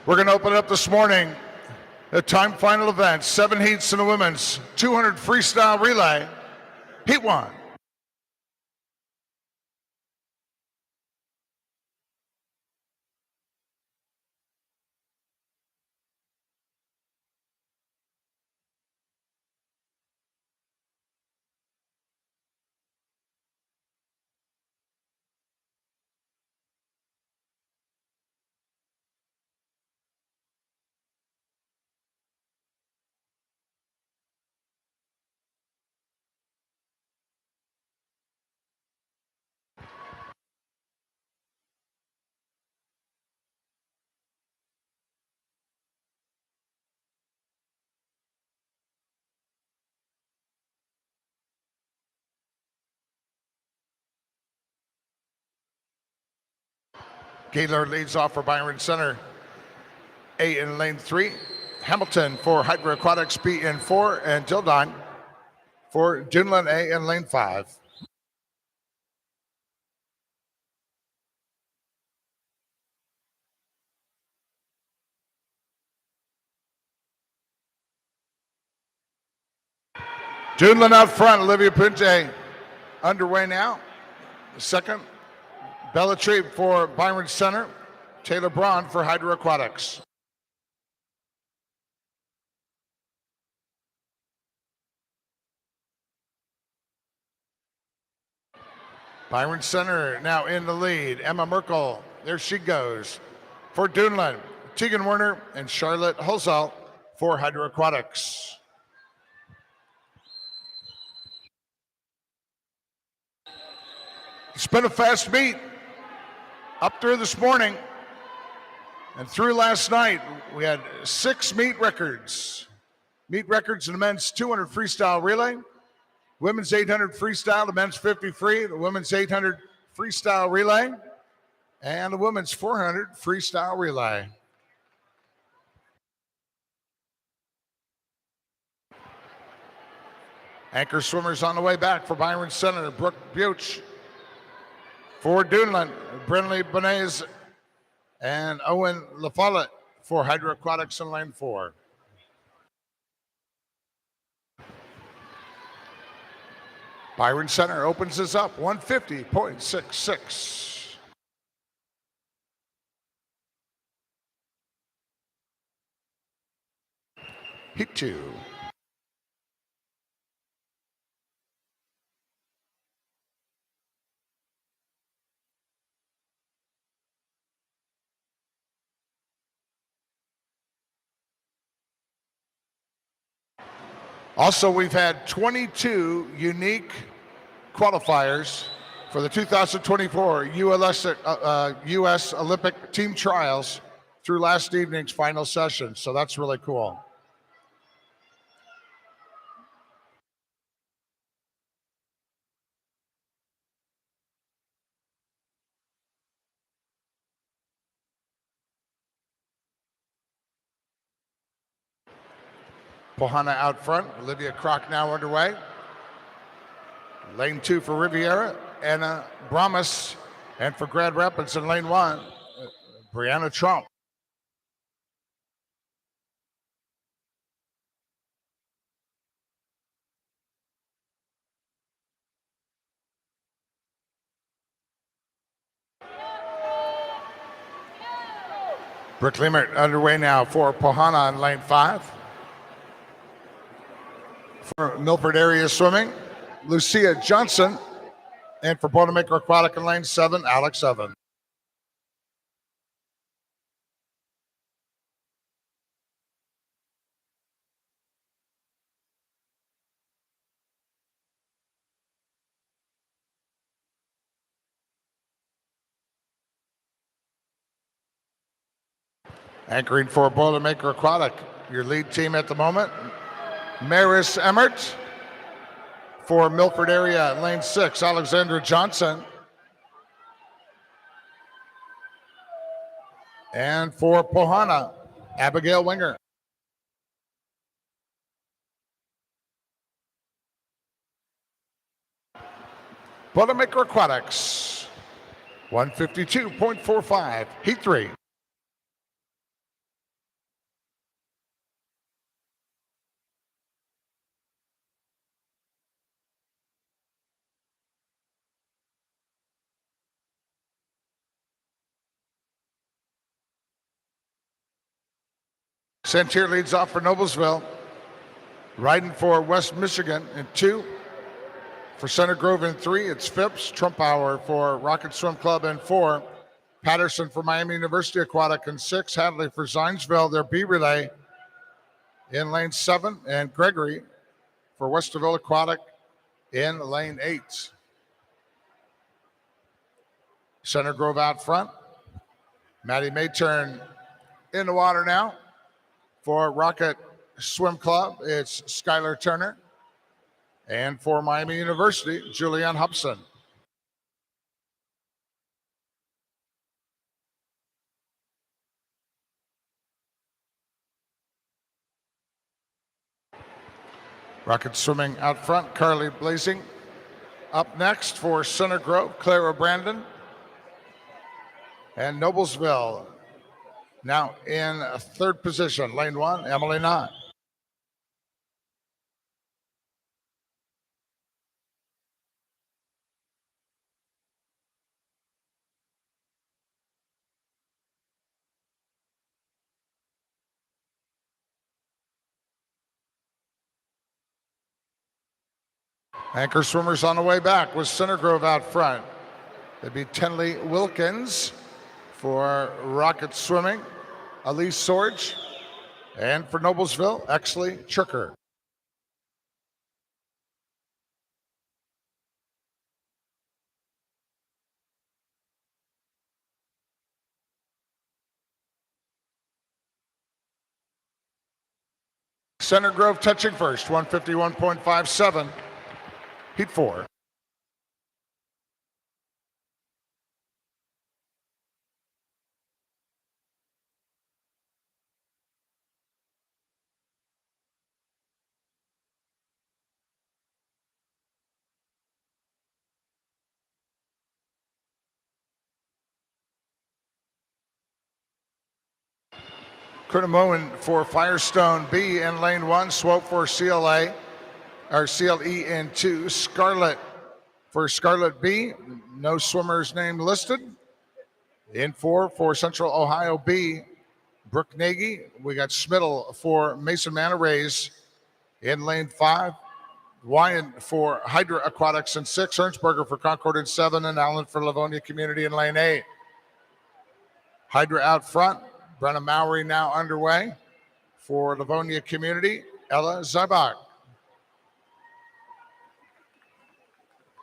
We're going to open it up this morning. The time final event, 7 heats in the women's 200 freestyle relay. Heat 1. Gaylor leads off for Byron Center, A in lane 3. Hamilton for Hydro Aquatics, B in 4, and Dildine for Dunlin A in lane 5. Dunlin out front, Olivia Punte underway now. Second, Bellatrix for Byron Center, Taylor Braun for Hydro Aquatics. Byron Center now in the lead. Emma Merkel, there she goes. For Dunlin, Tegan Werner and Charlotte Hosal for Hydro Aquatics. It's been a fast meet up through this morning and through last night. We had 6 meet records. Meet records in the men's 200 freestyle relay, women's 800 freestyle, the men's 50 free, the women's 800 freestyle relay, and the women's 400 freestyle relay. Anchor swimmers on the way back for Byron Center, Brooke Buch. For Dunlin, Brinley Benes and Owen LaFollette for Hydro Aquatics in lane 4. Byron Center opens this up, 150.66. Heat 2. Also, we've had 22 unique qualifiers for the 2024 U.S. Olympic Team Trials through last evening's final session, so that's really cool. Pohana out front, Olivia Kroc now underway. Lane 2 for Riviera, Anna Brahmas, and for Grand Rapids in lane 1, Brianna Trump. Brooke Limert underway now for Pohana in lane 5. For Milford Area Swimming, Lucia Johnson, and for Boilermaker Aquatic in lane 7, Alex Evans. Anchoring for Boilermaker Aquatic, your lead team at the moment, Maris Emmert. For Milford Area, lane 6, Alexandra Johnson. And for Pohana, Abigail Winger. Boilermaker Aquatics, 152.45, Heat 3. Santier leads off for Noblesville. Riding for West Michigan in 2. For Center Grove in 3, it's Phipps. Trumpauer for Rocket Swim Club in 4. Patterson for Miami University Aquatic in 6. Hadley for Zionsville, their B relay in lane 7. And Gregory for Westerville Aquatic in lane 8. Center Grove out front. Maddie Mayturn in the water now. For Rocket Swim Club, it's Skylar Turner. And for Miami University, Julianne Hubson. Rocket swimming out front, Carly Blazing. Up next for Center Grove, Clara Brandon. And Noblesville now in 3rd position, lane 1, Emily Knott. Anchor swimmers on the way back with Center Grove out front. It'd be Tenley Wilkins for Rocket Swimming, Elise Sorge, and for Noblesville, Exley Chucker. Center Grove touching first, 151.57, heat 4. Kurnamoen for Firestone B in lane 1. Swope for CLE in 2. Scarlet for Scarlet B. No swimmers name listed. In 4 for Central Ohio B. Brooke Nagy. We got Smittle for Mason Manor Rays in lane 5. Wyand for Hydra Aquatics in 6. Ernstberger for Concord in 7. And Allen for Livonia Community in lane 8. Hydra out front. Brenna Mowry now underway for Livonia Community. Ella Zybach.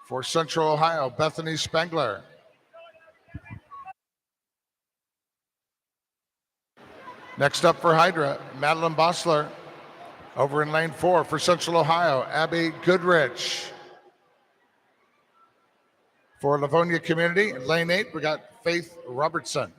For Central Ohio, Bethany Spengler. Next up for Hydra, Madeline Bossler. Over in lane 4 for Central Ohio, Abby Goodrich. For Livonia Community, in lane 8, we got Faith Robertson.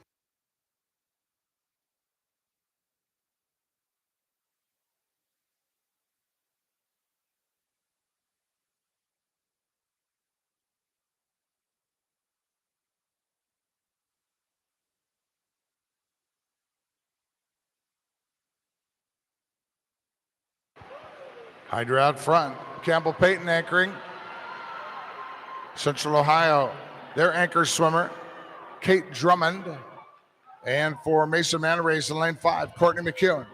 Hydra out front. Campbell Payton anchoring. Central Ohio, their anchor swimmer, Kate Drummond. And for Mason Manor Rays in lane 5, Courtney McEwen.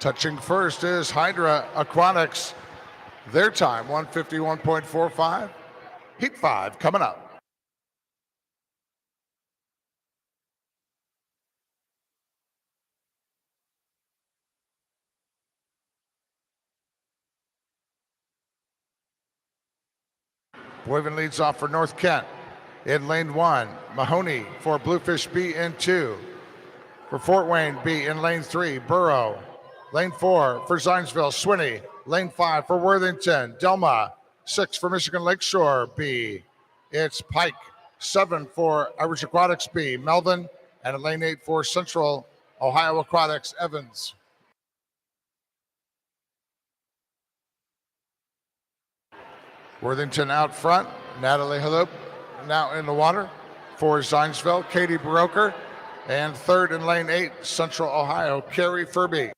Touching first is Hydra Aquatics. Their time, 151.45. Heat 5 coming up. Boyven leads off for North Kent. In lane 1, Mahoney for Bluefish B in 2. For Fort Wayne B in lane 3, Burrow. Lane 4 for Zionsville, Swinney. Lane 5 for Worthington, Delma. 6 for Michigan Lakeshore B. It's Pike. 7 for Irish Aquatics B, Melvin. And in lane 8 for Central Ohio Aquatics, Evans. Worthington out front. Natalie Halloop now in the water for Zionsville, Katie Broker. And third in lane 8, Central Ohio, Carrie Furby.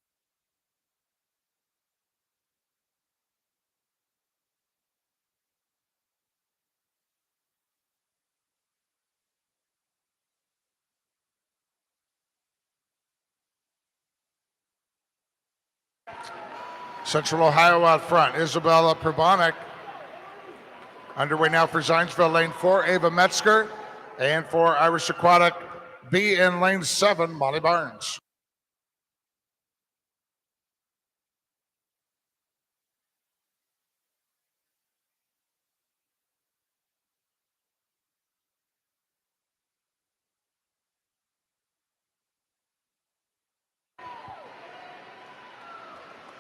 Central Ohio out front. Isabella Prabonic. Underway now for Zionsville, lane 4, Ava Metzger. And for Irish Aquatic B in lane 7, Molly Barnes.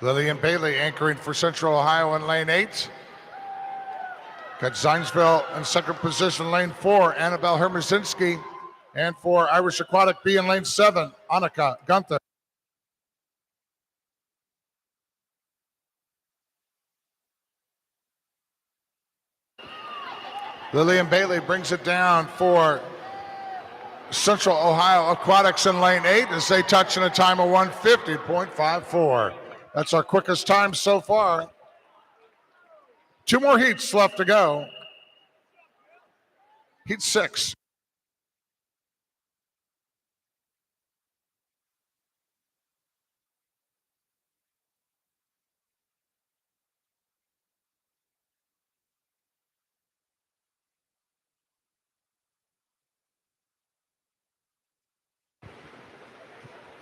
Lillian Bailey anchoring for Central Ohio in lane 8. Got Zionsville in second position, lane 4, Annabelle Hermosinski. And for Irish Aquatic B in lane 7, Annika Gunther. Lillian Bailey brings it down for Central Ohio Aquatics in lane 8 as they touch in a time of 150.54. That's our quickest time so far. 2 more heats left to go. Heat 6.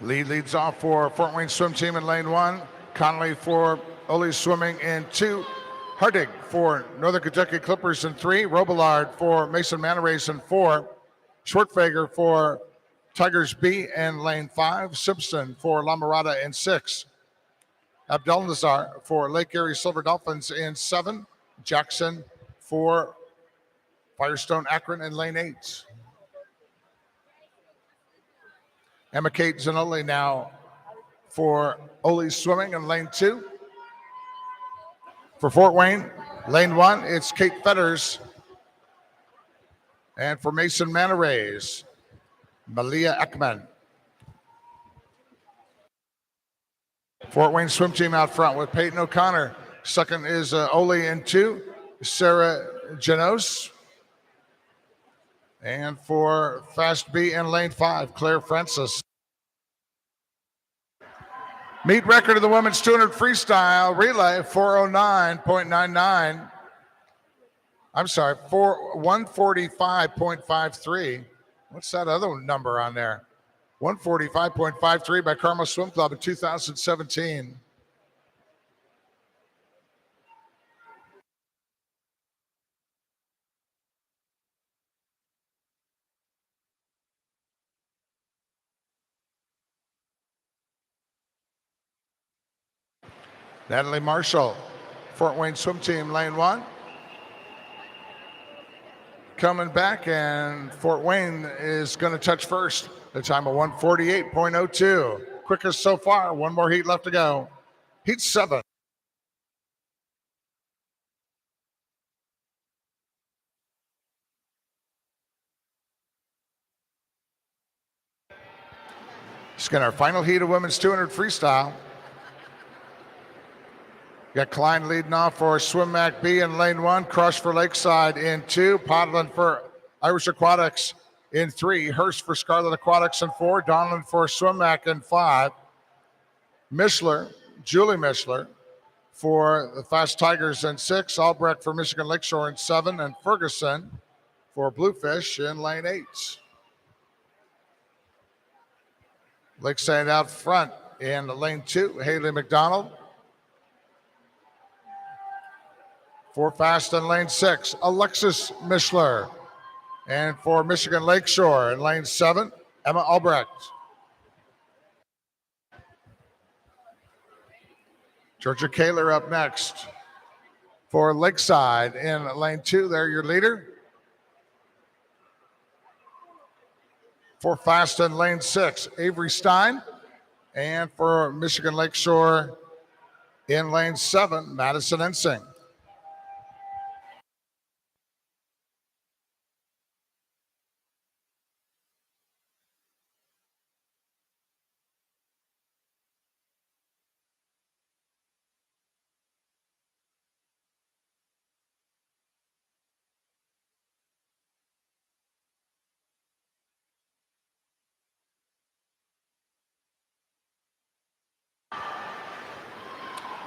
Lead leads off for Fort Wayne Swim Team in lane 1. Connolly for Ole Swimming in 2. Hardig for Northern Kentucky Clippers in 3. Robillard for Mason Manarays in 4. Schwartfager for Tigers B in lane 5. Simpson for La Mirada in 6. Abdelnazar for Lake Erie Silver Dolphins in 7. Jackson for Firestone Akron in lane 8. Emma Kate Zanoli now for Ole Swimming in lane 2. For Fort Wayne, lane 1, it's Kate Fetters. And for Mason Manarays, Malia Ekman. Fort Wayne swim team out front with Peyton O'Connor. Second is Ole in 2, Sarah Janos. And for Fast B in lane 5, Claire Francis. Meet record of the women's 200 freestyle relay, 409.99. I'm sorry, 145.53. What's that other number on there? 145.53 by Carmel Swim Club in 2017. Natalie Marshall, Fort Wayne Swim Team, lane 1. Coming back, and Fort Wayne is going to touch first. The time of 148.02. Quickest so far. 1 more heat left to go. Heat 7. It's going to our final heat of women's 200 freestyle. Got Klein leading off for Swim Mac B in lane 1. Crush for Lakeside in 2. Podland for Irish Aquatics in 3. Hurst for Scarlet Aquatics in 4. Donlan for Swim Mac in 5. Mishler, Julie Mishler for the Fast Tigers in 6. Albrecht for Michigan Lakeshore in 7. And Ferguson for Bluefish in lane 8. Lakeside out front in lane 2. Haley McDonald. For Fast in lane 6, Alexis Mishler. And for Michigan Lakeshore in lane 7, Emma Albrecht. Georgia Kaler up next. For Lakeside in lane 2, they're your leader. For Fast in lane 6, Avery Stein. And for Michigan Lakeshore in lane 7, Madison Ensing.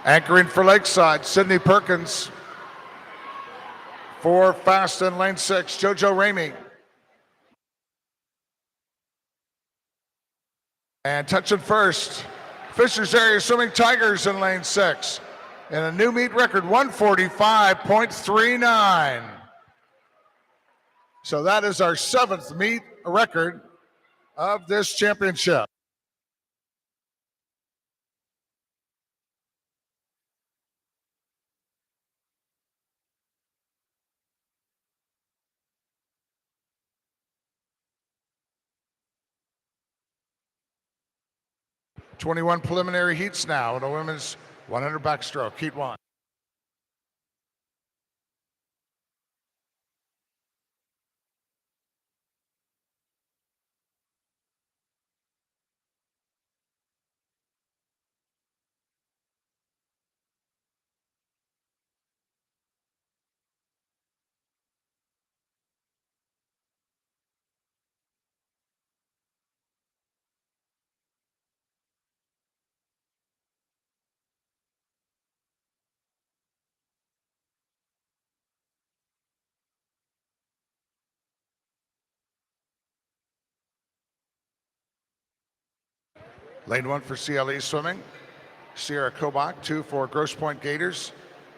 Anchoring for Lakeside, Sydney Perkins. 4 fast in lane 6, Jojo Ramey. And touching first, Fishers Area Swimming Tigers in lane 6. And a new meet record, 145.39. So that is our 7th meet record of this championship. '21 preliminary heats now in the women's 100 backstroke, heat 1. Lane 1 for CLE Swimming, Sierra Kobach. 2 for Grosse Pointe Gators,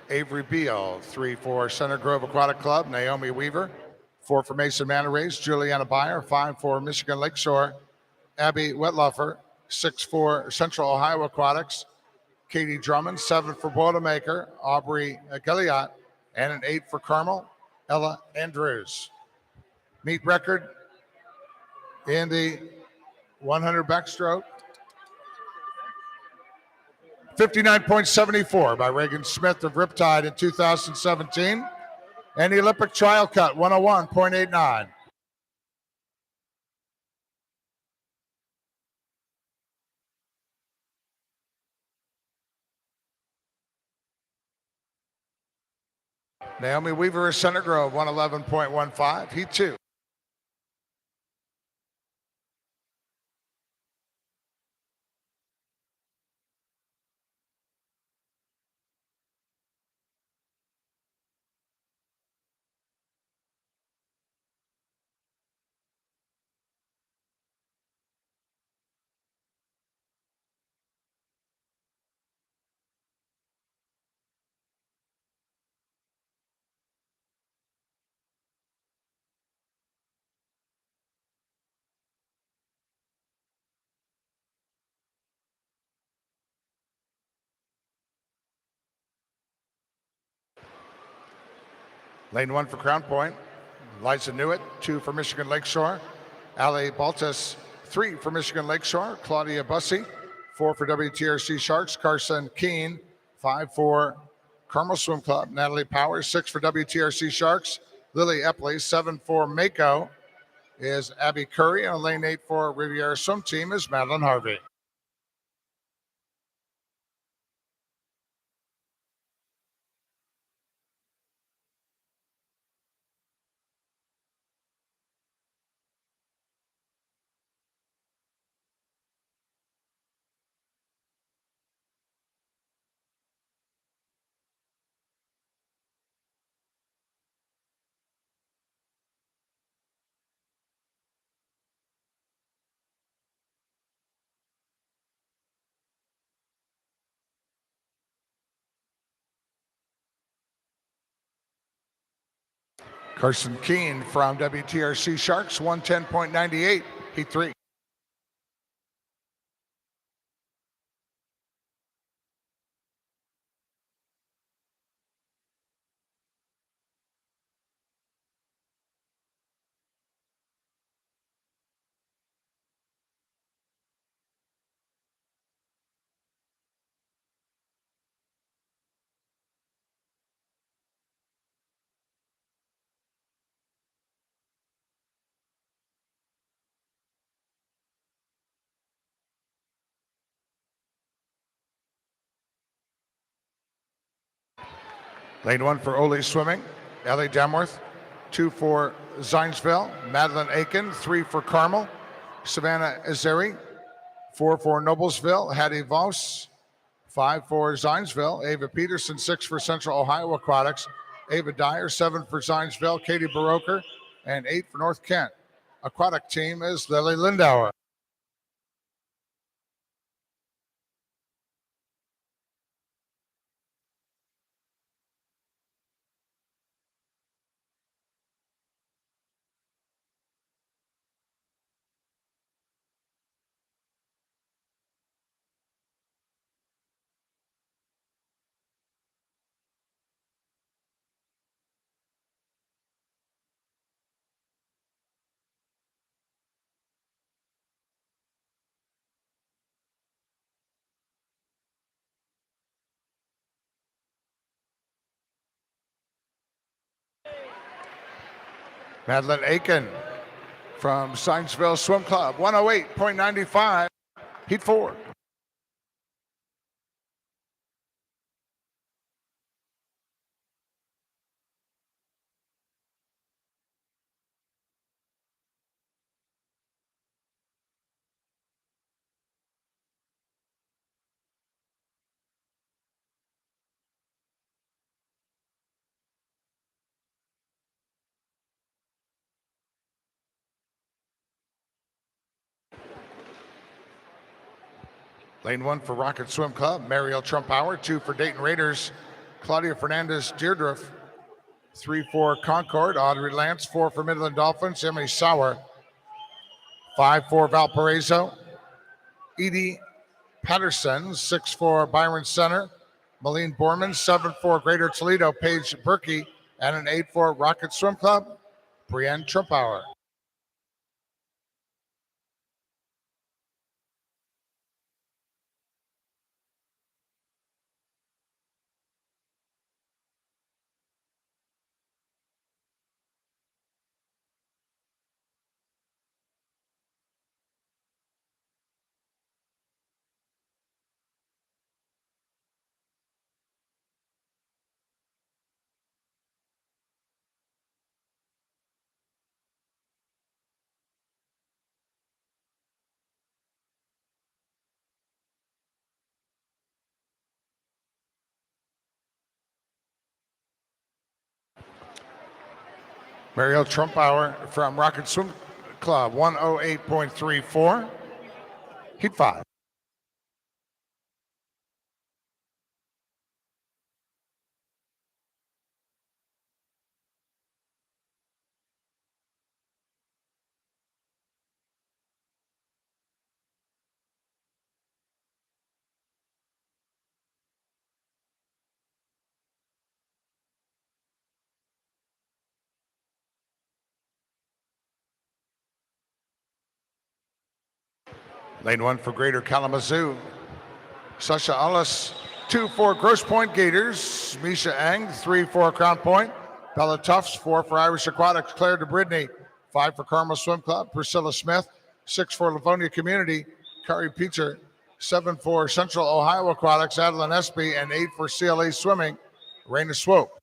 Avery Beal. 3 for Center Grove Aquatic Club, Naomi Weaver. 4 for Mason Manor Race, Juliana Beyer. 5 for Michigan Lakeshore, Abby Wetlaufer. 6 for Central Ohio Aquatics, Katie Drummond. 7 for Boilermaker, Aubrey Gilliot. And an 8 for Carmel, Ella Andrews. Meet record in the 100 backstroke, 59.74 by Reagan Smith of Riptide in 2017. And the Olympic trial cut, 101.89. Naomi Weaver is Center Grove, 111.15, heat 2. Lane 1 for Crown Point, Liza Newitt. 2 for Michigan Lakeshore, Allie Baltus. 3 for Michigan Lakeshore, Claudia Bussey. 4 for WTRC Sharks, Carson Keene. 5 for Carmel Swim Club, Natalie Powers. 6 for WTRC Sharks, Lily Epley. 7 for Mako is Abby Curry. And lane 8 for Riviera Swim Team is Madeline Harvey. Carson Keene from WTRC Sharks, 110.98, heat 3. Lane 1 for Ole Swimming, Ellie Demworth. 2 for Zionsville, Madeline Aiken. 3 for Carmel, Savannah Azeri. 4 for Noblesville, Hattie Voss. 5 for Zionsville. Ava Peterson, 6 for Central Ohio Aquatics. Ava Dyer, 7 for Zionsville. Katie Baroker, and 8 for North Kent. Aquatic team is Lily Lindauer. Madeline Aiken from Zionsville Swim Club, 108.95, Heat 4. Lane 1 for Rocket Swim Club, Mariel Trumpauer. 2 for Dayton Raiders, Claudia Fernandez Deardriff. 3 for Concord, Audrey Lance. 4 for Midland Dolphins, Emily Sauer. 5 for Valparaiso, Edie Patterson. 6 for Byron Center, Malene Borman. 7 for Greater Toledo, Paige Berkey. And an 8 for Rocket Swim Club, Brienne Trumpauer. Mariel Trumpauer from Rocket Swim Club, 108.34, Heat 5. Lane 1 for Greater Kalamazoo, Sasha Ellis. 2 for Grosse Pointe Gators, Misha Eng. 3 for Crown Point, Bella Tufts. 4 for Irish Aquatics, Claire DeBridney. 5 for Carmel Swim Club, Priscilla Smith. 6 for Livonia Community, Kari Pizzer. 7 for Central Ohio Aquatics, Adeline Espy. And 8 for CLA Swimming, Raina Swope.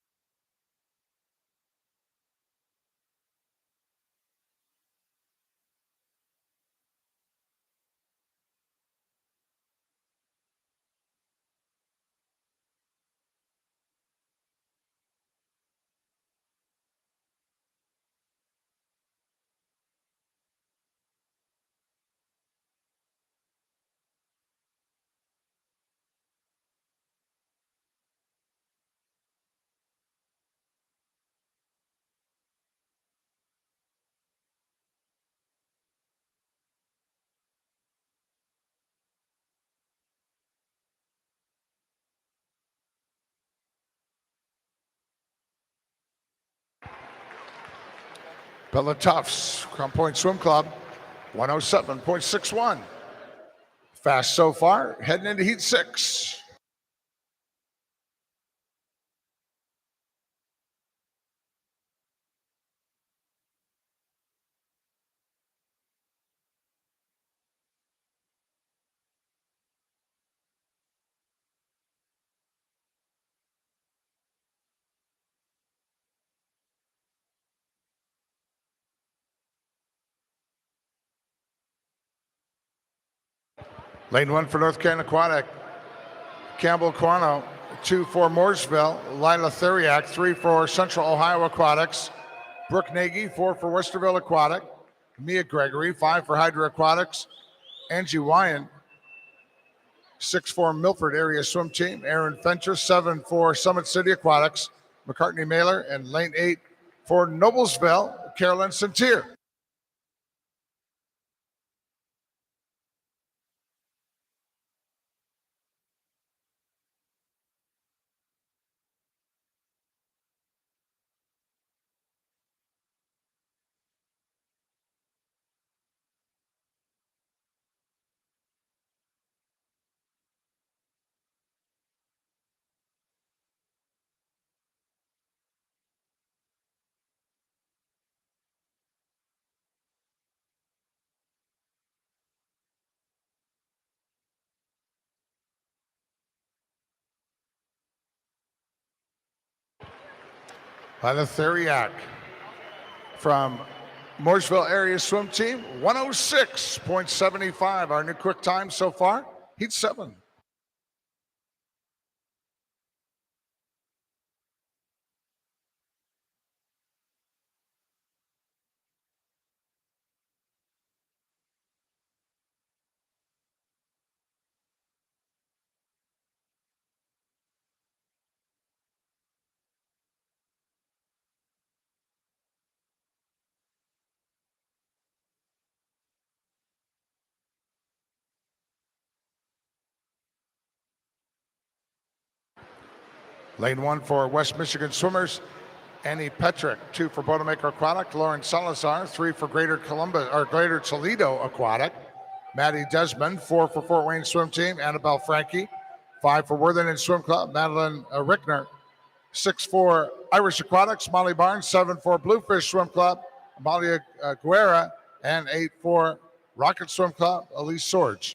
Bella Tufts, Crown Point Swim Club, 107.61. Fast so far, heading into Heat 6. Lane 1 for North Kent Aquatic, Campbell Quano, 2 for Mooresville. Lila Theriak, 3 for Central Ohio Aquatics. Brooke Nagy, 4 for Westerville Aquatic. Mia Gregory, 5 for Hydra Aquatics. Angie Wyan, 6 for Milford Area Swim Team. Aaron Fentress, 7 for Summit City Aquatics. McCartney Mailer, and lane 8 for Noblesville, Carolyn Santier. Lila Theriak from Mooresville Area Swim Team, 106.75, our new quick time so far, heat 7. Lane 1 for West Michigan swimmers, Annie Petrick, 2 for Boilermaker Aquatic. Lauren Salazar, 3 for Greater Toledo Aquatic. Maddie Desmond, 4 for Fort Wayne Swim Team. Annabelle Frankie, 5 for Worthington Swim Club. Madeline Rickner, 6 for Irish Aquatics. Molly Barnes, 7 for Bluefish Swim Club. Amalia Guerra, and 8 for Rocket Swim Club, Elise Sorge.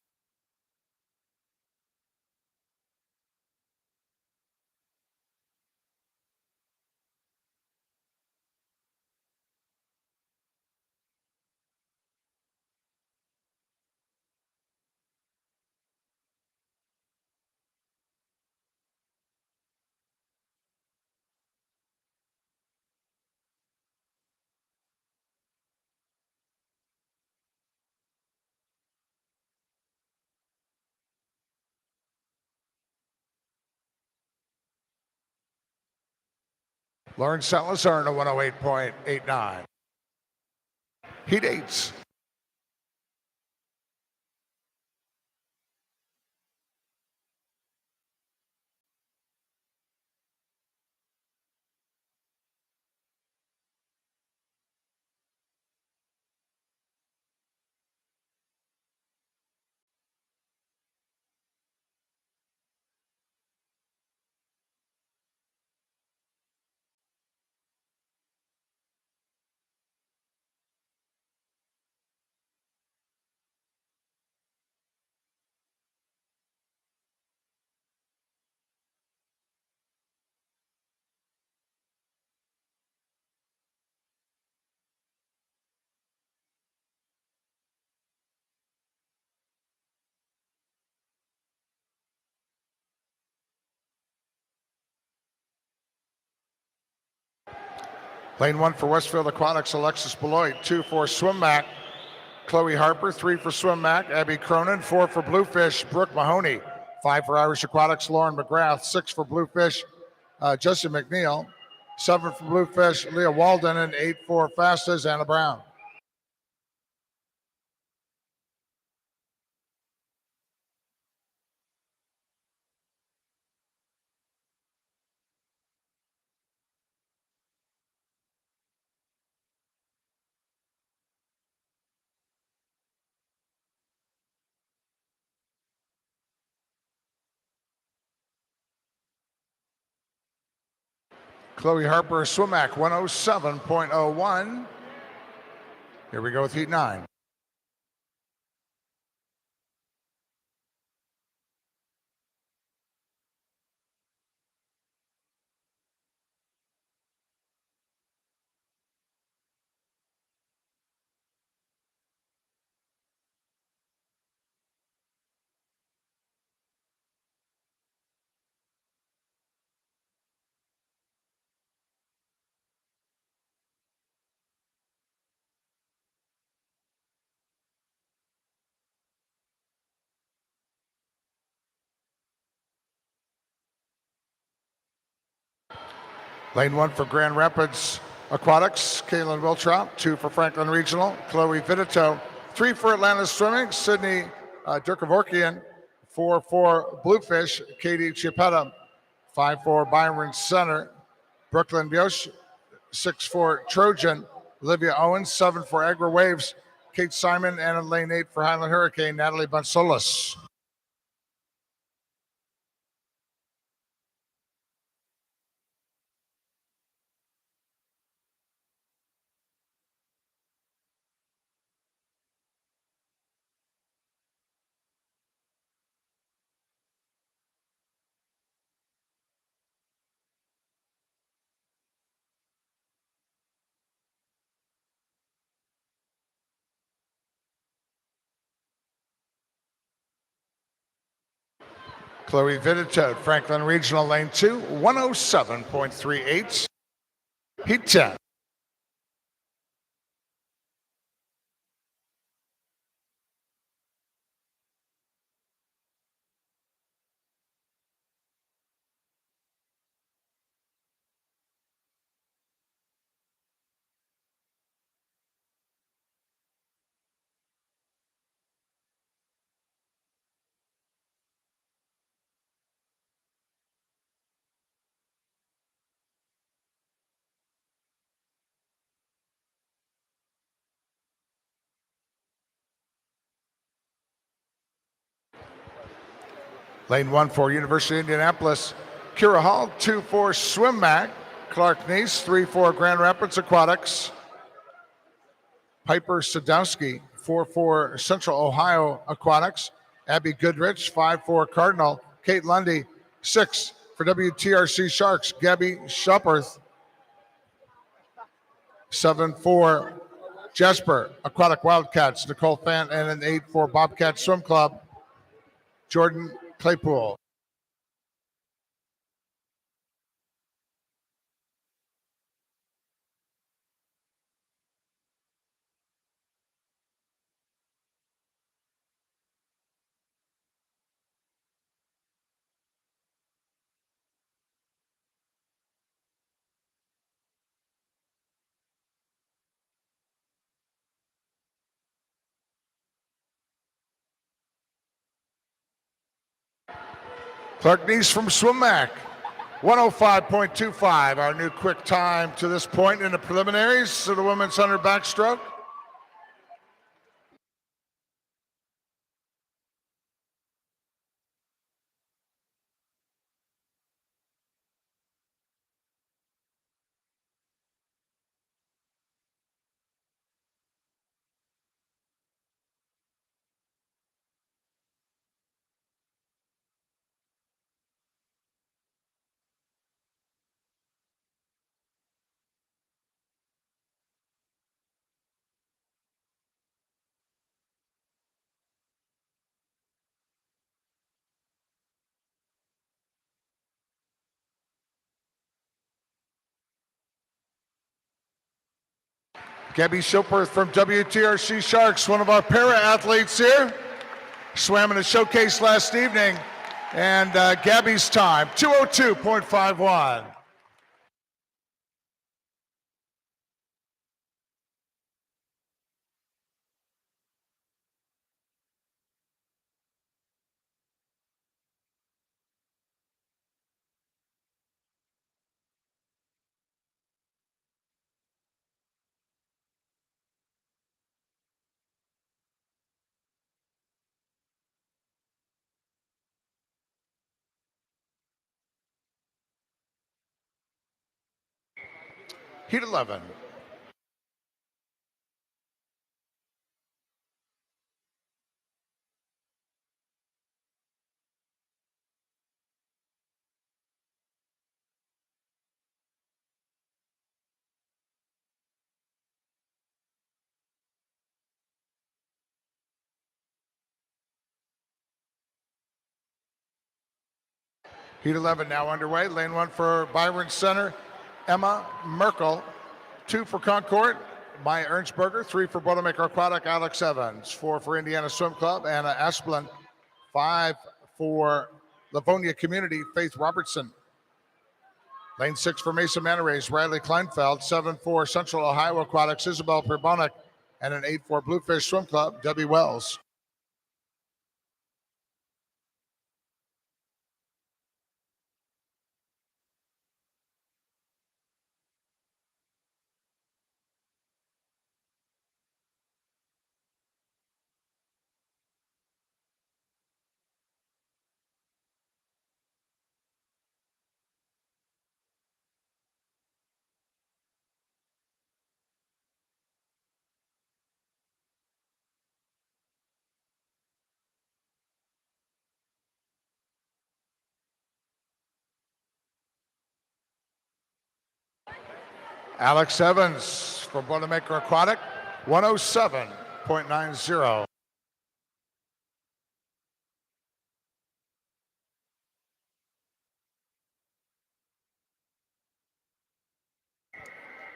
Lauren Salazar in a 108.89. Heat 8s. Lane 1 for Westfield Aquatics, Alexis Beloit, 2 for Swim Mac. Chloe Harper, 3 for Swim Mac. Abby Cronin, 4 for Bluefish. Brooke Mahoney, 5 for Irish Aquatics. Lauren McGrath, 6 for Bluefish. Jesse McNeil, 7 for Bluefish. Leah Walden, and 8 for Fastest, Anna Brown. Chloe Harper, Swim Mac, 107.01. Here we go with Heat 9. Lane 1 for Grand Rapids Aquatics, Kaylin Wiltrop. 2 for Franklin Regional, Chloe Vidito. 3 for Atlanta Swimming, Sydney Durkavorkian. 4 for Bluefish, Katie Chiapetta. 5 for Byron Center, Brooklyn Biosh. 6 for Trojan, Olivia Owens. 7 for Agra Waves, Kate Simon. And in lane 8 for Highland Hurricane, Natalie Bonsolis. Chloe Vidito, Franklin Regional, lane 2, 107.38. Heat 10. Lane 1 for University of Indianapolis, Kira Hall. 2 for Swim Mac, Clark Neese. 3 for Grand Rapids Aquatics, Piper Sadowski. 4 for Central Ohio Aquatics, Abby Goodrich. 5 for Cardinal, Kate Lundy. 6 for WTRC Sharks, Gabby Shopperth. 7 for Jasper Aquatic Wildcats, Nicole Fant. And an 8 for Bobcat Swim Club, Jordan Claypool. Clark Neese from Swim Mac, 105.25, our new quick time to this point in the preliminaries of the women's 100 backstroke. Gabby Shilperth from WTRC Sharks, one of our para-athletes here. Swam in a showcase last evening, and Gabby's time, 2:02.51. Heat 11. Heat 11 now underway. Lane 1 for Byron Center, Emma Merkel. 2 for Concord, Maya Ernstberger. 3 for Boilermaker Aquatic, Alex Evans. 4 for Indiana Swim Club, Anna Asplin. 5 for Livonia Community, Faith Robertson. Lane 6 for Mesa Manarays, Riley Kleinfeld. 7-4 Central Ohio Aquatics, Isabel Perbonic. And an 8-4 Bluefish Swim Club, Debbie Wells. Alex Evans for Boilermaker Aquatic, 107.90.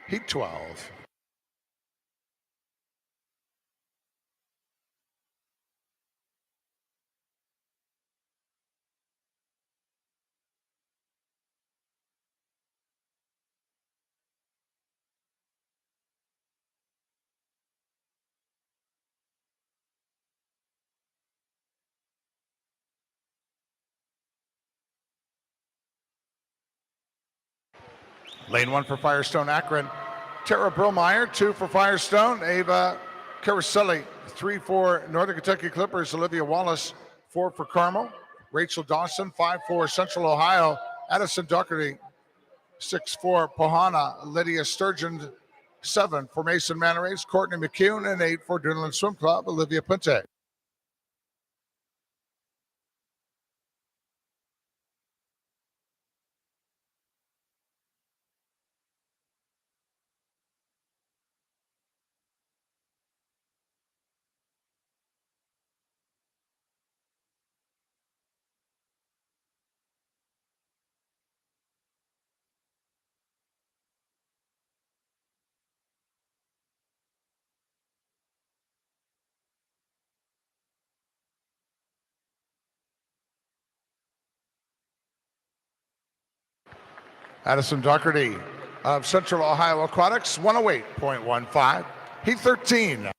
Heat 12. Lane 1 for Firestone Akron, Tara Brillmeyer. 2 for Firestone, Ava Caroselli. 3 for Northern Kentucky Clippers, Olivia Wallace. 4 for Carmel, Rachel Dawson. 5 for Central Ohio, Addison Doherty. 6 for Pohana, Lydia Sturgeon. 7 for Mason Manarays, Courtney McCune. And 8 for Dunedin Swim Club, Olivia Pinte. Addison Doherty of Central Ohio Aquatics, 108.15. Heat 13.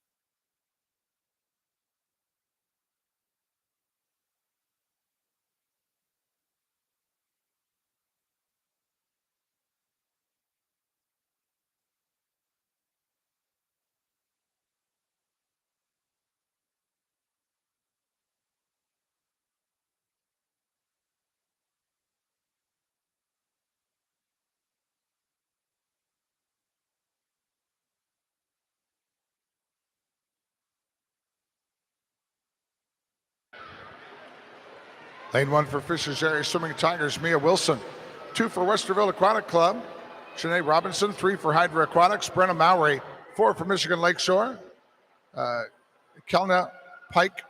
Lane 1 for Fishers Area Swimming Tigers, Mia Wilson. 2 for Westerville Aquatic Club, Shanae Robinson. 3 for Hydra Aquatics, Brenna Mowry. 4 for Michigan Lakeshore, Kelna Pike.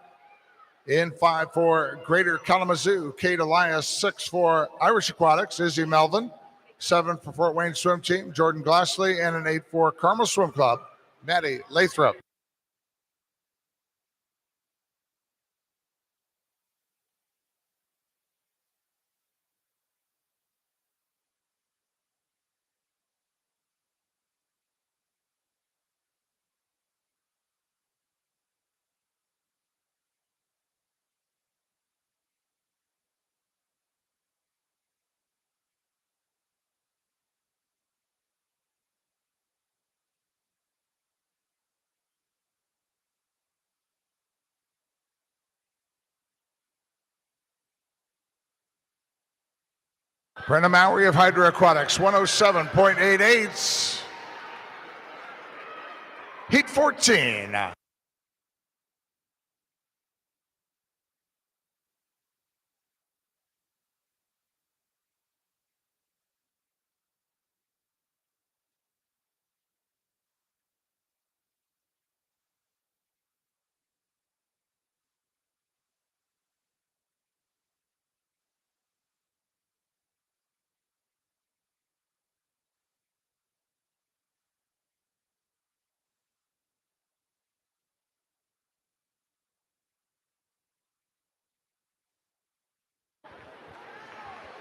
In 5 for Greater Kalamazoo, Kate Elias. 6 for Irish Aquatics, Izzy Melvin. 7 for Fort Wayne Swim Team, Jordan Glassley. And an 8 for Carmel Swim Club, Maddie Lathrop. Brenna Mowry of Hydra Aquatics, 107.88. Heat 14.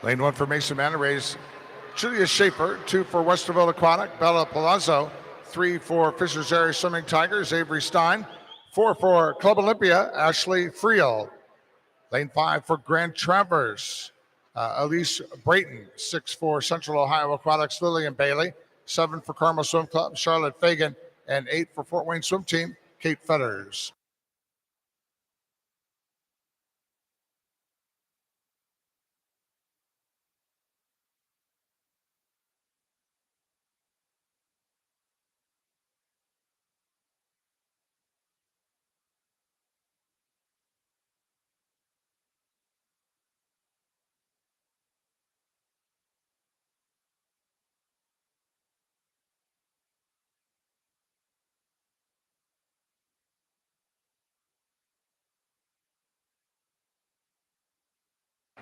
Lane 1 for Mason Manarays, Julia Schaefer, 2 for Westerville Aquatic. Bella Palazzo, 3 for Fishers Area Swimming Tigers. Avery Stein, 4 for Club Olympia. Ashley Friel. Lane 5 for Grand Traverse. Elise Brayton, 6 for Central Ohio Aquatics. Lillian Bailey, 7 for Carmel Swim Club. Charlotte Fagan, and 8 for Fort Wayne Swim Team. Kate Fetters.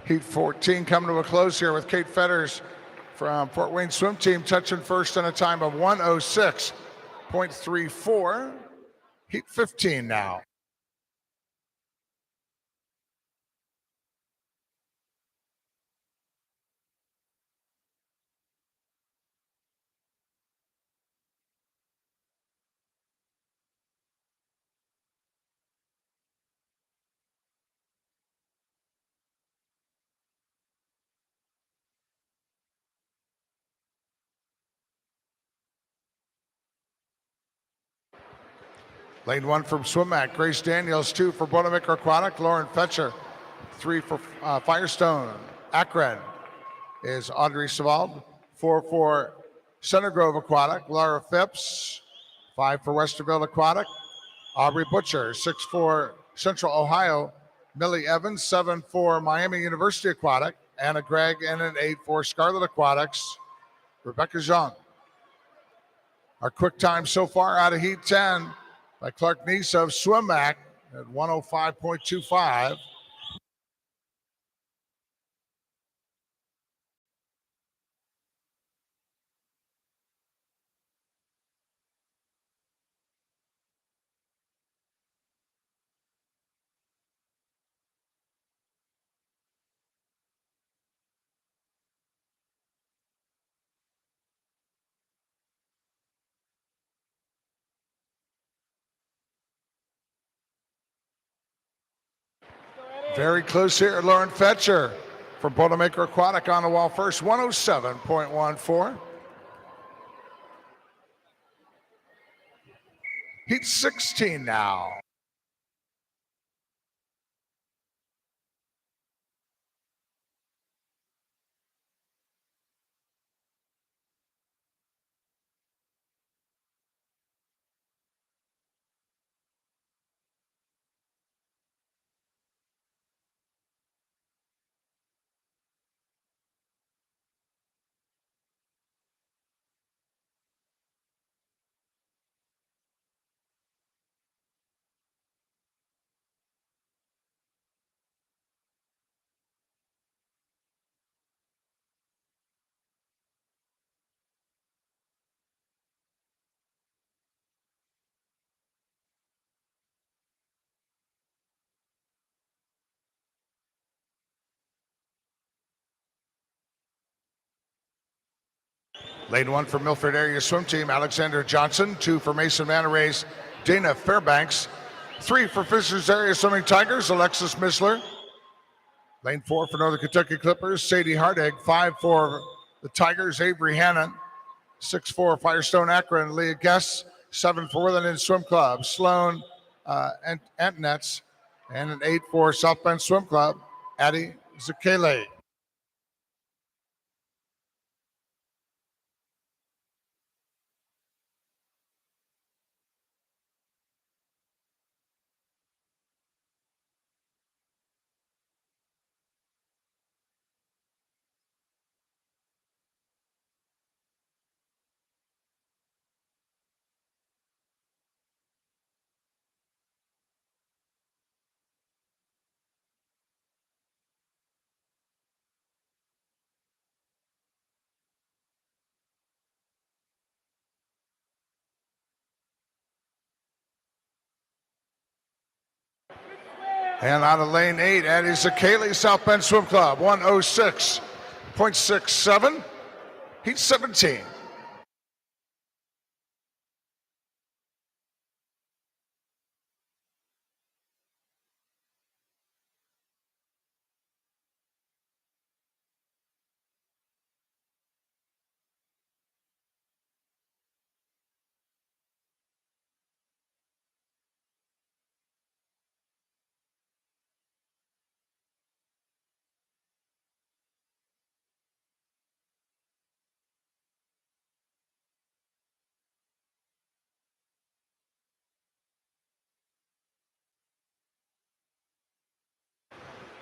Heat 14 coming to a close here with Kate Fetters from Fort Wayne Swim Team touching first in a time of 106.34. Heat 15 now. Lane 1 from Swimac, Grace Daniels, 2 for Bonaventure Aquatic. Lauren Fetcher, 3 for Firestone. Akron is Audrey Savald, 4 for Center Grove Aquatic. Laura Phipps, 5 for Westerville Aquatic. Aubrey Butcher, 6 for Central Ohio. Millie Evans, 7 for Miami University Aquatic. Anna Gregg, and an 8 for Scarlet Aquatics. Rebecca Zhang. Our quick time so far out of Heat 10 by Clark Neese of Swimac at 105.25. Very close here, Lauren Fetcher from Bonaventure Aquatic on the wall first, 107.14. Heat 16 now. Lane 1 for Milford Area Swim Team, Alexander Johnson. 2 for Mason Manor Race, Dana Fairbanks. 3 for Fishers Area Swimming Tigers, Alexis Missler. Lane 4 for Northern Kentucky Clippers, Sadie Hardig. 5 for the Tigers, Avery Hannon. 6 for Firestone Akron, Leah Guess. 7 for Witherland Swim Club, Sloan Antonets. And an 8 for South Bend Swim Club, Addie Zakele. And out of lane 8, Addie Zakele, South Bend Swim Club, 106.67. Heat 17.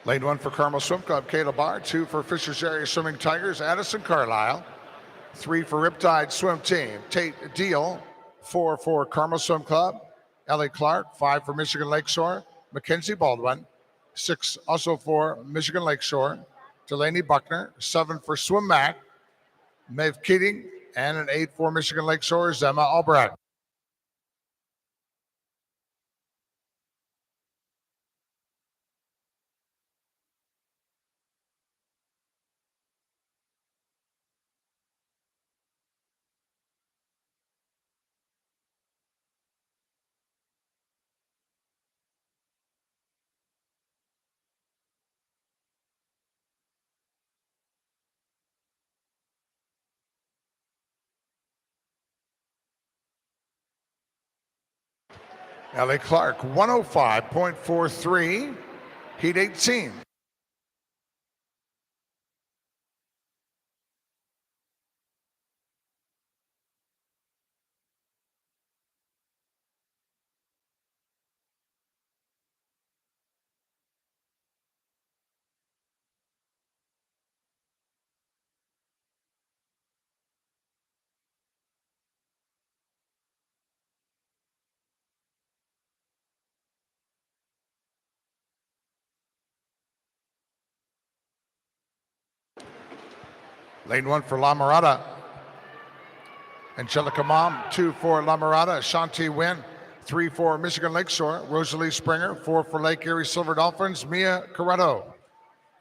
Lane 1 for Carmel Swim Club, Kayla Barr. 2 for Fishers Area Swimming Tigers, Addison Carlisle. 3 for Riptide Swim Team, Tate Deal. 4 for Carmel Swim Club, Ellie Clark. 5 for Michigan Lakeshore, Mackenzie Baldwin. 6 also for Michigan Lakeshore, Delaney Buckner. 7 for Swim Mac, Maeve Keating. And an 8 for Michigan Lakeshore's Emma Albrecht. Ellie Clark, 105.43, Heat 18. Lane 1 for La Mirada, Angelica Mom. 2 for La Mirada, Shanti Wynn. 3 for Michigan Lakeshore, Rosalie Springer. 4 for Lake Erie Silver Dolphins, Mia Corretto.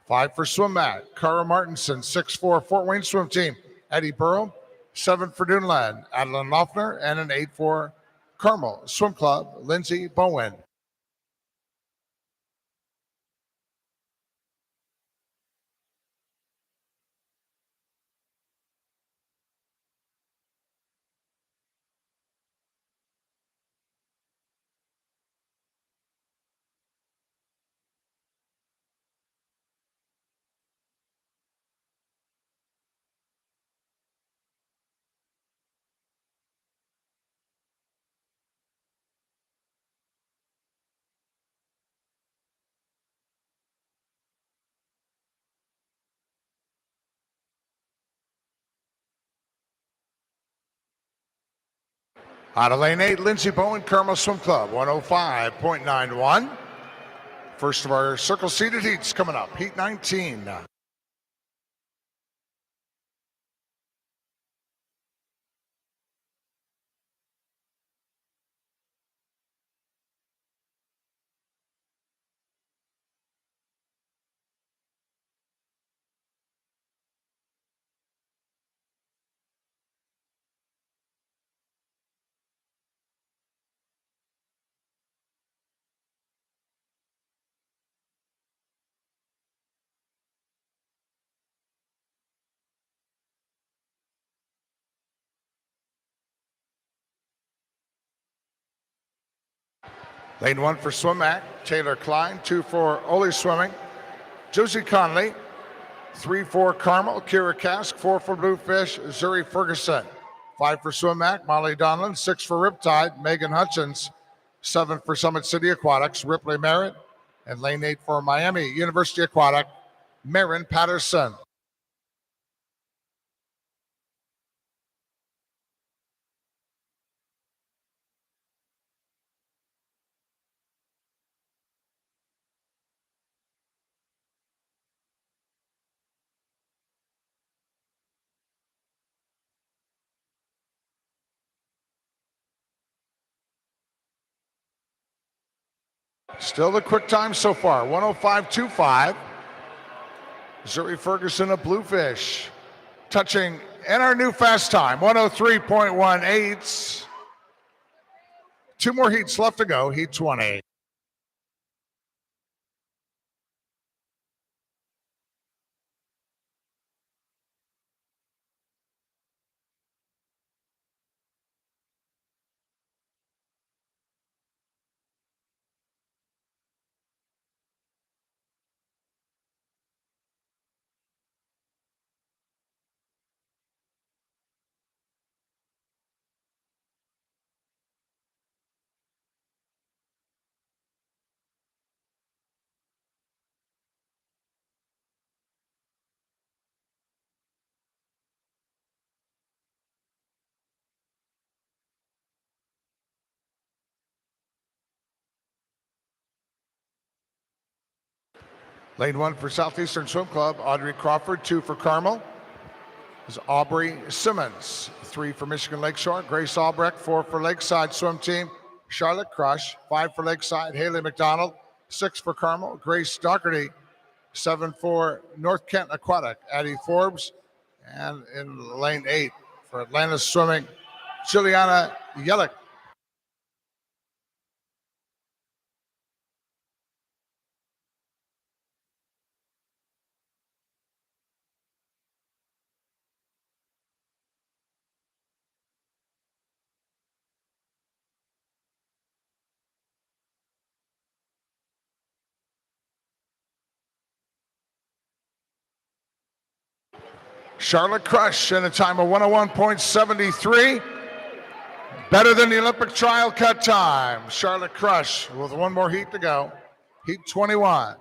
5 for Swim Mat, Cara Martinson. 6 for Fort Wayne Swim Team, Eddie Burrow. 7 for Duneland, Adeline Loeffner. And an 8 for Carmel Swim Club, Lindsay Bowen. Out of lane 8, Lindsay Bowen, Carmel Swim Club, 105.91. First of our circle seated heats coming up, Heat 19. Lane 1 for Swim Act, Taylor Klein. 2 for Ole Swimming, Josie Conley. 3 for Carmel, Kira Kask. 4 for Bluefish, Zuri Ferguson. 5 for Swim Act, Molly Donlan. 6 for Riptide, Megan Hutchins. 7 for Summit City Aquatics, Ripley Merritt. And lane 8 for Miami University Aquatic, Marin Patterson. Still the quick time so far, 105.25. Zuri Ferguson of Bluefish touching And our new fast time, 103.18. 2 more heats left to go, heat 20. Lane 1 for Southeastern Swim Club, Audrey Crawford. 2 for Carmel is Aubrey Simmons. 3 for Michigan Lakeshore, Grace Albrecht. 4 for Lakeside Swim Team, Charlotte Crush. 5 for Lakeside, Haley McDonald. 6 for Carmel, Grace Dougherty. 7 for North Kent Aquatic, Addie Forbes. And in lane 8 for Atlanta Swimming, Juliana Yellick. Charlotte Crush in a time of 101.73. Better than the Olympic trial cut time. Charlotte Crush with 1 more heat to go. Heat 21.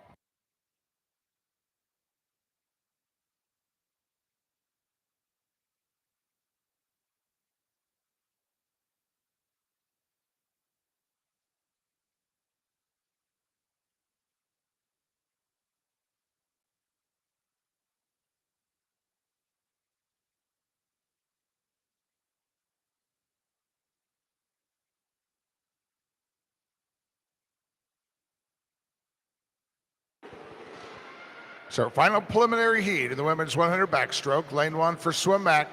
So final preliminary heat in the women's 100 backstroke. Lane 1 for Swim Mac,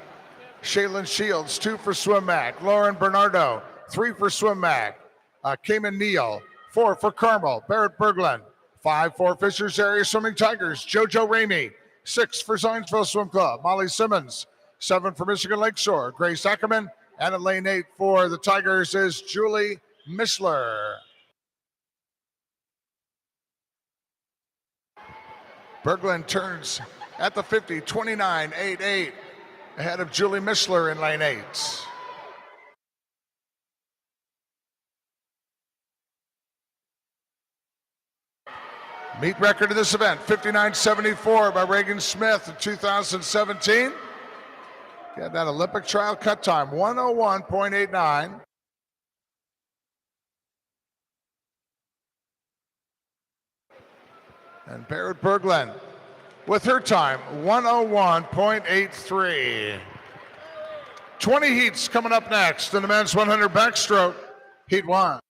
Shaylin Shields. 2 for Swim Mac, Lauren Bernardo. 3 for Swim Mac, Cayman Neal. 4 for Carmel, Barrett Berglund. 5 for Fishers Area Swimming Tigers, JoJo Ramey. 6 for Zionsville Swim Club, Molly Simmons. 7 for Michigan Lakeshore, Grace Ackerman. And in lane 8 for the Tigers is Julie Mishler. Berglund turns at the 50, 29.88, ahead of Julie Mishler in lane 8. Meet record of this event, 59.74 by Reagan Smith in 2017. Got that Olympic trial cut time, 101.89. And Barrett Berglund with her time, 101.83. 20 heats coming up next in the men's 100 backstroke, heat 1.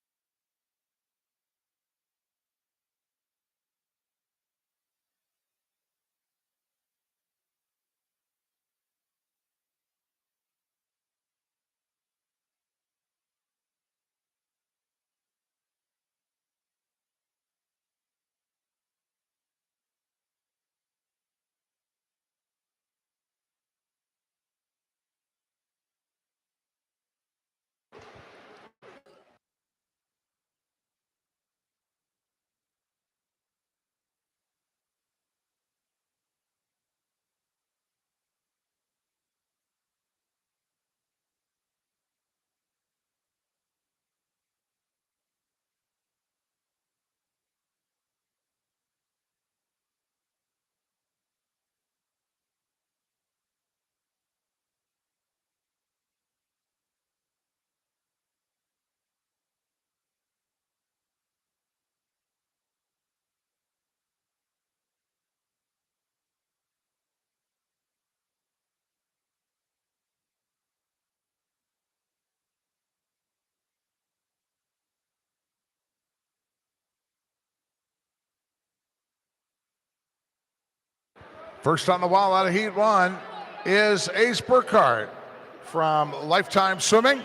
First on the wall out of heat 1, is Ace Burkhardt from Lifetime Swimming,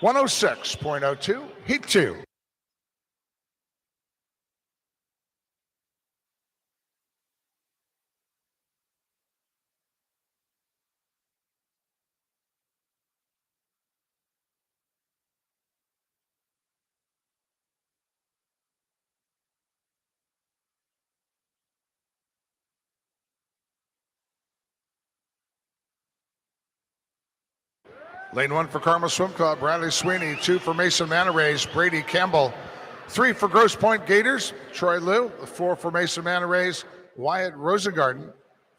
106.02, Heat 2. Lane 1 for Carmel Swim Club, Bradley Sweeney. 2 for Mason Manor Rays, Brady Campbell. 3 for Grosse Pointe Gators, Troy Liu. 4 for Mason Manor Rays, Wyatt Rosengarten.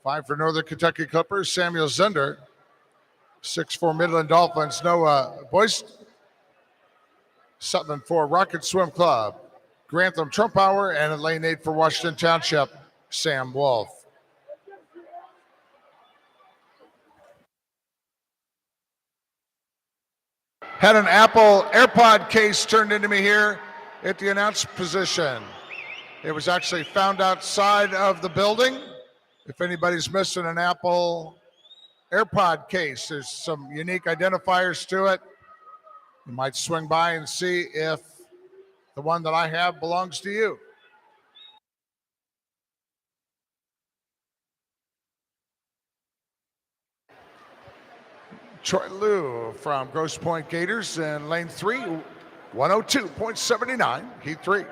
5 for Northern Kentucky Clippers, Samuel Zender. 6 for Midland Dolphins, Noah Boyce. 7 for Rocket Swim Club, Grantham Trumpauer. And in lane 8 for Washington Township, Sam Wolf. Had an Apple AirPod case turned into me here at the announce position. It was actually found outside of the building. If anybody's missing an Apple AirPod case, there's some unique identifiers to it. You might swing by and see if the one that I have belongs to you. Troy Liu from Grosse Pointe Gators in lane 3, 102.79, Heat 3.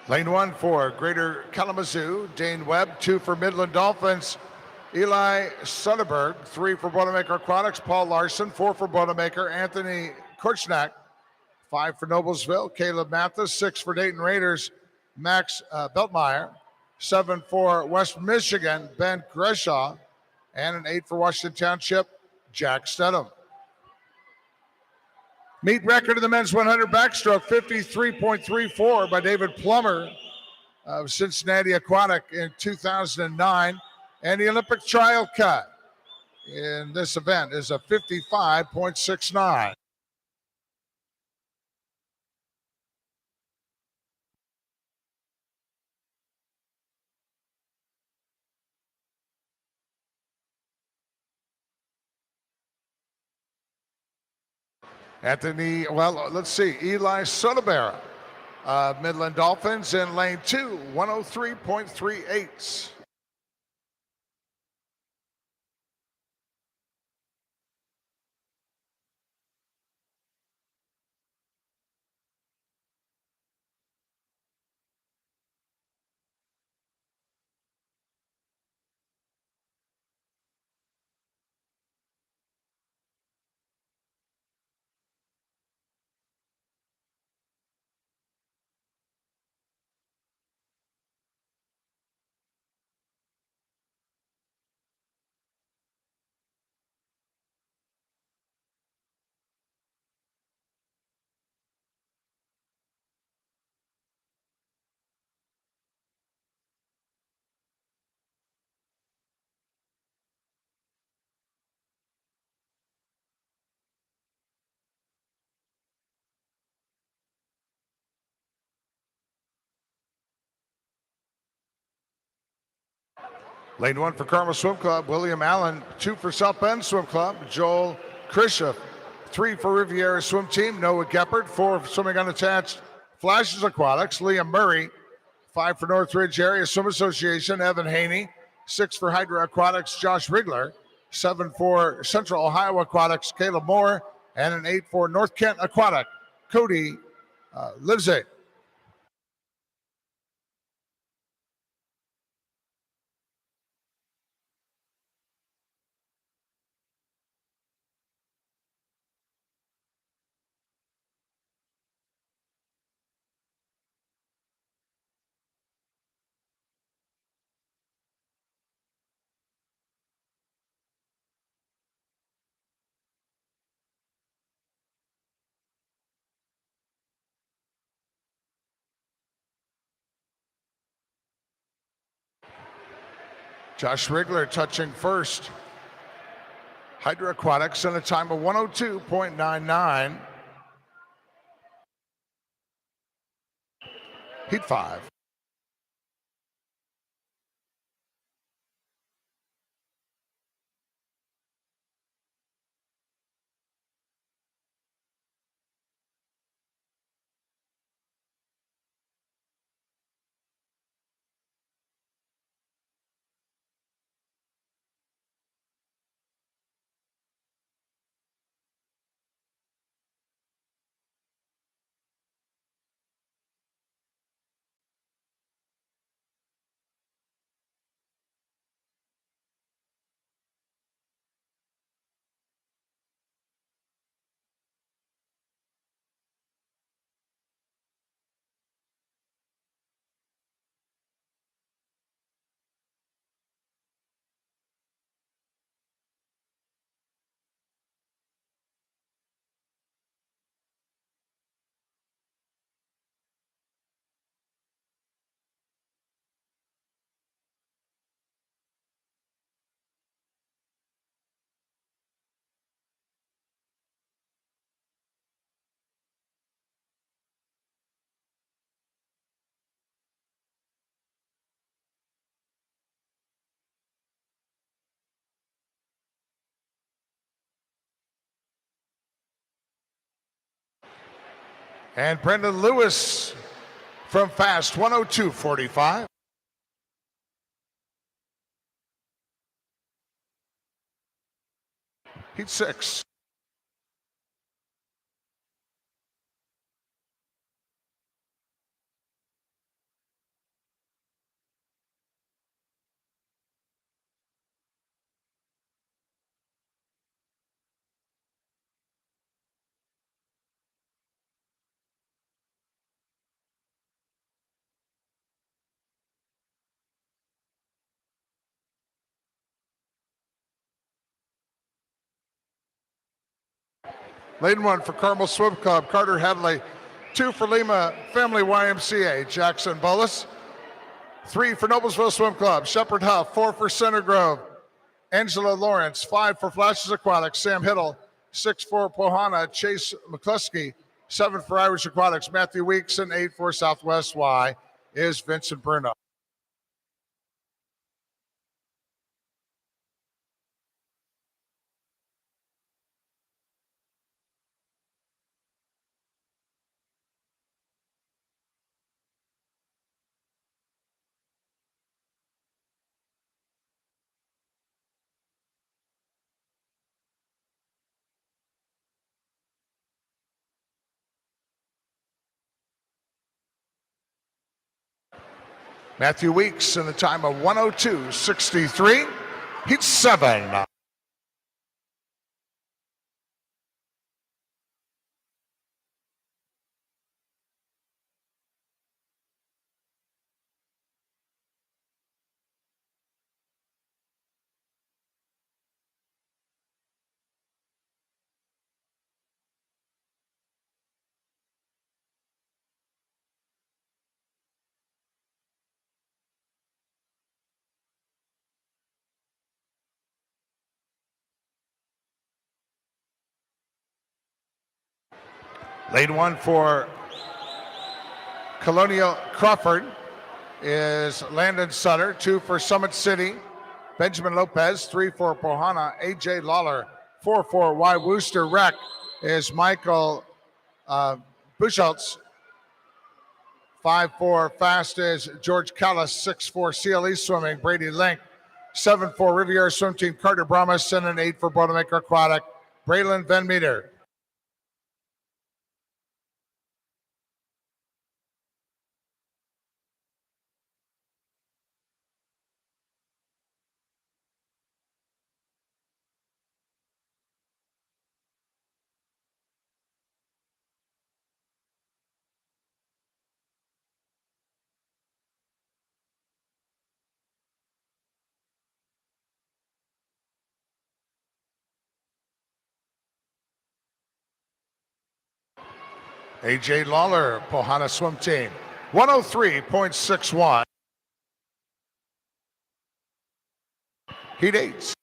Lane 1 for Greater Kalamazoo, Dane Webb. 2 for Midland Dolphins, Eli Soderberg. 3 for Boilermaker Aquatics, Paul Larson. 4 for Boilermaker, Anthony Korchnak. 5 for Noblesville, Caleb Mathis. 6 for Dayton Raiders, Max Beltmeyer. 7 for West Michigan, Ben Greshaw. And an 8 for Washington Township, Jack Stedham. Meet record of the men's 100 backstroke, 53.34 by David Plummer of Cincinnati Aquatic in 2009. And the Olympic trial cut in this event is a 55.69. Let's see, Eli Soderberg, Midland Dolphins in lane 2, 103.38. Lane 1 for Carmel Swim Club, William Allen. 2 for South Bend Swim Club, Joel Krisha. 3 for Riviera Swim Team, Noah Geppert. 4 for Swimming Unattached, Flashes Aquatics, Liam Murray. 5 for Northridge Area Swim Association, Evan Haney. 6 for Hydra Aquatics, Josh Rigler. 7 for Central Ohio Aquatics, Caleb Moore. And an 8 for North Kent Aquatic, Cody Livesey. Josh Rigler touching first. Hydra Aquatics in a time of 102.99. Heat 5. And Brendan Lewis from Fast 102.45. Heat 6. Lane 1 for Carmel Swim Club, Carter Hadley. 2 for Lima Family YMCA, Jackson Bullis. 3 for Noblesville Swim Club, Shepherd Huff. 4 for Center Grove, Angela Lawrence. 5 for Flashes Aquatics, Sam Hiddle. 6 for Pohana, Chase McCluskey. 7 for Irish Aquatics, Matthew Weeks. And 8 for Southwest Y is Vincent Bruno. Matthew Weeks in the time of 102.63. Heat 7. Lane 1 for Colonial Crawford is Landon Sutter. 2 for Summit City, Benjamin Lopez. 3 for Pohana, AJ Lawler. 4 for Y Wooster Rec is Michael Buscheltz. 5 for Fast is George Callis. 6 for CLE Swimming, Brady Link. 7 for Riviera Swim Team, Carter Bramas. And an 8 for Boilermaker Aquatic, Braylon Van Meter. AJ Lawler, Pohana Swim Team, 103.61. Heat 8.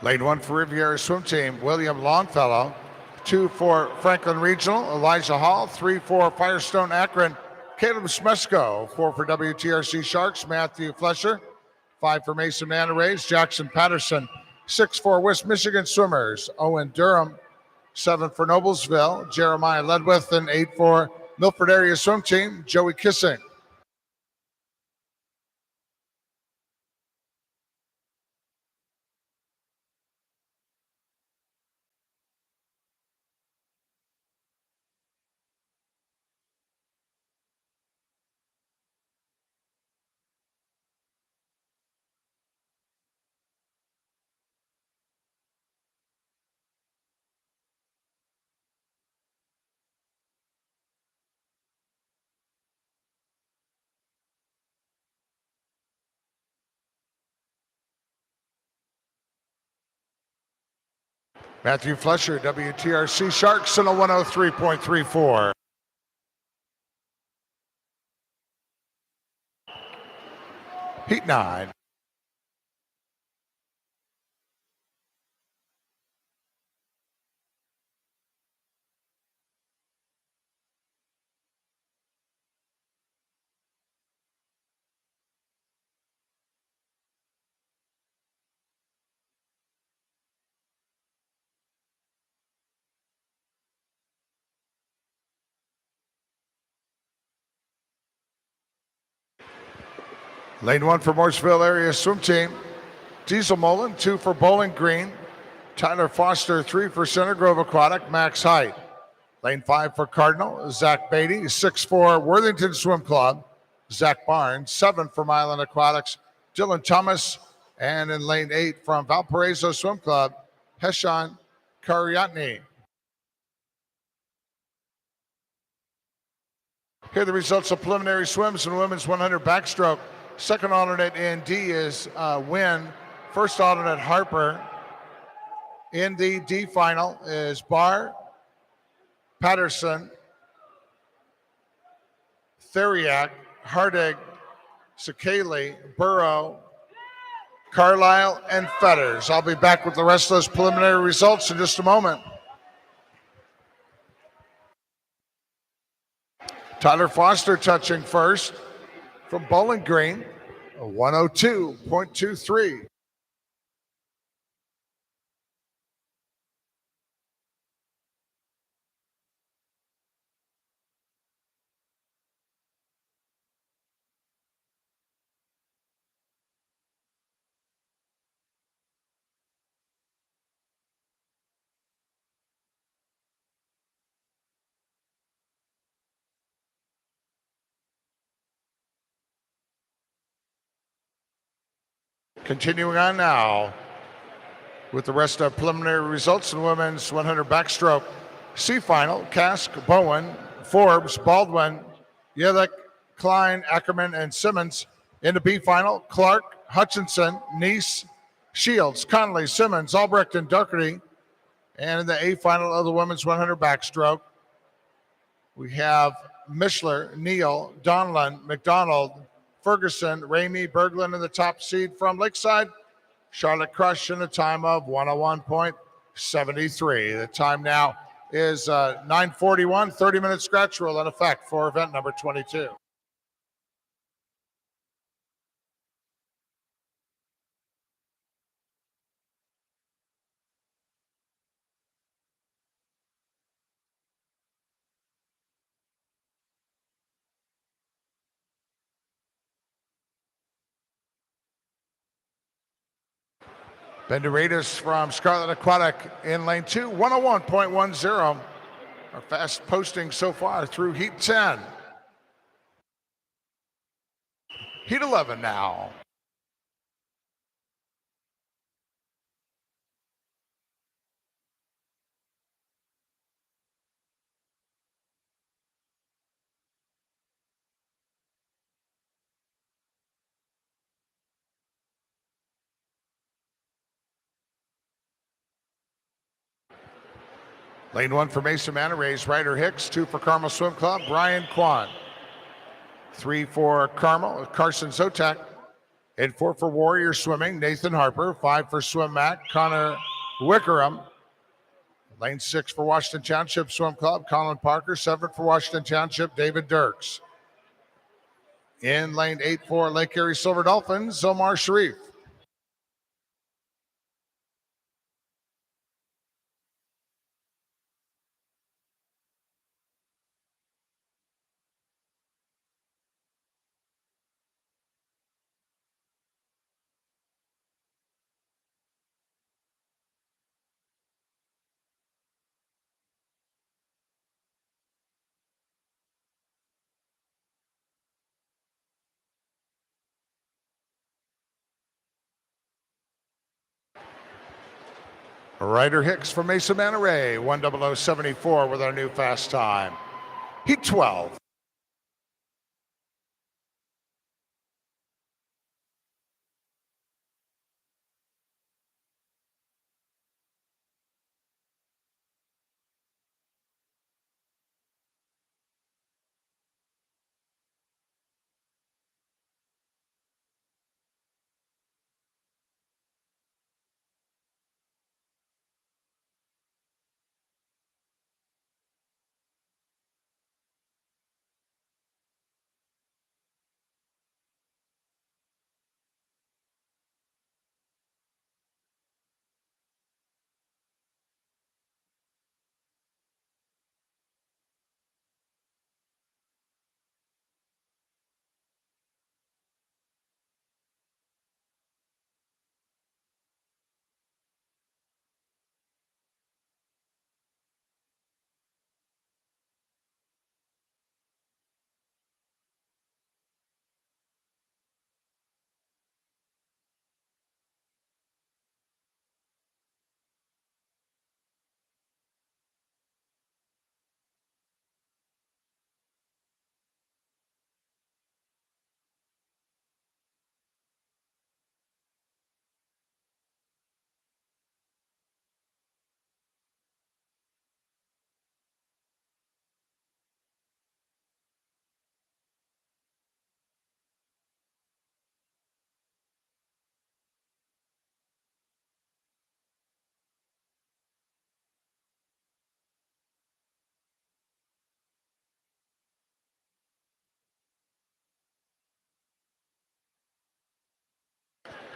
Lane 1 for Riviera Swim Team, William Longfellow. 2 for Franklin Regional, Elijah Hall. 3 for Firestone Akron, Caleb Smesko. 4 for WTRC Sharks, Matthew Flesher. 5 for Mason Manor Rays, Jackson Patterson. 6 for West Michigan Swimmers, Owen Durham. 7 for Noblesville, Jeremiah Ledwith. And 8 for Milford Area Swim Team, Joey Kissing. Matthew Flesher, WTRC Sharks in a 103.34. Heat 9. Lane 1 for Morrisville Area Swim Team, Diesel Mullen. 2 for Bowling Green, Tyler Foster. 3 for Center Grove Aquatic, Max Height. Lane 5 for Cardinal, Zach Beatty. 6 for Worthington Swim Club, Zach Barnes. 7 for Milan Aquatics, Dylan Thomas. And in lane 8 from Valparaiso Swim Club, Heshan Karyatny. Here are the results of preliminary swims in women's 100 backstroke. Second alternate in D is Wynn. First alternate Harper. In the D final is Barr, Patterson, Theriak, Hardig, Sakali, Burrow, Carlisle, and Fetters. I'll be back with the rest of those preliminary results in just a moment. Tyler Foster touching first from Bowling Green, a 102.23. Continuing on now with the rest of preliminary results in women's 100 backstroke. C final, Kask, Bowen, Forbes, Baldwin, Yelich, Klein, Ackerman, and Simmons. In the B final, Clark, Hutchinson, Neese, Shields, Conley, Simmons, Albrecht, and Doherty. And in the A final of the women's 100 backstroke, we have Mishler, Neal, Donlan, McDonald, Ferguson, Ramey, Berglund in the top seed from Lakeside. Charlotte Crush in a time of 101.73. The time now is 9:41, 30-minute scratch rule in effect for event number 22. Benderitas from Scarlet Aquatic in lane 2, 101.10. Our fast posting so far through heat 10. Heat 11 now. Lane 1 for Mesa Manor Rays, Ryder Hicks. 2 for Carmel Swim Club, Brian Kwan. 3 for Carmel, Carson Zotak. And 4 for Warrior Swimming, Nathan Harper. 5 for Swim Mac, Connor Wickerham. Lane 6 for Washington Township Swim Club, Colin Parker. 7 for Washington Township, David Dirks. In lane 8 for Lake Erie Silver Dolphins, Omar Sharif. Ryder Hicks from Mesa Manor Ray, 10074 with our new fast time. Heat 12.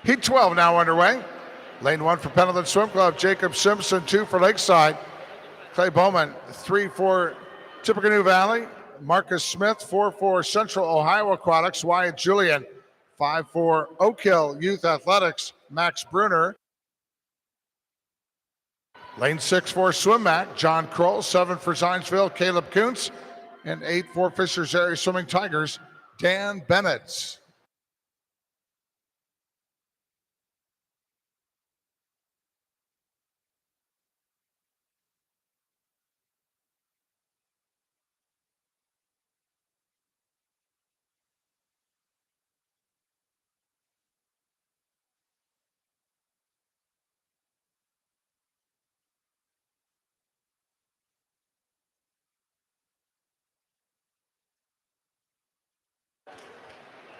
Heat 12 now underway. Lane 1 for Pendleton Swim Club, Jacob Simpson. 2 for Lakeside, Clay Bowman. 3 for Tippecanoe Valley, Marcus Smith. 4 for Central Ohio Aquatics, Wyatt Julian. 5 for Oak Hill Youth Athletics, Max Bruner. Lane 6 for Swim Mac, John Kroll. 7 for Zionsville, Caleb Kuntz. And 8 for Fishers Area Swimming Tigers, Dan Bennett.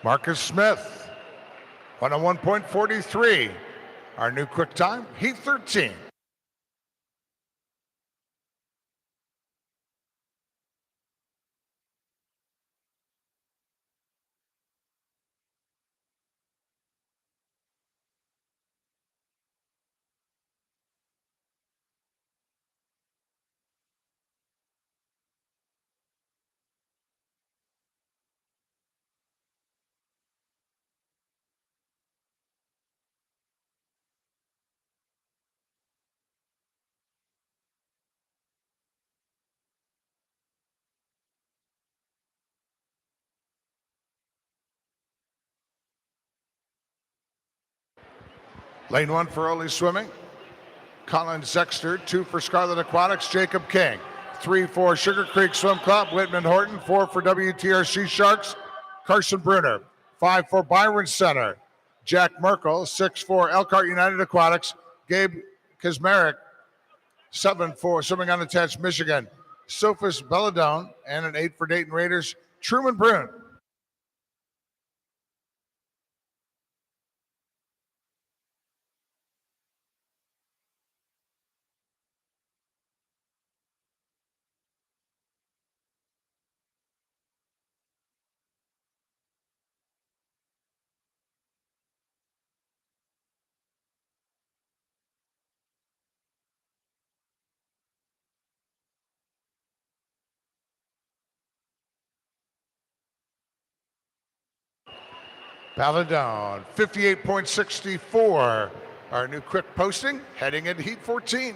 Marcus Smith, 101.43. Our new quick time, Heat 13. Lane 1 for Oli Swimming, Colin Zexter. 2 for Scarlet Aquatics, Jacob King. 3 for Sugar Creek Swim Club, Whitman Horton. 4 for WTRC Sharks, Carson Bruner. 5 for Byron Center, Jack Merkel. 6 for Elkhart United Aquatics, Gabe Kazmarek. 7 for Swimming Unattached Michigan, Sophus Belladone. And an 8 for Dayton Raiders, Truman Brune. Belladone, 58.64. Our new quick posting, heading into Heat 14.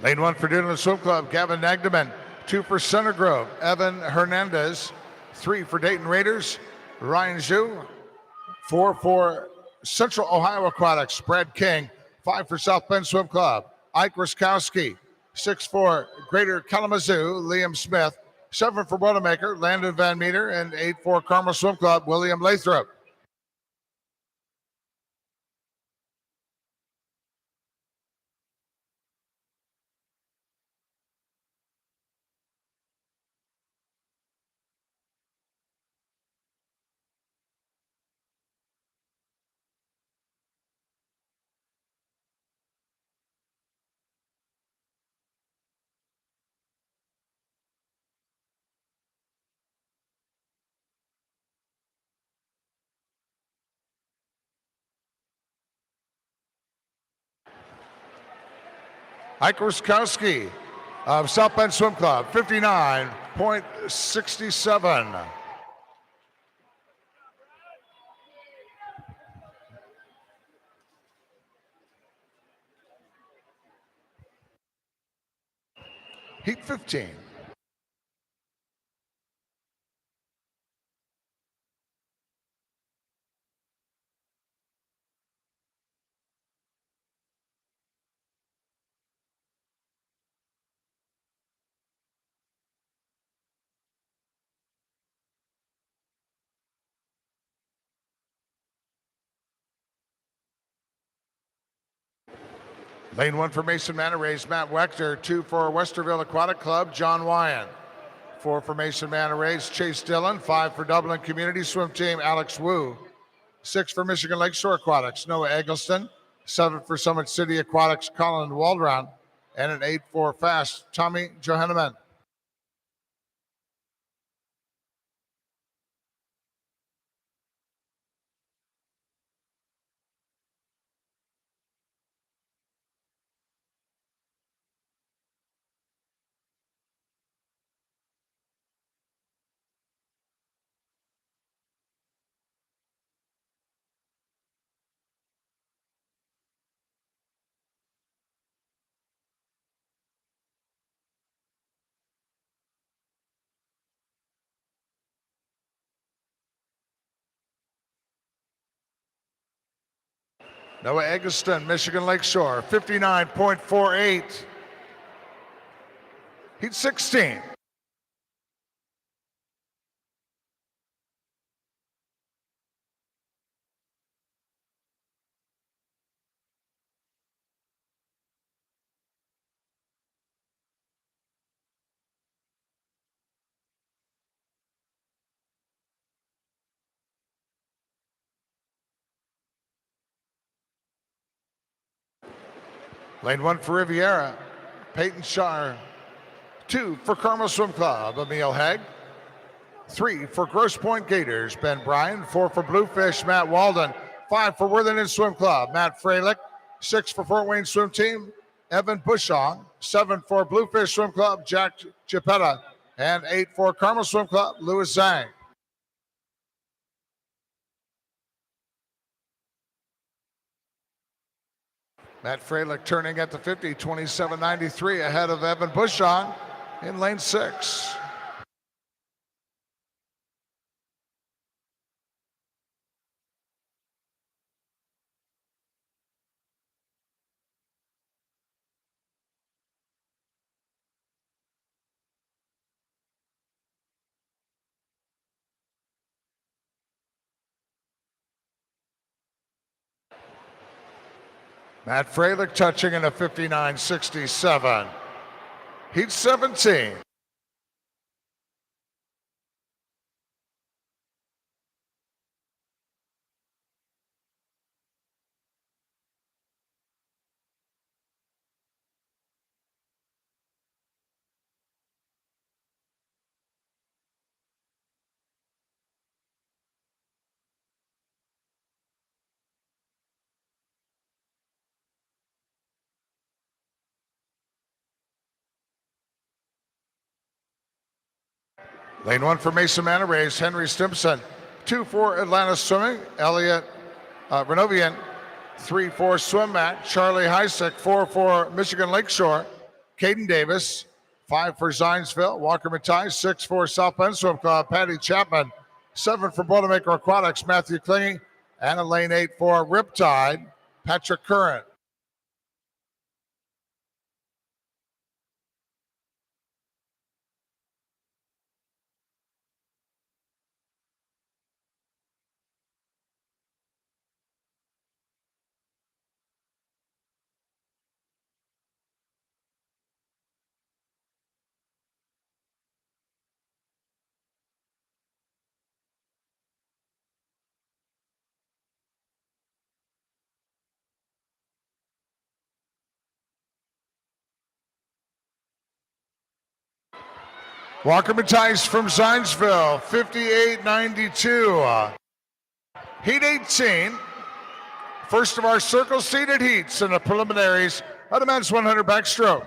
Lane 1 for Duneland Swim Club, Gavin Nagdeman. 2 for Center Grove, Evan Hernandez. 3 for Dayton Raiders, Ryan Zhu. 4 for Central Ohio Aquatics, Brad King. 5 for South Bend Swim Club, Ike Ruskowski. 6 for Greater Kalamazoo, Liam Smith. 7 for Boilermaker, Landon Van Meter. And 8 for Carmel Swim Club, William Lathrop. Ike Ruskowski of South Bend Swim Club, 59.67. Heat 15. Lane 1 for Mason Manor Rays, Matt Wechter. 2 for Westerville Aquatic Club, John Wyan. 4 for Mason Manor Rays, Chase Dillon. 5 for Dublin Community Swim Team, Alex Wu. 6 for Michigan Lakeshore Aquatics, Noah Eggleston. 7 for Summit City Aquatics, Colin Waldron. And an 8 for Fast, Tommy Johanneman. Noah Eggleston, Michigan Lakeshore, 59.48. Heat 16. Lane 1 for Riviera, Peyton Shar. 2 for Carmel Swim Club, Emil Haig. 3 for Grosse Pointe Gators, Ben Bryan. 4 for Bluefish, Matt Walden. 5 for Worthington Swim Club, Matt Freilich. 6 for Fort Wayne Swim Team, Evan Bushong. 7 for Bluefish Swim Club, Jack Geppetta. And 8 for Carmel Swim Club, Louis Zhang. Matt Freilich turning at the 50, 27.93 ahead of Evan Bushong in lane 6. Matt Freilich touching in a 59.67. Heat 17. Lane 1 for Mesa Manor Rays, Henry Stimson. 2 for Atlanta Swimming, Elliot Renovian. 3 for Swim Mat, Charlie Heisick. 4 for Michigan Lakeshore, Caden Davis. 5 for Zionsville, Walker Mattai. 6 for South Bend Swim Club, Patty Chapman. 7 for Boilermaker Aquatics, Matthew Klingy. And in lane 8 for Riptide, Patrick Curran. Walker Matthijs from Zionsville, 58.92. Heat 18. First of our circle seated heats in the preliminaries of the men's 100 backstroke.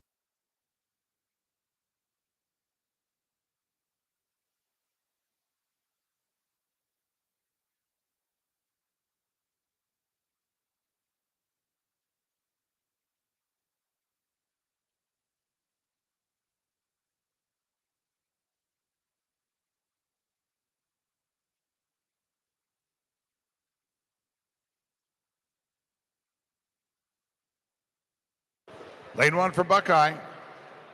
Lane 1 for Buckeye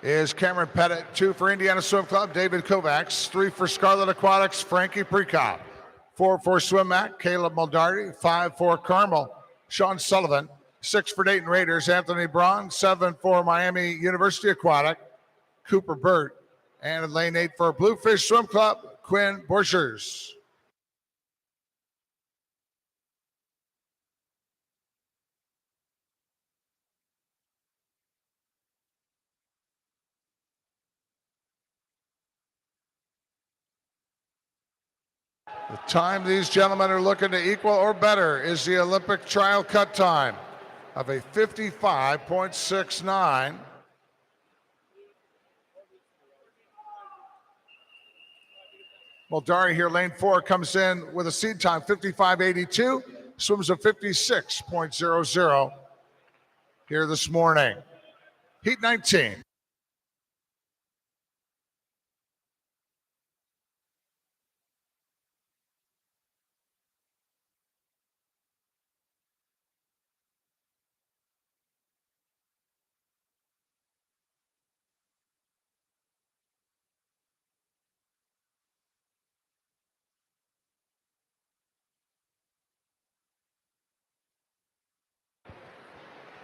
is Cameron Pettit. 2 for Indiana Swim Club, David Kovacs. 3 for Scarlet Aquatics, Frankie Prekop. 4 for Swim Mac, Caleb Muldarty. 5 for Carmel, Sean Sullivan. 6 for Dayton Raiders, Anthony Braun. 7 for Miami University Aquatic, Cooper Burt. And in lane 8 for Bluefish Swim Club, Quinn Borchers. The time these gentlemen are looking to equal or better is the Olympic trial cut time of a 55.69. Muldari here, lane 4, comes in with a seed time 55.82, swims a 56.00 here this morning. Heat 19.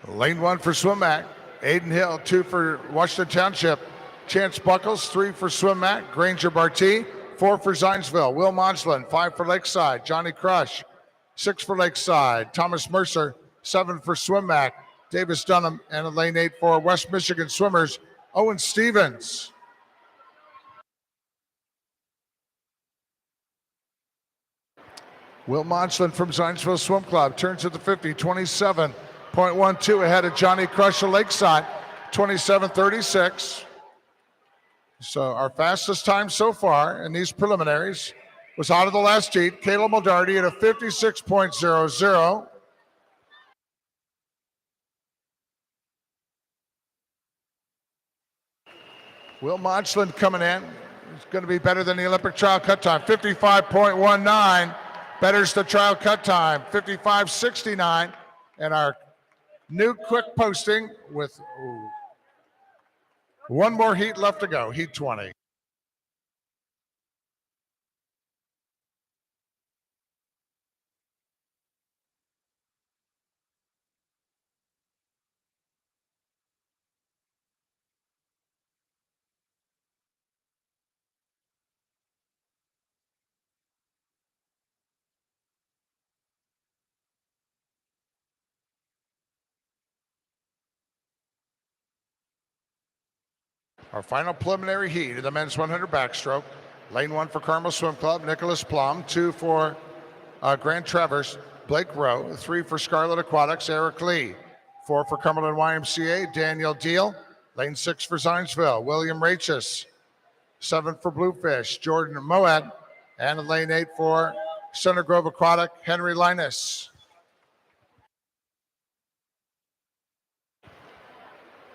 Lane 1 for Swim Mac, Aiden Hill. 2 for Washington Township, Chance Buckles. 3 for Swim Mac, Granger Barty. 4 for Zionsville, Will Monslin. 5 for Lakeside, Johnny Crush. 6 for Lakeside, Thomas Mercer. 7 for Swim Mac, Davis Dunham. And in lane 8 for West Michigan Swimmers, Owen Stevens. Will Monchland from Zionsville Swim Club turns at the 50, 27.12 ahead of Johnny Crush of Lakeside, 27:36. So our fastest time so far in these preliminaries was out of the last heat, Caleb Moldardi at a 56.00. Will Monchland coming in. It's going to be better than the Olympic trial cut time, 55.19. Betters the trial cut time, 55.69. And our new quick posting with one more heat left to go, heat 20. Our final preliminary heat of the men's 100 backstroke. Lane 1 for Carmel Swim Club, Nicholas Plum. 2 for Grand Traverse, Blake Rowe. 3 for Scarlet Aquatics, Eric Lee. 4 for Cumberland YMCA, Daniel Deal. Lane 6 for Zionsville, William Rachis. 7 for Bluefish, Jordan Moed. And lane 8 for Center Grove Aquatic, Henry Linus.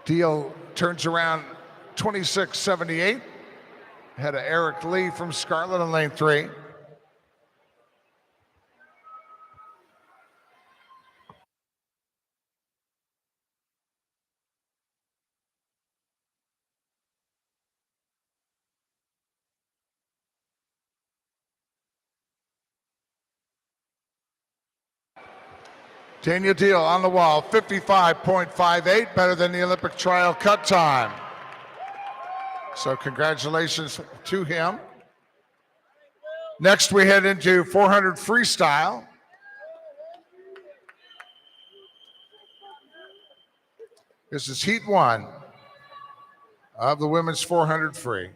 Deal turns around 26.78. Ahead of Eric Lee from Scarlet in lane 3. Daniel Deal on the wall, 55.58, better than the Olympic trial cut time. So congratulations to him. Next, we head into 400 freestyle. This is heat 1 of the women's 400 free.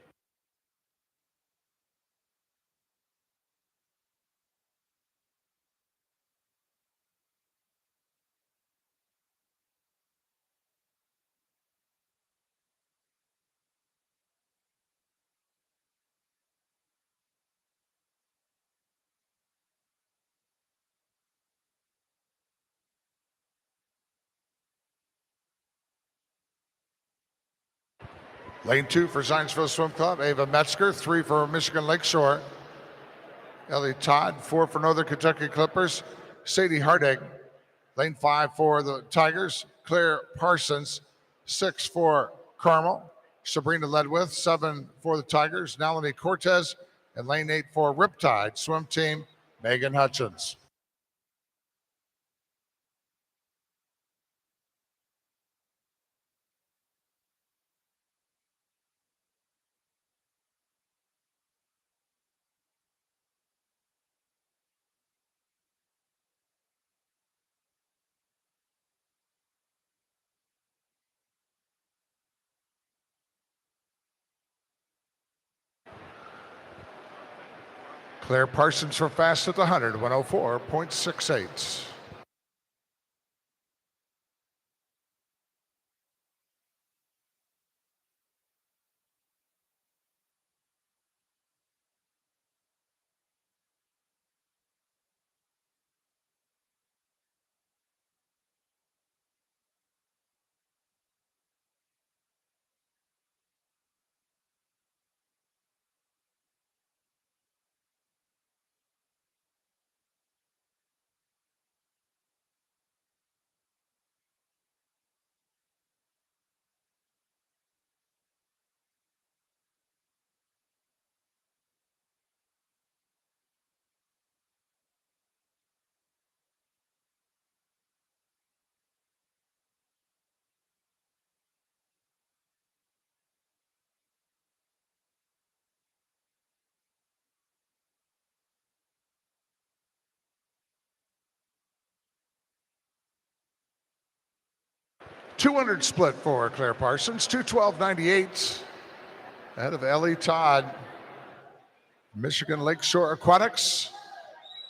Lane 2 for Zionsville Swim Club, Ava Metzger. 3 for Michigan Lakeshore, Ellie Todd. 4 for Northern Kentucky Clippers, Sadie Hardig. Lane 5 for the Tigers, Claire Parsons. 6 for Carmel, Sabrina Ledwith. 7 for the Tigers, Nalini Cortez. And lane 8 for Riptide Swim Team, Megan Hutchins. Claire Parsons from fast at the 100, 104.68. $200 split for Claire Parsons, 212.98. Ahead of Ellie Todd, Michigan Lakeshore Aquatics.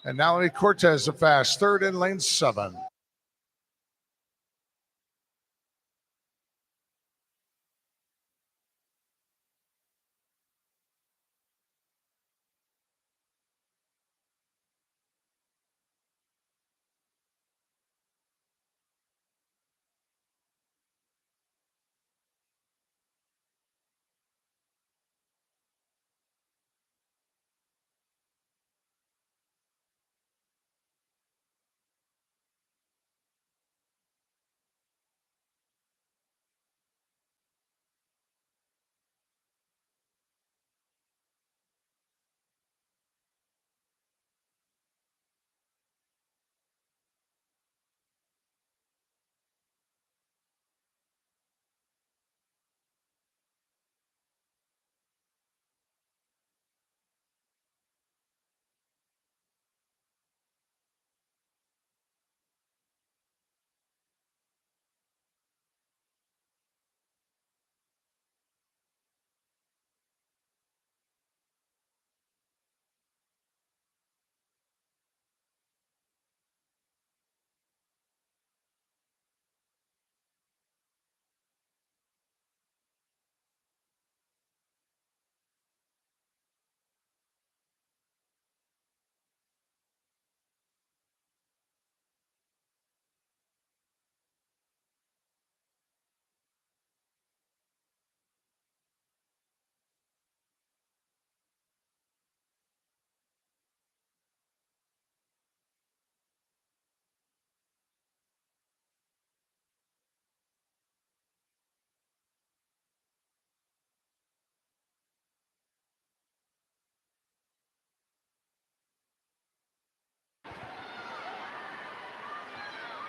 And Natalie Cortez, a fast third in lane 7.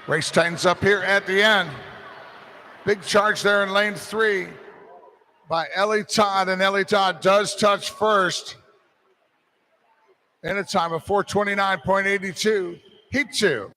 Race tightens up here at the end. Big charge there in lane 3 by Ellie Todd, and Ellie Todd does touch first in a time of 4:29.82. Heat 2.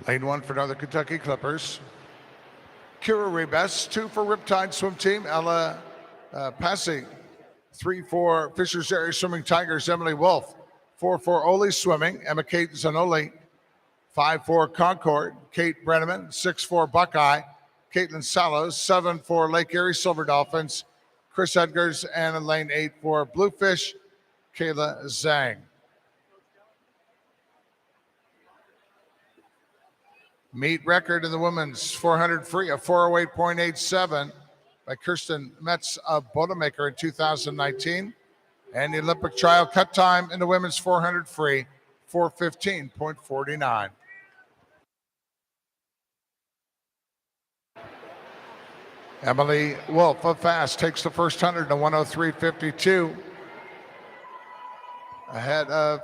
Lane 1 for Northern Kentucky Clippers. Kira Rebes, 2 for Riptide Swim Team. Ella Passing, 3 for Fisher's Area Swimming Tigers. Emily Wolf, 4 for Ole Swimming. Emma Kate Zanoli, 5 for Concord. Kate Brenneman, 6 for Buckeye. Caitlin Salos, 7 for Lake Erie Silver Dolphins. Chris Edgars, and in lane 8 for Bluefish, Kayla Zhang. Meet record in the women's 400 free, a 408.87 by Kirsten Metz of Bodemakers in 2019. And the Olympic trial cut time in the women's 400 free, 4:15.49. Emily Wolf of Fast takes the first 100 to 103.52. Ahead of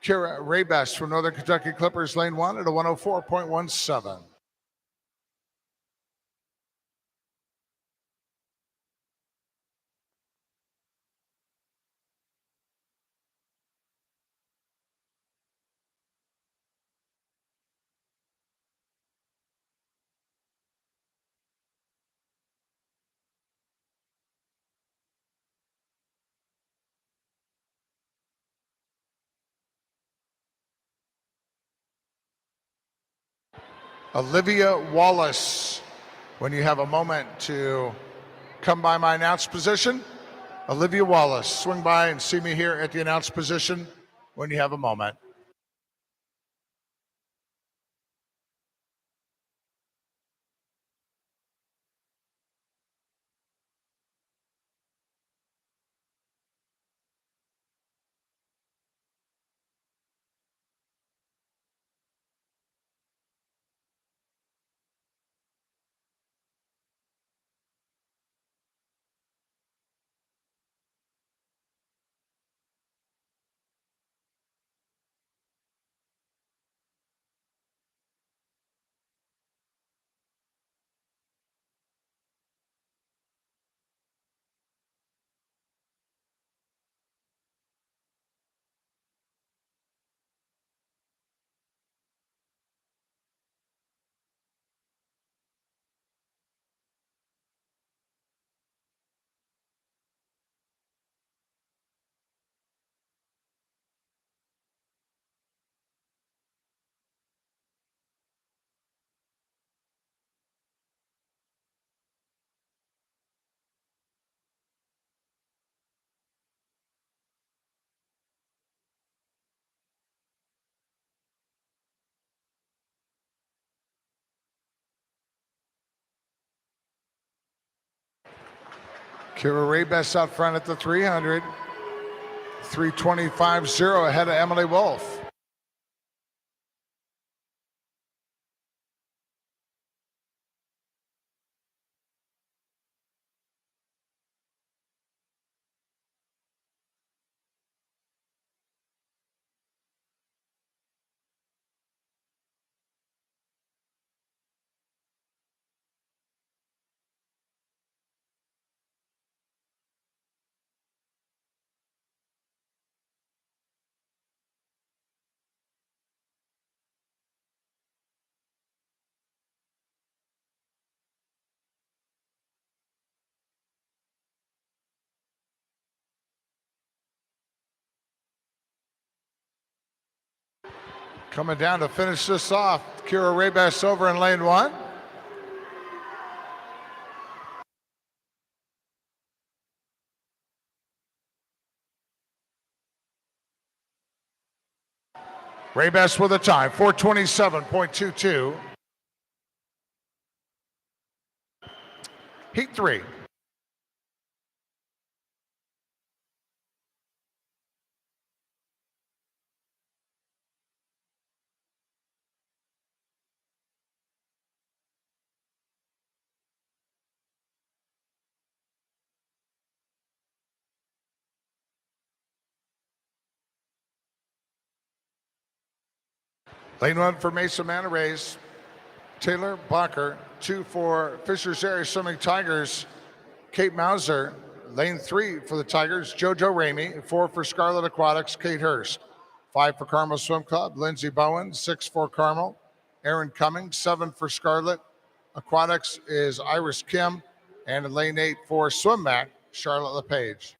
Kira Rebes from Northern Kentucky Clippers, lane 1 at a 104.17. Olivia Wallace, when you have a moment to come by my announced position. Olivia Wallace, swing by and see me here at the announced position when you have a moment. Kira Raybest out front at the 300. 325.0 ahead of Emily Wolf. Coming down to finish this off, Kira Raybest over in lane 1. Raybest with a time, 4:27.22. Heat 3. Lane 1 for Mesa Manta Rays. Taylor Bacher. 2 for Fishers Area Swimming Tigers, Kate Mauser. Lane 3 for the Tigers, JoJo Ramey. 4 for Scarlet Aquatics, Kate Hurst. 5 for Carmel Swim Club, Lindsey Bowen. 6 for Carmel, Aaron Cummings. 7 for Scarlet Aquatics is Iris Kim. And in lane 8 for Swim Mac, Charlotte LePage.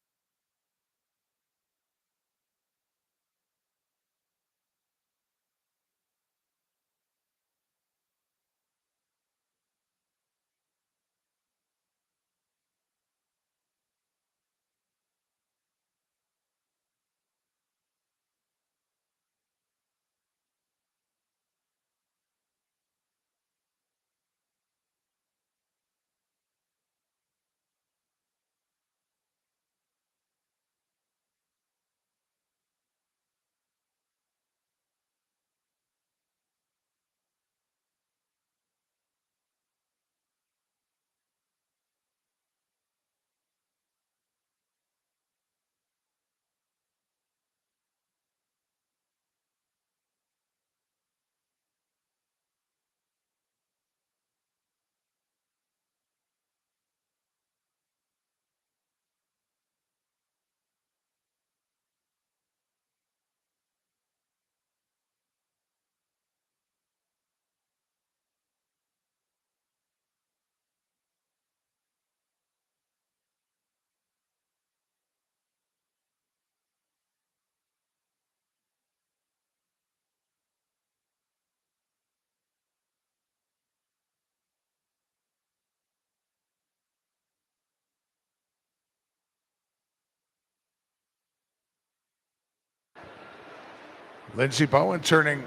Lindsey Bowen turning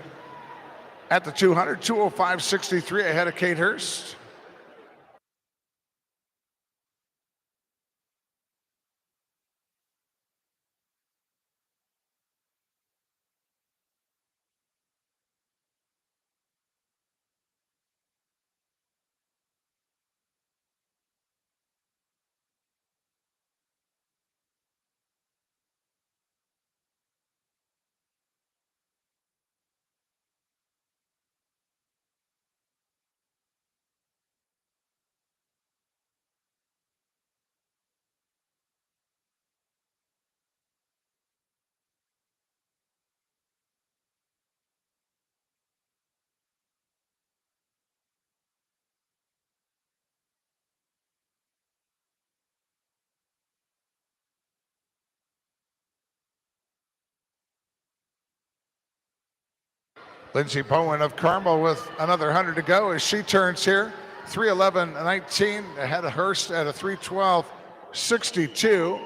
at the 200, 205.63 ahead of Kate Hurst. Lindsey Bowen of Carmel with another 100 to go as she turns here. 3:11.19 ahead of Hurst at a 3:12.62.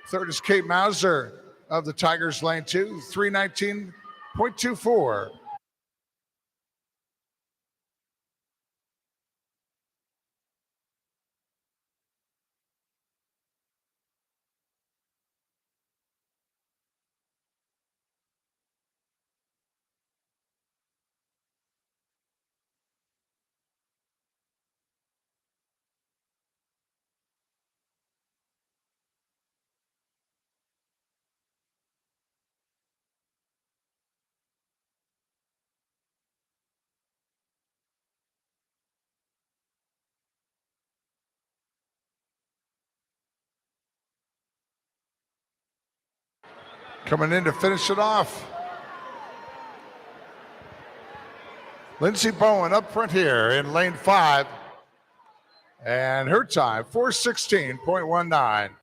Third is Kate Mauser of the Tigers, lane 2, 3:19.24. Coming in to finish it off. Lindsey Bowen up front here in lane 5. And her time, 4:16.19.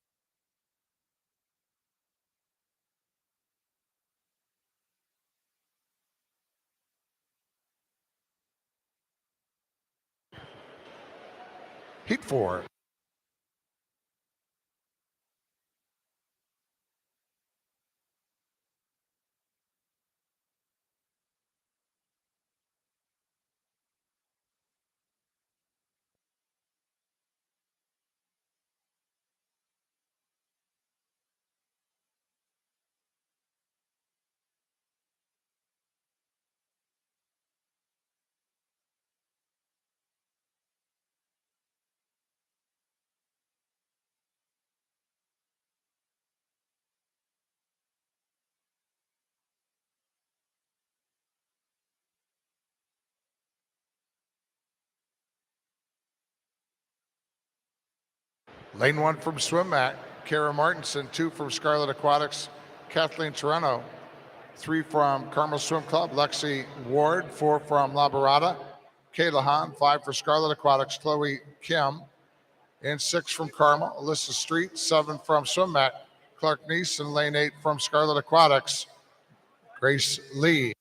Heat 4. Lane 1 from Swim Mat, Kara Martinson. 2 from Scarlet Aquatics, Kathleen Toronto. 3 from Carmel Swim Club, Lexi Ward. 4 from La Barada, Kayla Hahn. 5 for Scarlet Aquatics, Chloe Kim. And 6 from Carmel, Alyssa Street. 7 from Swim Mat, Clark Neese. And lane 8 from Scarlet Aquatics, Grace Lee.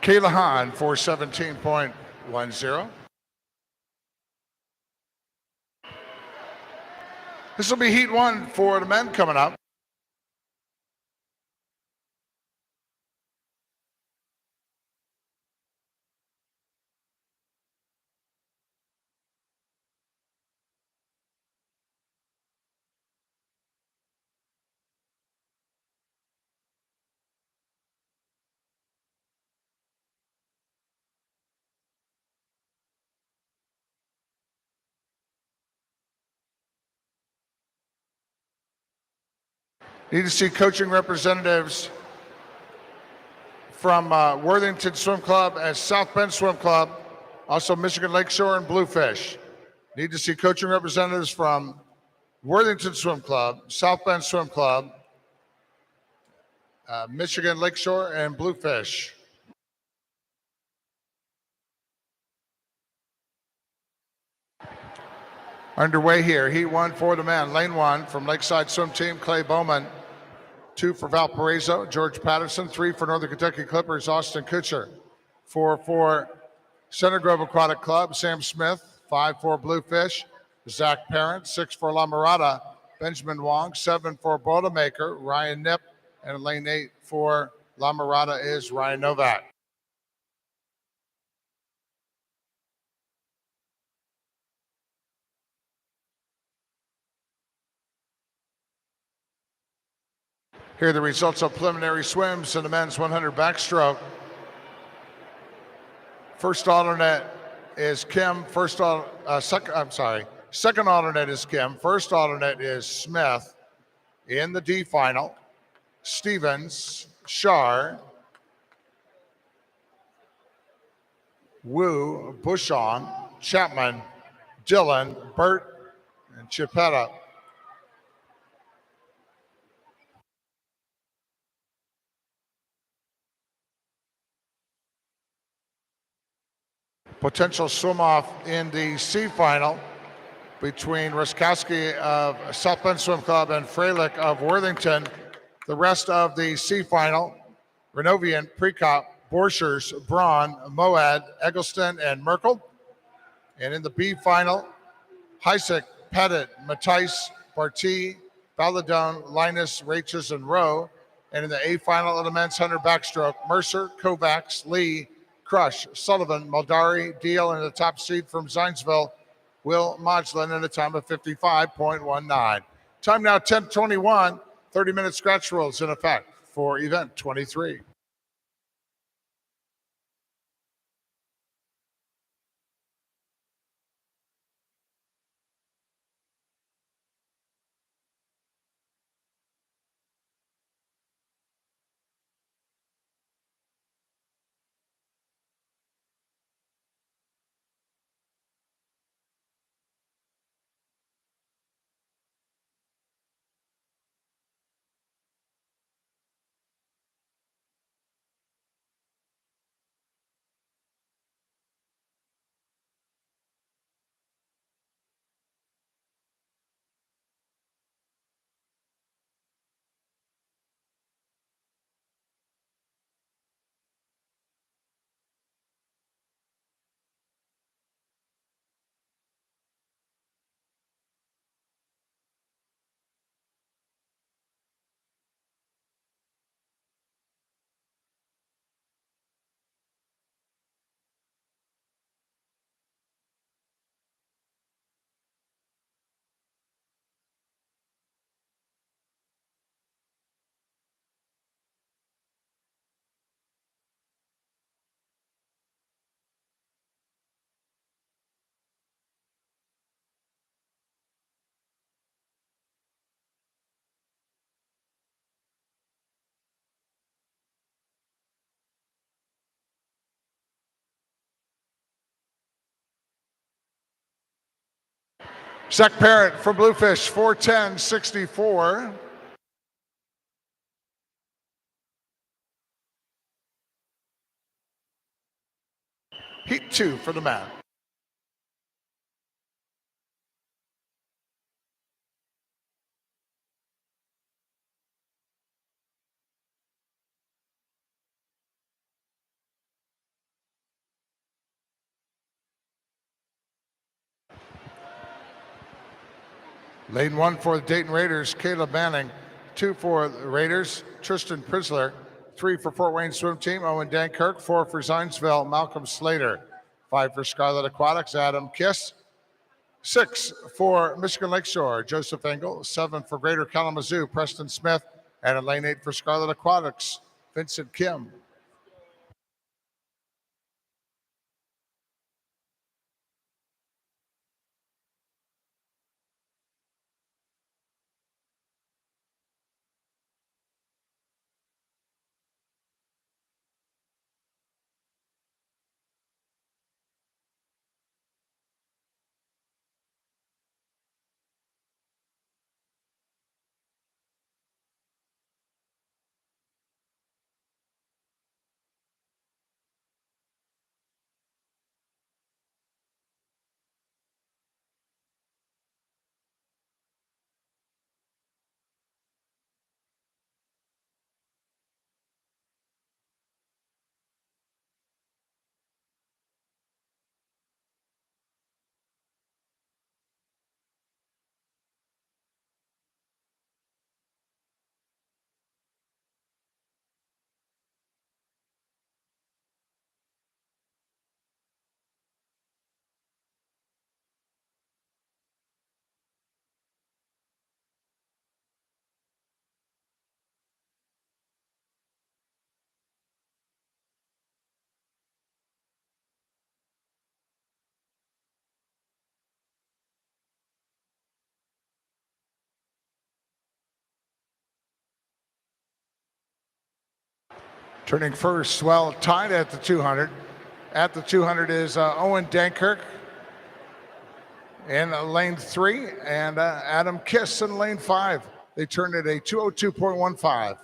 Kayla Hahn for 17.10. This will be heat one for the men coming up. Need to see coaching representatives from Worthington Swim Club and South Bend Swim Club, also Michigan Lakeshore and Bluefish. Need to see coaching representatives from Worthington Swim Club, South Bend Swim Club, Michigan Lakeshore and Bluefish. Underway here, heat one for the men. Lane one from Lakeside Swim Team, Clay Bowman. 2 for Valparaiso, George Patterson. 3 for Northern Kentucky Clippers, Austin Kutcher. 4 for Center Grove Aquatic Club, Sam Smith. 5 for Bluefish, Zach Parent. 6 for La Mirada, Benjamin Wong. 7 for Boilermaker, Ryan Nip. And lane 8 for La Mirada is Ryan Novak. Here are the results of preliminary swims in the men's 100 backstroke. First alternate is Kim. Second alternate is Kim. First alternate is Smith. In the D final, Stevens, Shar, Wu, Bushong, Chapman, Dillon, Burt, and Chippetta. Potential swim-off in the C final between Ruskowski of South Bend Swim Club and Freilich of Worthington. The rest of the C final, Renovian, Prekop, Borchers, Braun, Moad, Eggleston, and Merkel. And in the B final, Heisek, Pettit, Matthijs, Barty, Baladone, Linus, Raches, and Rowe. And in the A final of the men's 100 backstroke, Mercer, Kovacs, Lee, Crush, Sullivan, Maldari, Deal, and the top seed from Zionsville, Will Modglin, in a time of 55.19. Time now 10:21, 30-minute scratch rules in effect for event 23. Zach Parent from Bluefish, 4:10.64. Heat 2 for the man. Lane 1 for the Dayton Raiders, Caleb Manning. 2 for the Raiders, Tristan Prisler. 3 for Fort Wayne Swim Team, Owen Dankirk. 4 for Zionsville, Malcolm Slater. 5 for Scarlet Aquatics, Adam Kiss. 6 for Michigan Lakeshore, Joseph Engel. 7 for Greater Kalamazoo, Preston Smith. And in lane 8 for Scarlet Aquatics, Vincent Kim. Turning first, well, tied at the 200. At the 200 is Owen Dankirk in lane 3 and Adam Kiss in lane 5. They turned at a 202.15.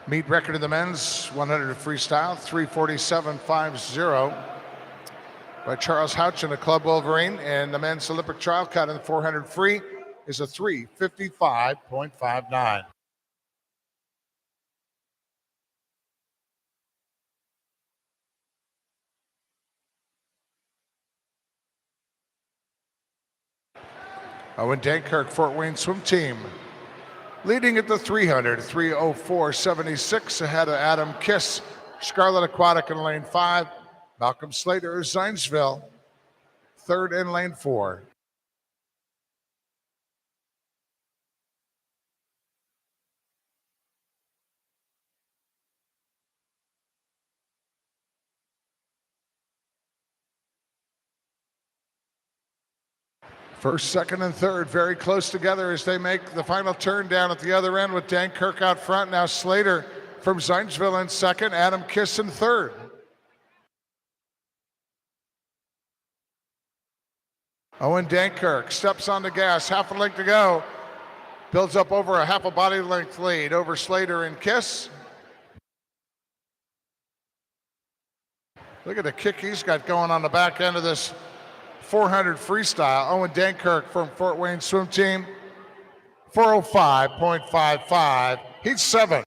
Meet record of the men's 100 freestyle, 347.50 by Charles Houch in the Club Wolverine. And the men's Olympic trial cut in the 400 free is a 355.59. Owen Dankirk, Fort Wayne Swim Team. Leading at the 300, 304.76 ahead of Adam Kiss, Scarlet Aquatic in lane 5. Malcolm Slater, Zionsville, third in lane 4. First, second, and third very close together as they make the final turn down at the other end with Dankirk out front. Now Slater from Zionsville in second, Adam Kiss in third. Owen Dankirk steps on the gas, half a length to go. Builds up over a half a body length lead over Slater and Kiss. Look at the kick he's got going on the back end of this 400 freestyle. Owen Dankirk from Fort Wayne Swim Team, 405.55. He's 7.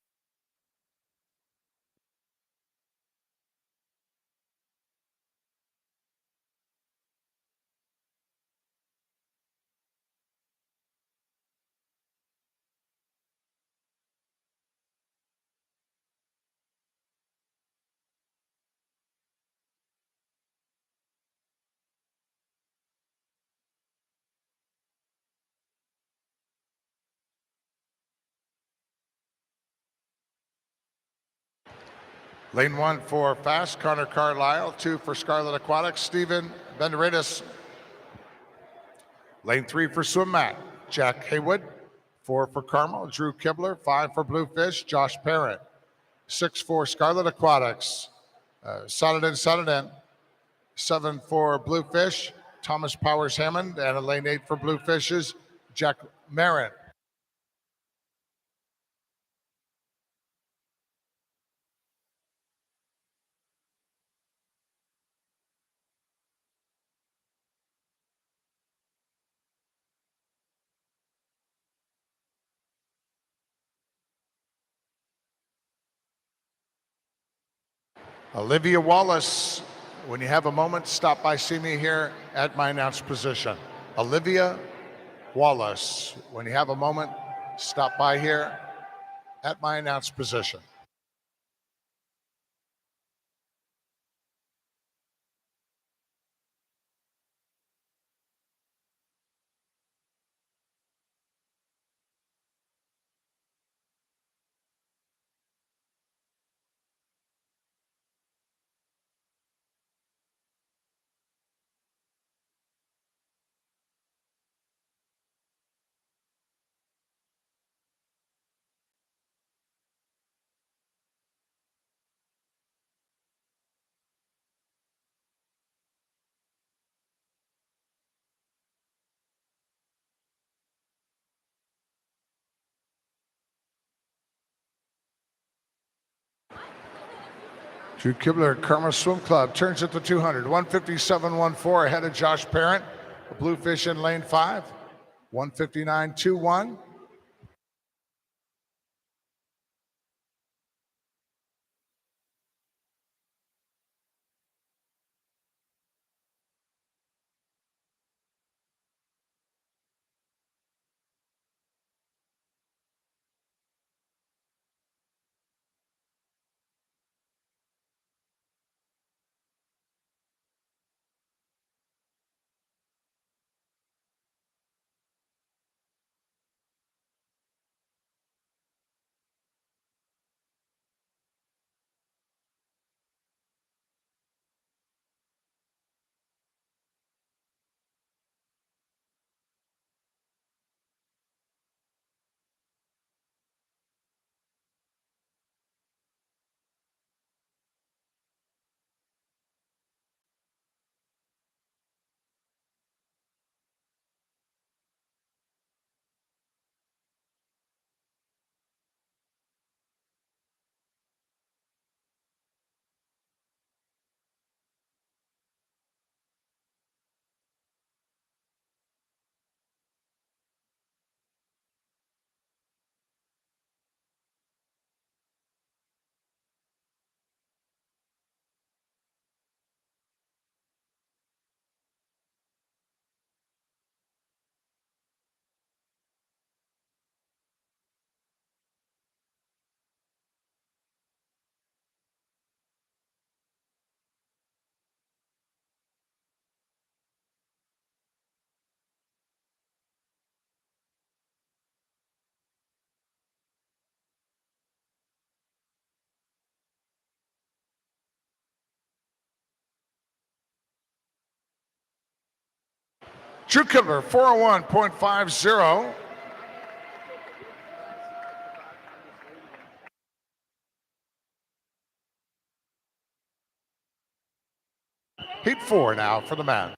Lane 1 for Fast, Connor Carlisle. 2 for Scarlet Aquatics, Stephen Benderidis. Lane 3 for Swim Mat, Jack Haywood. 4 for Carmel, Drew Kibler. 5 for Bluefish, Josh Parent. 6 for Scarlet Aquatics, Saladin. 7 for Bluefish, Thomas Powers Hammond. And in lane 8 for Bluefishes, Jack Marin. Olivia Wallace, when you have a moment, stop by, see me here at my announce position. Olivia Wallace, when you have a moment, stop by here at my announce position. Drew Kibler, Karma Swim Club, turns at the 200, 157.14 ahead of Josh Parent. The Bluefish in lane 5, 159.21. Drew Kibler, 401.50. Heat 4 now for the man.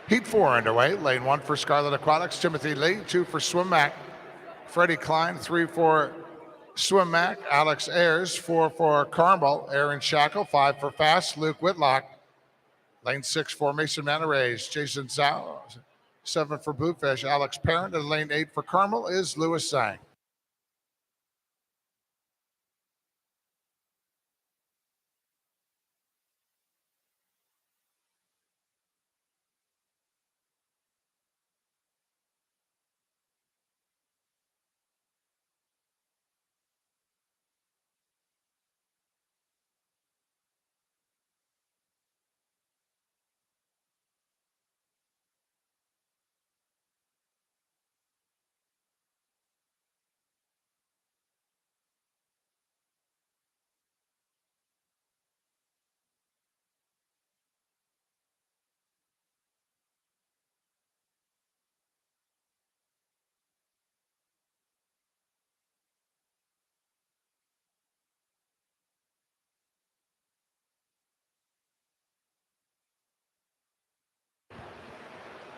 Heat 4 underway. Lane 1 for Scarlet Aquatics, Timothy Lee. 2 for Swim Mac, Freddie Klein. 3 for Swim Mac, Alex Ayers. 4 for Carmel, Aaron Shackle. 5 for Fast, Luke Whitlock. Lane 6 for Mason Manarays, Jason Zhao. 7 for Bluefish, Alex Parent. And lane 8 for Carmel is Lewis Sang.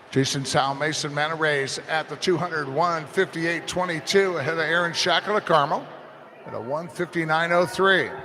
Jason Sal, Mason Manarays at the 200, 158.22 ahead of Aaron Shackle of Carmel at a 159.03.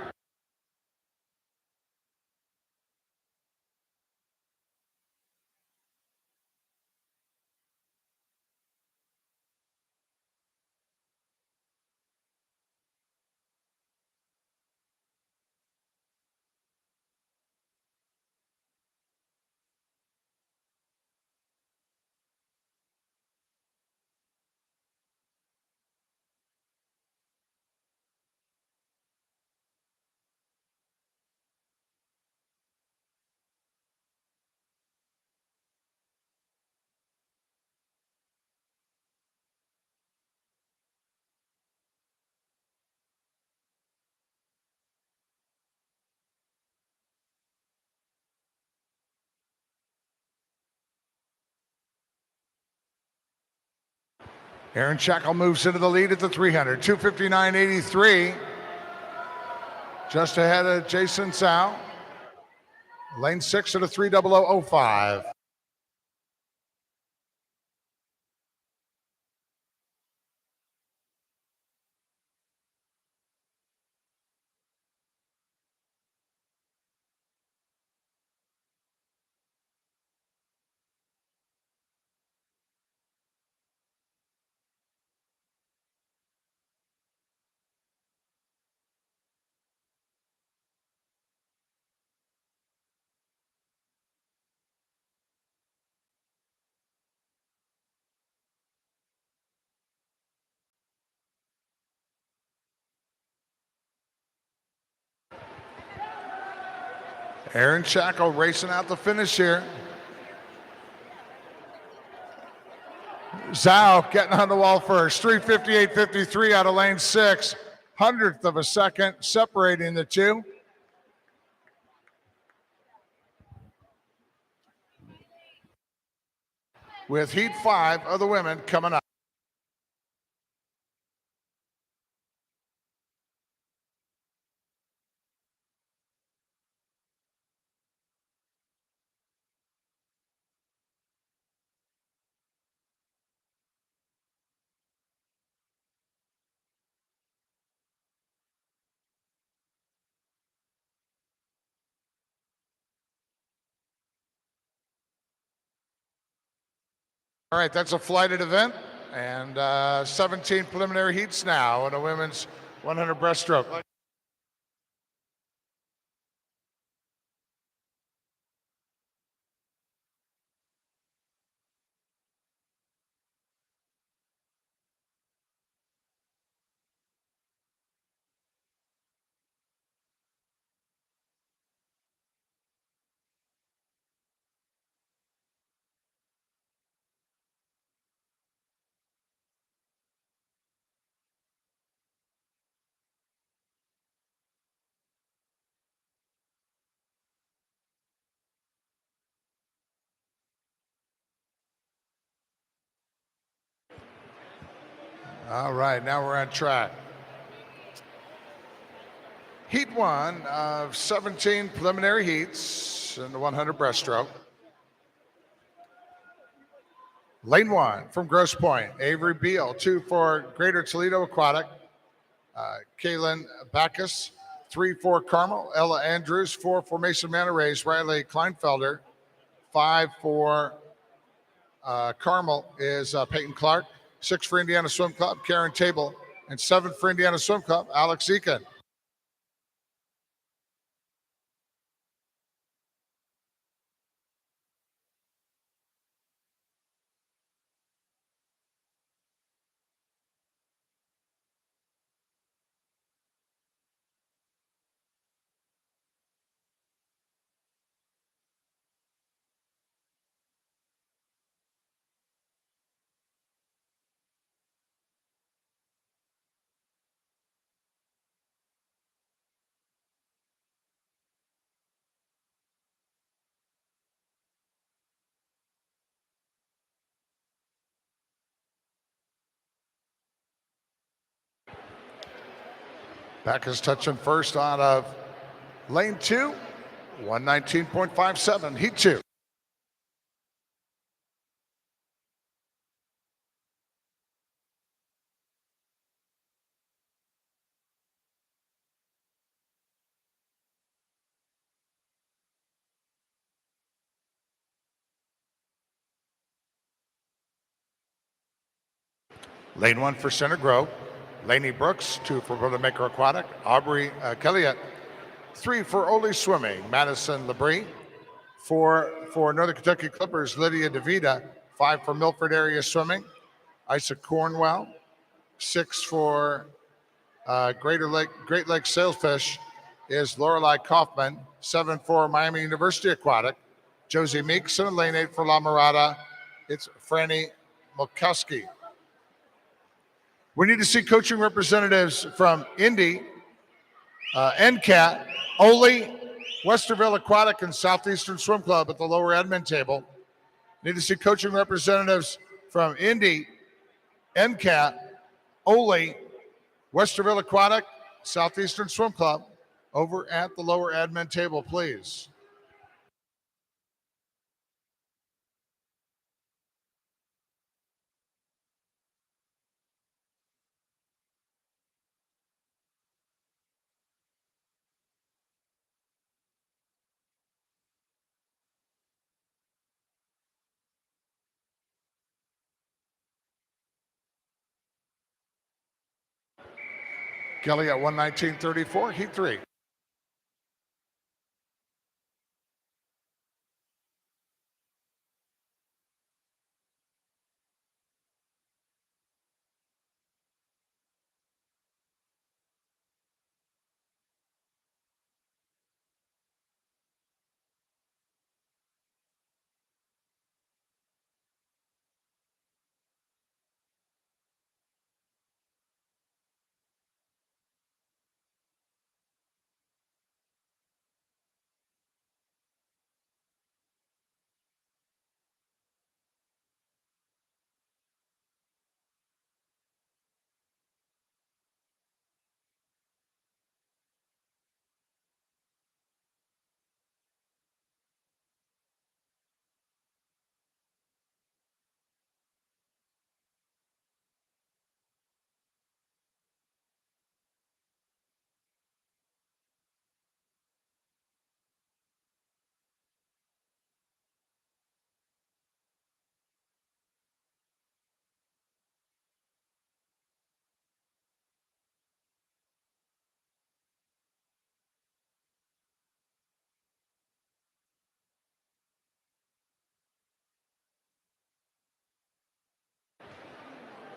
Aaron Shackle moves into the lead at the 300, 259.83. Just ahead of Jason Sal. Lane 6 at a 300.05. Aaron Shackle racing out the finish here. Zhao getting on the wall first. 358.53 out of lane 6. 100th of a second separating the two. With heat 5 of the women coming up. All right, that's a flighted event, and 17 preliminary heats now in a women's 100 breaststroke. All right, now we're on track. Heat 1 of 17 preliminary heats in the 100 breaststroke. Lane 1 from Grosse Pointe, Avery Beal. 2 for Greater Toledo Aquatic, Kaylin Backus. 3 for Carmel, Ella Andrews. 4 for Mason Manarays, Riley Kleinfelder. 5 for Carmel is Peyton Clark. 6 for Indiana Swim Club, Karen Table. And 7 for Indiana Swim Club, Alex Eakin. Backus touching first out of lane 2, 119.57, heat 2. Lane 1 for Center Grove, Laney Brooks, 2 for Boilermaker Aquatic, Aubrey Kelliott, 3 for Ole Swimming, Madison Labrie, 4 for Northern Kentucky Clippers, Lydia DeVita, 5 for Milford Area Swimming, Isaac Cornwell, 6 for Great Lakes Sailfish is Lorelei Kaufman, 7 for Miami University Aquatic, Josie Meeks, and lane 8 for La Mirada, it's Franny Mulkowski. We need to see coaching representatives from Indy, NCAT, Ole, Westerville Aquatic, and Southeastern Swim Club at the lower admin table. Need to see coaching representatives from Indy, NCAT, Ole, Westerville Aquatic, Southeastern Swim Club over at the lower admin table, please. Kelly at 119.34, heat 3.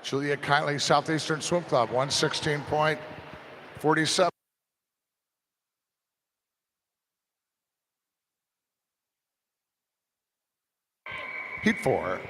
Julia Kiley, Southeastern Swim Club, 116.47. Heat 4.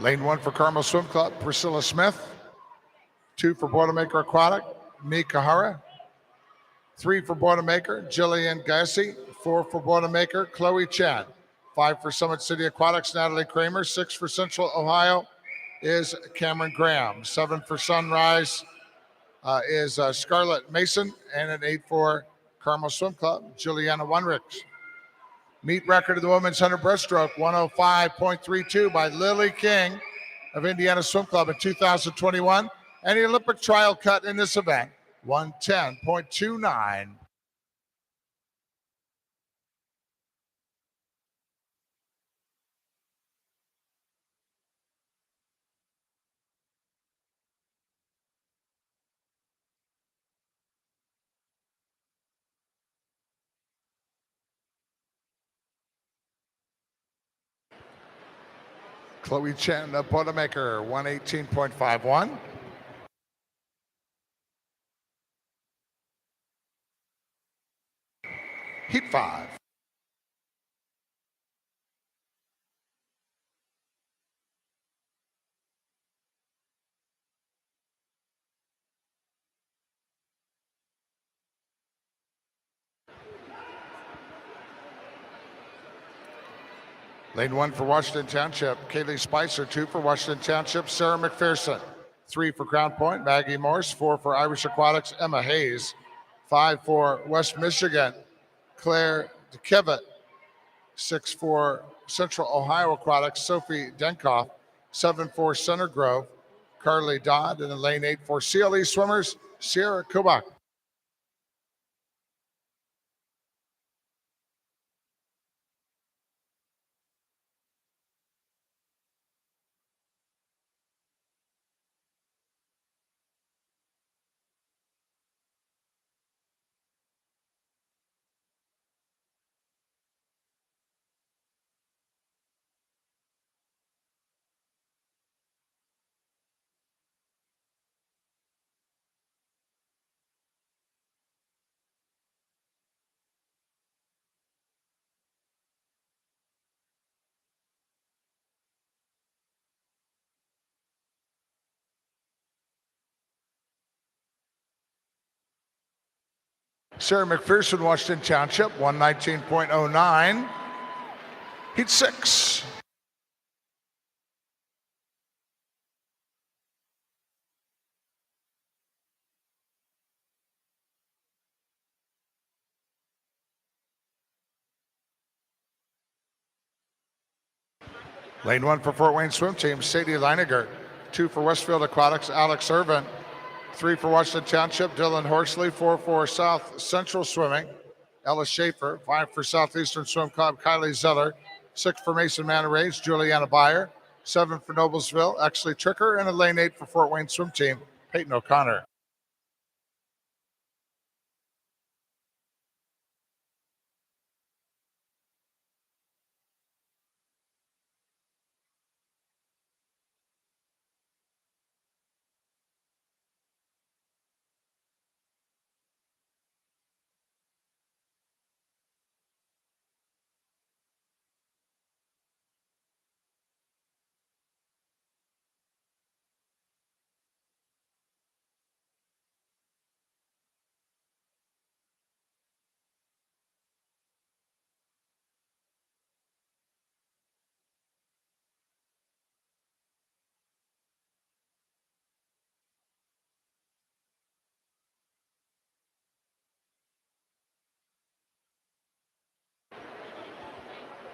Lane 1 for Carmel Swim Club, Priscilla Smith. 2 for Boilermaker Aquatic, Mika Hara. 3 for Boilermaker, Jillian Gassi. 4 for Boilermaker, Chloe Chan. 5 for Summit City Aquatics, Natalie Kramer. 6 for Central Ohio is Cameron Graham. 7 for Sunrise is Scarlett Mason. And an 8 for Carmel Swim Club, Juliana Wunrich. Meet record of the women's 100 breaststroke, 105.32 by Lily King of Indiana Swim Club in 2021. And the Olympic trial cut in this event, 110.29. Chloe Chen, the Boilermaker, 118.51. Heat 5. Lane 1 for Washington Township, Kaylee Spicer. 2 for Washington Township, Sarah McPherson. 3 for Crown Point, Maggie Morse. 4 for Irish Aquatics, Emma Hayes. 5 for West Michigan, Claire DeKivet. 6 for Central Ohio Aquatics, Sophie Denkoff. 7 for Center Grove, Carly Dodd. And in lane 8 for CLE swimmers, Sierra Kubak. Sarah McPherson, Washington Township, 119.09. Heat 6. Lane 1 for Fort Wayne Swim Team, Sadie Leininger. 2 for Westfield Aquatics, Alex Irvin. 3 for Washington Township, Dylan Horsley. 4 for South Central Swimming, Ella Schaefer. 5 for Southeastern Swim Club, Kylie Zeller. 6 for Mason Manor Rays, Juliana Beyer. 7 for Noblesville, Exley Tricker. And in lane 8 for Fort Wayne Swim Team, Peyton O'Connor.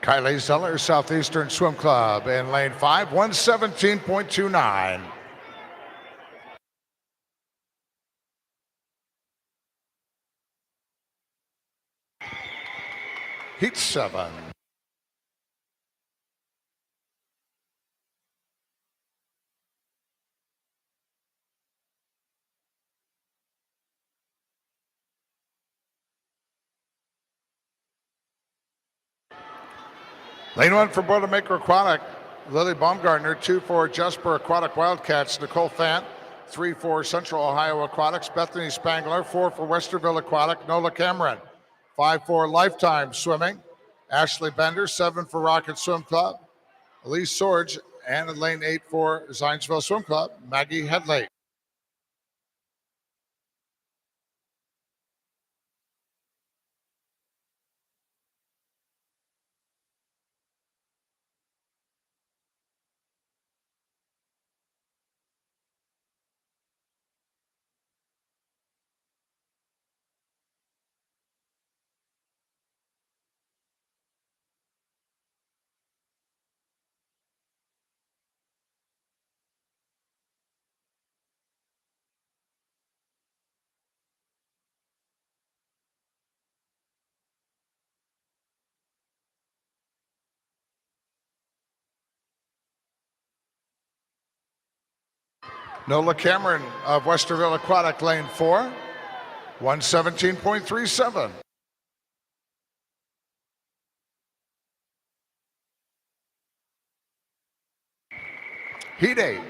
Kylie Zeller, Southeastern Swim Club. In lane 5, 117.29. Heat 7. Lane 1 for Boilermaker Aquatic, Lily Baumgartner. 2 for Jasper Aquatic Wildcats, Nicole Fant. 3 for Central Ohio Aquatics, Bethany Spangler. 4 for Westerville Aquatic, Nola Cameron. 5 for Lifetime Swimming, Ashley Bender. 7 for Rocket Swim Club, Elise Sorge. And in lane 8 for Zionsville Swim Club, Maggie Headley. Nola Cameron of Westerville Aquatic, lane 4, 117.37. Heat 8.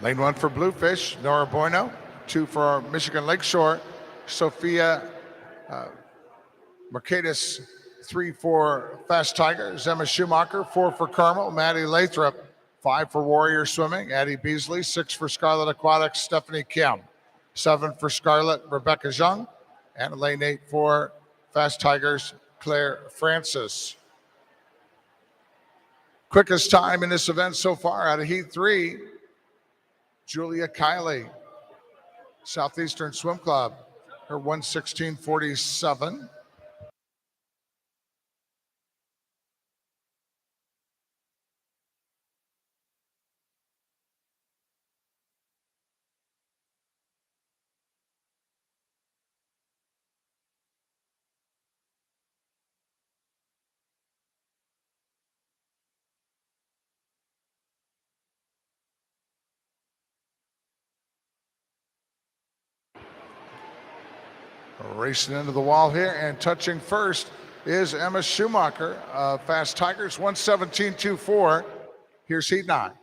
Lane 1 for Bluefish, Nora Bueno. 2 for Michigan Lakeshore, Sophia Mercatus. 3 for Fast Tiger, Zemma Schumacher. 4 for Carmel, Maddie Lathrop. 5 for Warrior Swimming, Addie Beasley. 6 for Scarlet Aquatics, Stephanie Kim. 7 for Scarlet, Rebecca Zhang. And lane 8 for Fast Tigers, Claire Francis. Quickest time in this event so far out of Heat 3, Julia Kiley, Southeastern Swim Club, her 1:16:47. Racing into the wall here and touching first is Emma Schumacher, Fast Tigers, 1:17:24. Here's Heat 9.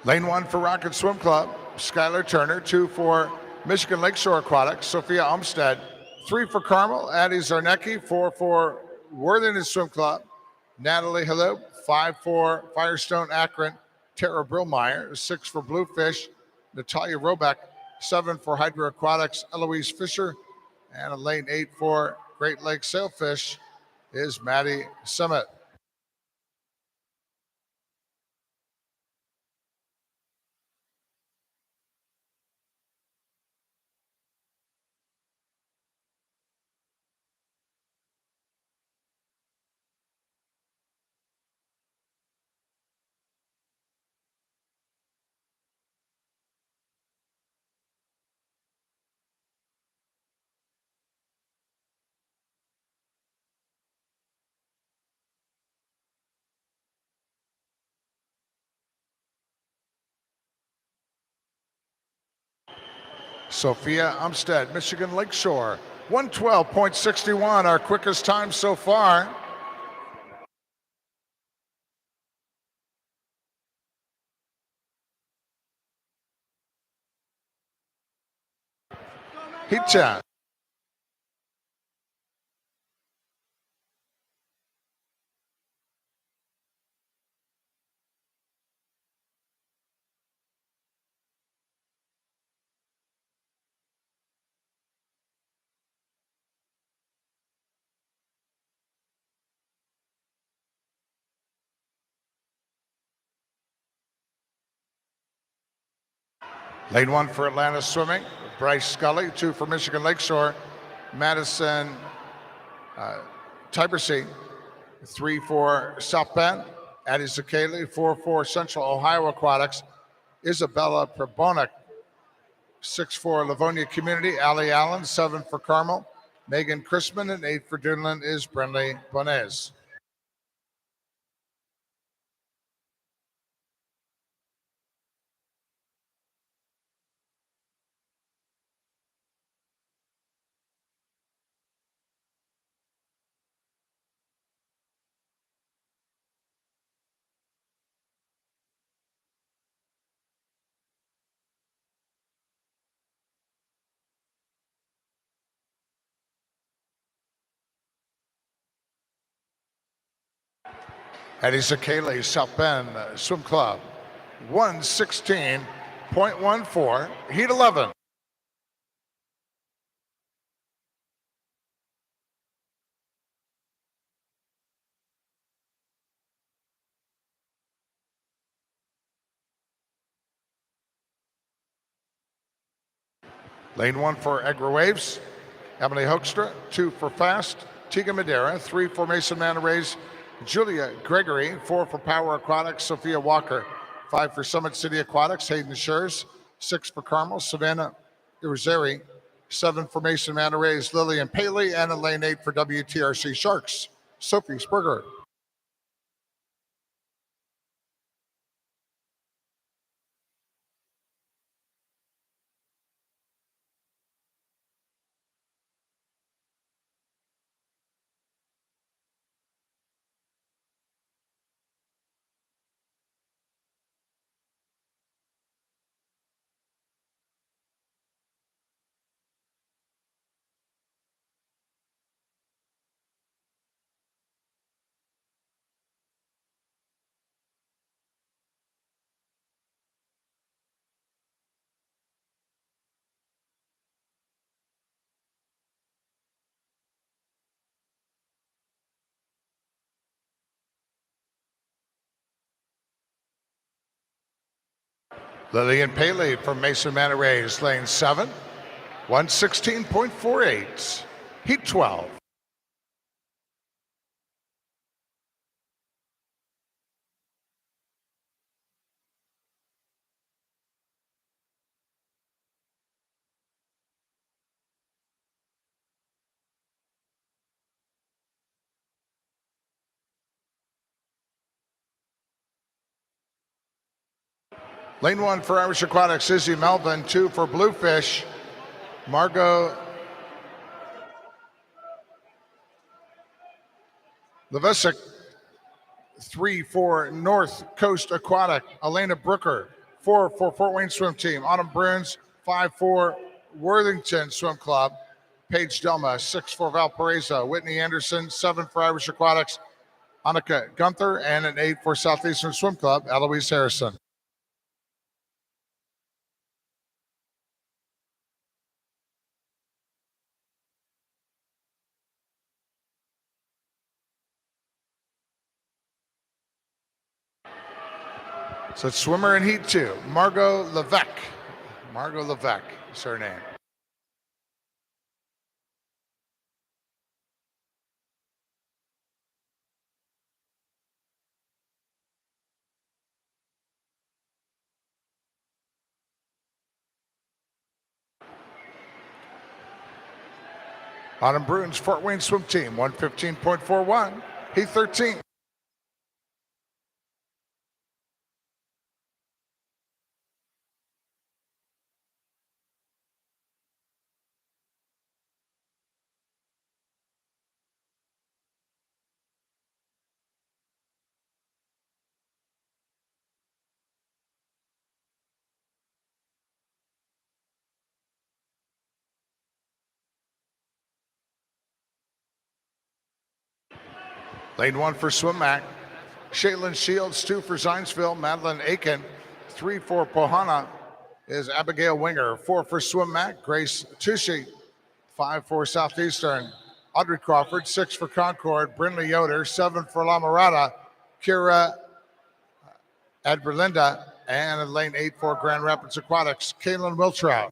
Lane 1 for Rocket Swim Club, Skylar Turner. 2 for Michigan Lakeshore Aquatics, Sophia Umstead. 3 for Carmel, Addie Zarnecki. 4 for Worthington Swim Club, Natalie Halou. 5 for Firestone Akron, Tara Brillmeyer. 6 for Bluefish, Natalia Robeck. 7 for Hydro Aquatics, Eloise Fisher. And a lane 8 for Great Lakes Sailfish is Maddie Summit. Sophia Umstead, Michigan Lakeshore, 1:12:61, our quickest time so far. Heat 10. Lane 1 for Atlanta Swimming, Bryce Scully. 2 for Michigan Lakeshore, Madison Tibersey. 3 for South Bend, Addie Zakeli. 4 for Central Ohio Aquatics, Isabella Probonic. 6 for Livonia Community, Allie Allen. 7 for Carmel, Megan Chrisman. And 8 for Dunland is Brenly Bonez. Addie Zakeli, South Bend Swim Club, 1:16:14, Heat 11. Lane 1 for Agra Waves, Emily Hoekstra. 2 for Fast, Tiga Madera. 3 for Mason Manor Rays, Julia Gregory. 4 for Power Aquatics, Sophia Walker. 5 for Summit City Aquatics, Hayden Schurz. 6 for Carmel, Savannah Irizarry. 7 for Mason Manor Rays, Lillian Paley. And in lane 8 for WTRC Sharks, Sophie Sperger. Lillian Paley from Mason Manor Rays, lane 7, 116.48, heat 12. Lane 1 for Irish Aquatics, Izzy Melvin. 2 for Bluefish, Margot Levisic. 3 for North Coast Aquatic, Elena Brooker. 4 for Fort Wayne Swim Team, Autumn Bruins. 5 for Worthington Swim Club, Paige Delma. 6 for Valparaiso, Whitney Anderson. 7 for Irish Aquatics, Annika Gunther, and an 8 for Southeastern Swim Club, Eloise Harrison. So it's swimmer in heat 2, Margot Levesque. Margot Levesque is her name. Autumn Bruins, Fort Wayne Swim Team, 115.41, heat 13. Lane 1 for Swim Mac, Shaylin Shields. 2 for Zionsville, Madeline Aiken. 3 for Pohana is Abigail Winger. 4 for Swim Mac, Grace Tushy. 5 for Southeastern, Audrey Crawford. 6 for Concord, Brinley Yoder. 7 for La Mirada, Kira Adberlinda. And in lane 8 for Grand Rapids Aquatics, Kaylin Wiltrout.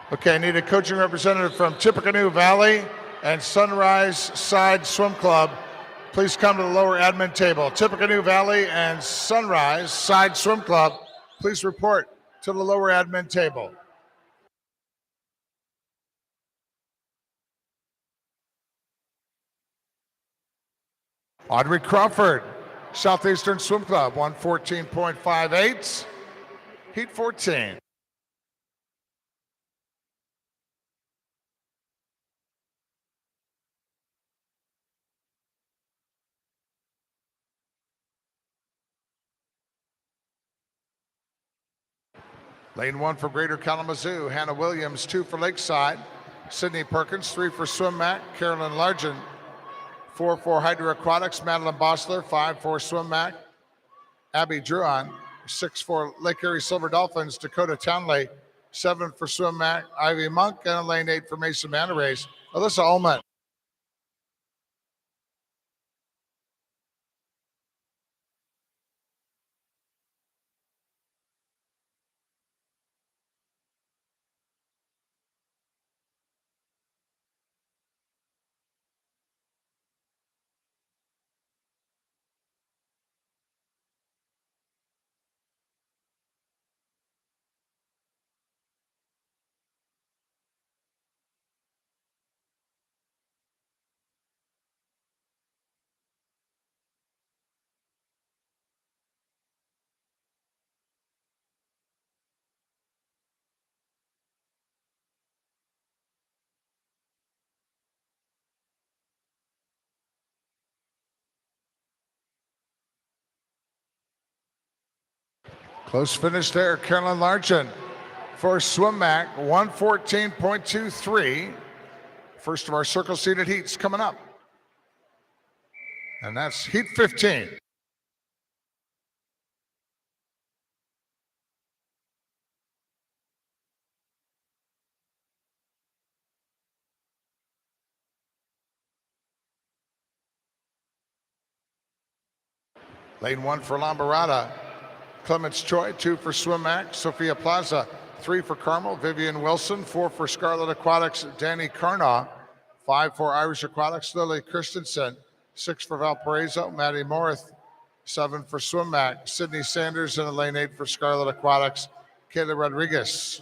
Okay, I need a coaching representative from Tippecanoe Valley and Sunrise Side Swim Club. Please come to the lower admin table. Tippecanoe Valley and Sunrise Side Swim Club, please report to the lower admin table. Audrey Crawford, Southeastern Swim Club, 114.58, heat 14. Lane 1 for Greater Kalamazoo, Hannah Williams. 2 for Lakeside, Sydney Perkins. 3 for Swim Mac, Carolyn Largent. 4 for Hydro Aquatics, Madeline Bossler. 5 for Swim Mac, Abby Druon. 6 for Lake Erie Silver Dolphins, Dakota Townley. 7 for Swim Mac, Ivy Monk. And lane 8 for Mason Manor Rays, Alyssa Ullman. Close finish there, Carolyn Largent for Swim Mac, 114.23. First of our circle seated heats coming up. And that's heat 15. Lane 1 for Lamberata, Clements Choi. 2 for Swim-Mac, Sophia Plaza. 3 for Carmel, Vivian Wilson. 4 for Scarlet Aquatics, Danny Carnaw. 5 for Irish Aquatics, Lily Christensen. 6 for Valparaiso, Maddie Morith. 7 for Swim-Mac, Sydney Sanders. And in lane 8 for Scarlet Aquatics, Kayla Rodriguez.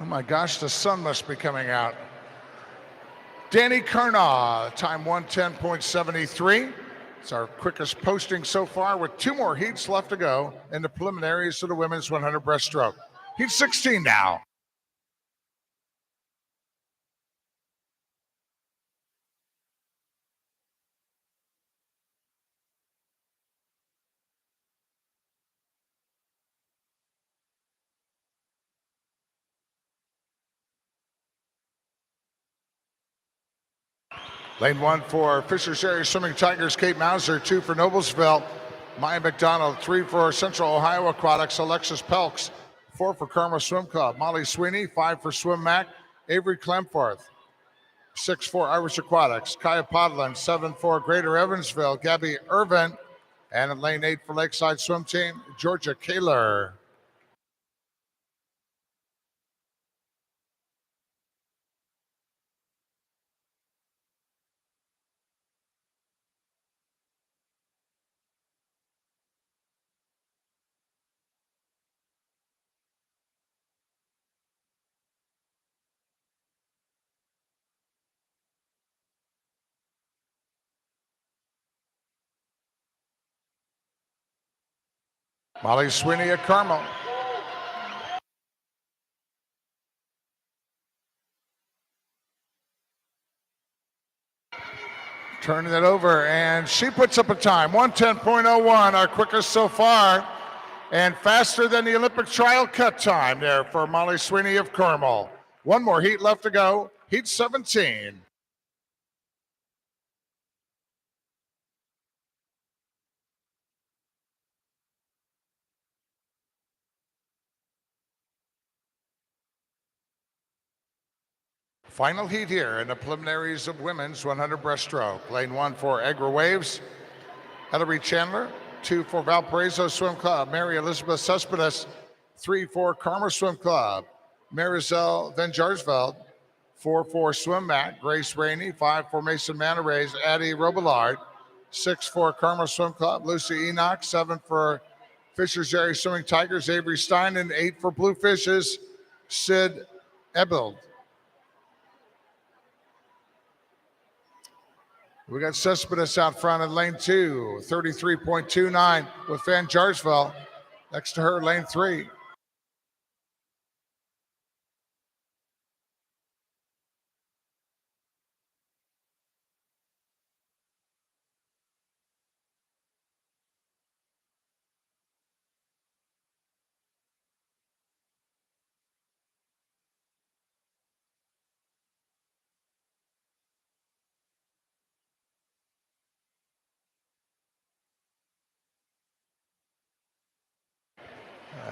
Oh my gosh, the sun must be coming out. Danny Carnaw, time 1:10.73. It's our quickest posting so far with 2 more heats left to go in the preliminaries of the women's 100 breaststroke. Heat 16 now. Lane 1 for Fishers Area Swimming Tigers, Kate Mauser. 2 for Noblesville, Maya McDonald. 3 for Central Ohio Aquatics, Alexis Pelks. 4 for Carmel Swim Club, Molly Sweeney. 5 for Swim Mac, Avery Klemforth. 6 for Irish Aquatics, Kaya Podlin. 7 for Greater Evansville, Gabby Irvin. And in lane 8 for Lakeside Swim Team, Georgia Kaler. Molly Sweeney at Carmel. Turning it over, and she puts up a time, 1:10.01, our quickest so far, and faster than the Olympic trial cut time there for Molly Sweeney of Carmel. 1 more heat left to go, heat 17. Final heat here in the preliminaries of women's 100 breaststroke. Lane 1 for Agra Waves, Hillary Chandler. 2 for Valparaiso Swim Club, Mary Elizabeth Cespedes. 3 for Carmel Swim Club, Marisol Van Jarsveld. 4 for Swim Mac, Grace Rainey. 5 for Mason Manarays, Addie Robillard. 6 for Carmel Swim Club, Lucy Enoch. 7 for Fishers Area Swimming Tigers, Avery Stein. And 8 for Blue Fishes, Sid Ebeld. We got Cespedes out front in lane 2, 33.29 with Van Jarsveld. Next to her, lane 3.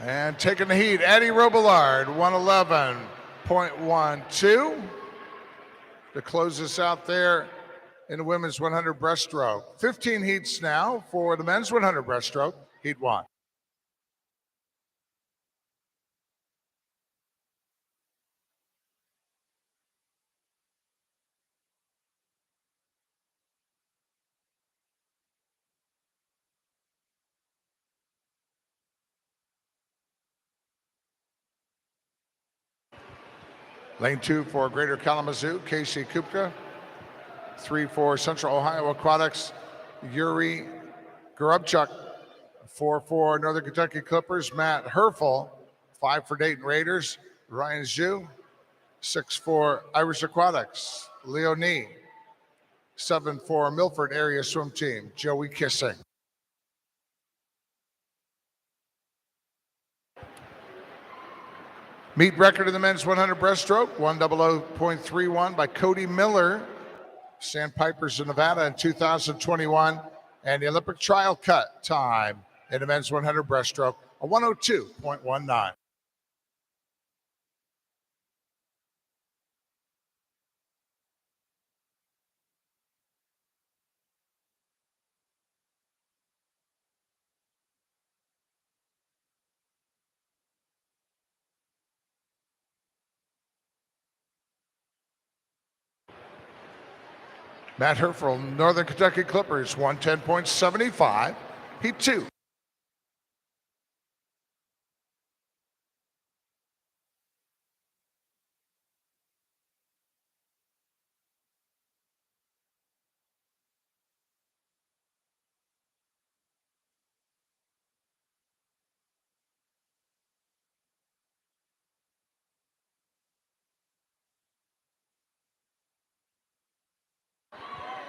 And taking the heat, Addie Robillard, 1:11.12 to close us out there in the women's 100 breaststroke. 15 heats now for the men's 100 breaststroke, heat 1. Lane 2 for Greater Kalamazoo, Casey Kupka. 3 for Central Ohio Aquatics, Yuri Gorubchuk. 4 for Northern Kentucky Clippers, Matt Herfel. 5 for Dayton Raiders, Ryan Zhu. 6 for Irish Aquatics, Leo Nee. 7 for Milford Area Swim Team, Joey Kissing. Meet record in the men's 100 breaststroke, 100.31 by Cody Miller, Sandpipers of Nevada in 2021. And the Olympic trial cut time in the men's 100 breaststroke, a 102.19. Matt Herfel, Northern Kentucky Clippers, 110.75, Heat 2.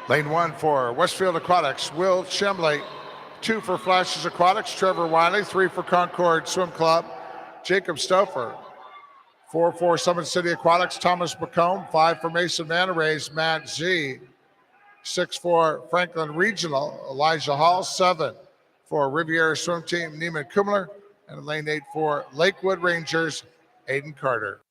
Lane 1 for Westfield Aquatics, Will Chemley. 2 for Flashes Aquatics, Trevor Wiley. 3 for Concord Swim Club, Jacob Stouffer. 4 for Summit City Aquatics, Thomas McComb. 5 for Mason Manta Rays, Matt Z. 6 for Franklin Regional, Elijah Hall. 7 for Riviera Swim Team, Neiman Kumler. And lane 8 for Lakewood Rangers, Aiden Carter.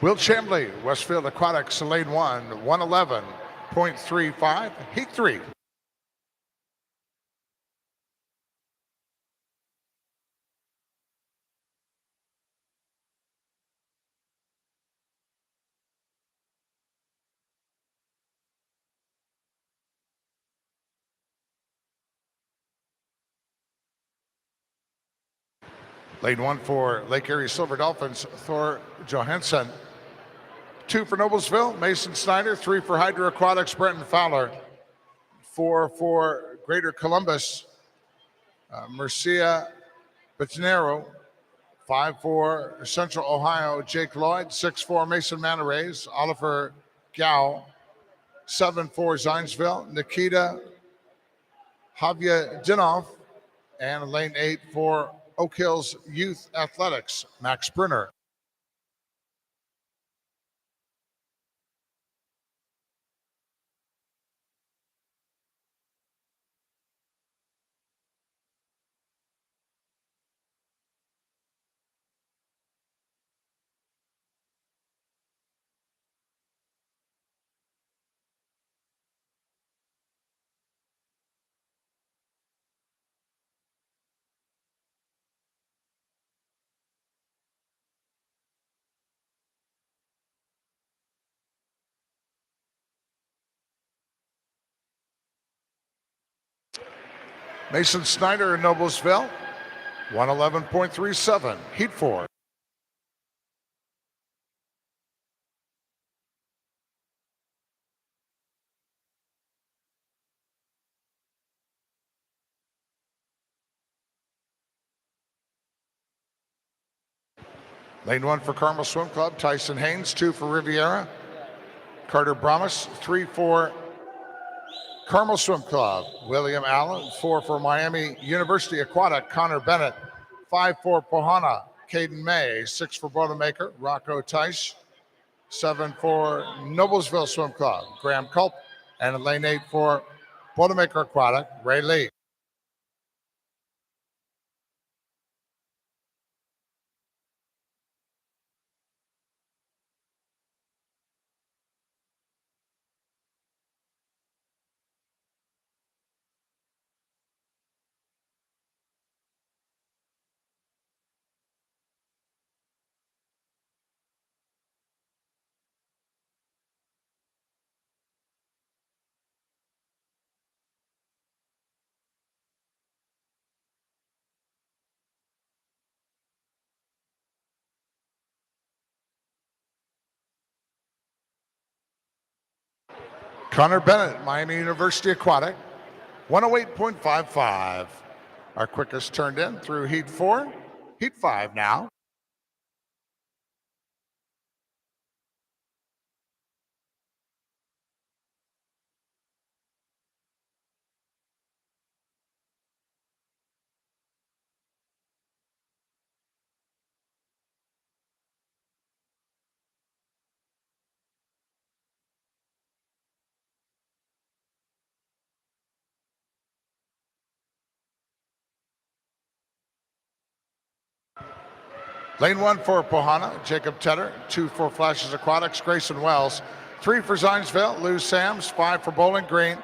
Will Chambly, Westfield Aquatics, lane 1, 111.35, Heat 3. Lane 1 for Lake Erie Silver Dolphins, Thor Johansson. 2 for Noblesville, Mason Snyder. 3 for Hydro Aquatics, Brenton Fowler. 4 for Greater Columbus, Mercia Batanero. 5 for Central Ohio, Jake Lloyd. 6 for Mason Manta Rays, Oliver Gao. 7 for Zionsville, Nikita Javier Dinoff. And lane 8 for Oak Hills Youth Athletics, Max Brunner. Mason Snyder in Noblesville, 111.37, Heat 4. Lane 1 for Carmel Swim Club, Tyson Haynes. 2 for Riviera, Carter Brahmas. 3 for Carmel Swim Club, William Allen. 4 for Miami University Aquatic, Connor Bennett. 5 for Pohana, Caden May. 6 for Boilermaker, Rocco Tice. 7 for Noblesville Swim Club, Graham Culp. And in lane 8 for Boilermaker Aquatic, Ray Lee. Connor Bennett, Miami University Aquatic, 108.55. Our quickest turned in through Heat 4. Heat 5 now. Lane 1 for Pohana, Jacob Tedder. 2 for Flashes Aquatics, Grayson Wells. 3 for Zionsville, Lou Sams. 5 for Bowling Green,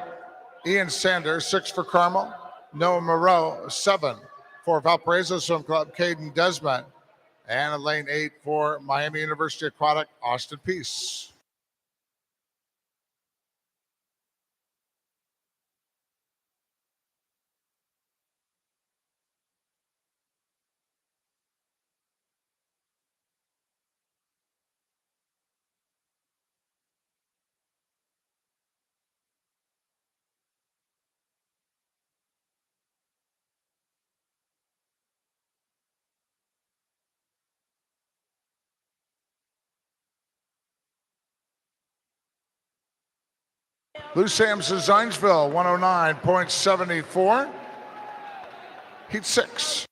Ian Sanders. 6 for Carmel, Noah Moreau. 7 for Valparaiso Swim Club, Caden Desmond. And lane 8 for Miami University Aquatic, Austin Peace. Lou Sams of Zionsville, 109.74. Heat 6.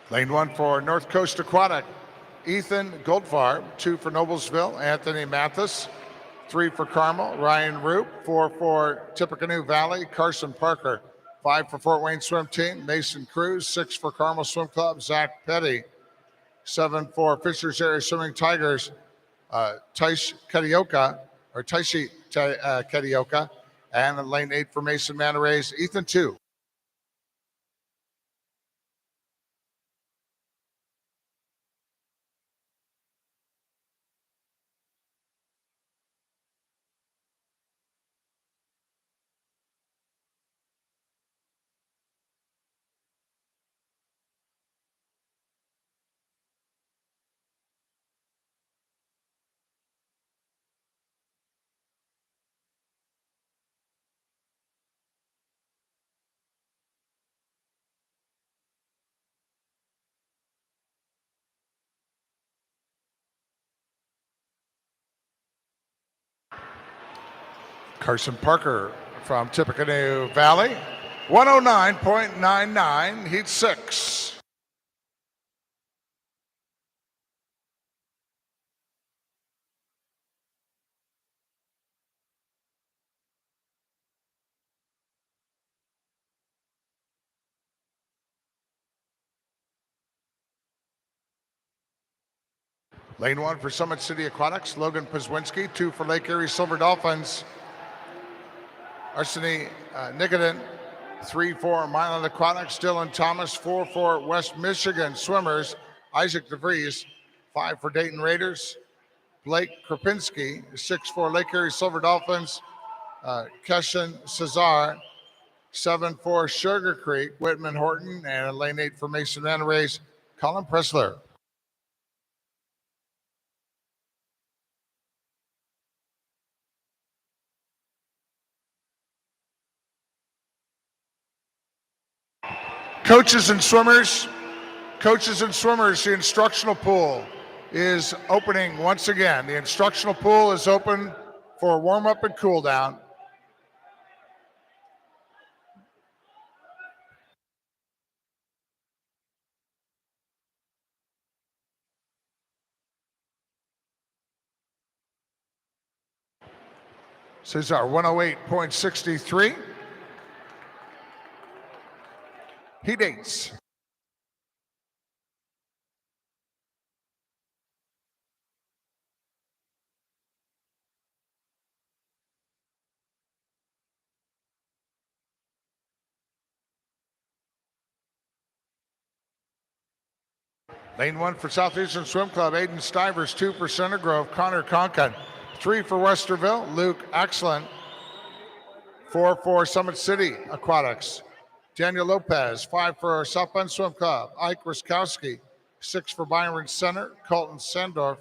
Lane 1 for North Coast Aquatic, Ethan Goldfarb. 2 for Noblesville, Anthony Mathis. 3 for Carmel, Ryan Roop. 4 for Tippecanoe Valley, Carson Parker. 5 for Fort Wayne Swim Team, Mason Cruz. 6 for Carmel Swim Club, Zach Petty. 7 for Fishers Area Swimming Tigers, Taishi Kadioka. And in lane 8 for Mason Manta Rays, Ethan 2. Carson Parker from Tippecanoe Valley, 109.99, Heat 6. Lane 1 for Summit City Aquatics, Logan Pazwinski. 2 for Lake Erie Silver Dolphins, Arseny Nikodin. 3 for Milan Aquatics, Dylan Thomas. 4 for West Michigan Swimmers, Isaac DeVries. 5 for Dayton Raiders, Blake Krapinski. 6 for Lake Erie Silver Dolphins, Keshan Cesar. 7 for Sugar Creek, Whitman Horton. And in lane 8 for Mason Manta Rays, Colin Pressler. Coaches and swimmers, the instructional pool is opening once again. The instructional pool is open for warm-up and cool-down. Cesar, 108.63. Heat 8. Lane 1 for Southeastern Swim Club, Aiden Stivers. 2 for Center Grove, Connor Conklin. 3 for Westerville, Luke Axland. 4 for Summit City Aquatics, Daniel Lopez. 5 for South Bend Swim Club, Ike Ruskowski. 6 for Byron Center, Colton Sandorf.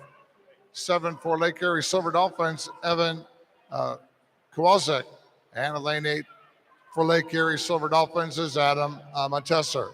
7 for Lake Erie Silver Dolphins, Evan Kowalczyk. And a lane 8 for Lake Erie Silver Dolphins is Adam Montesser.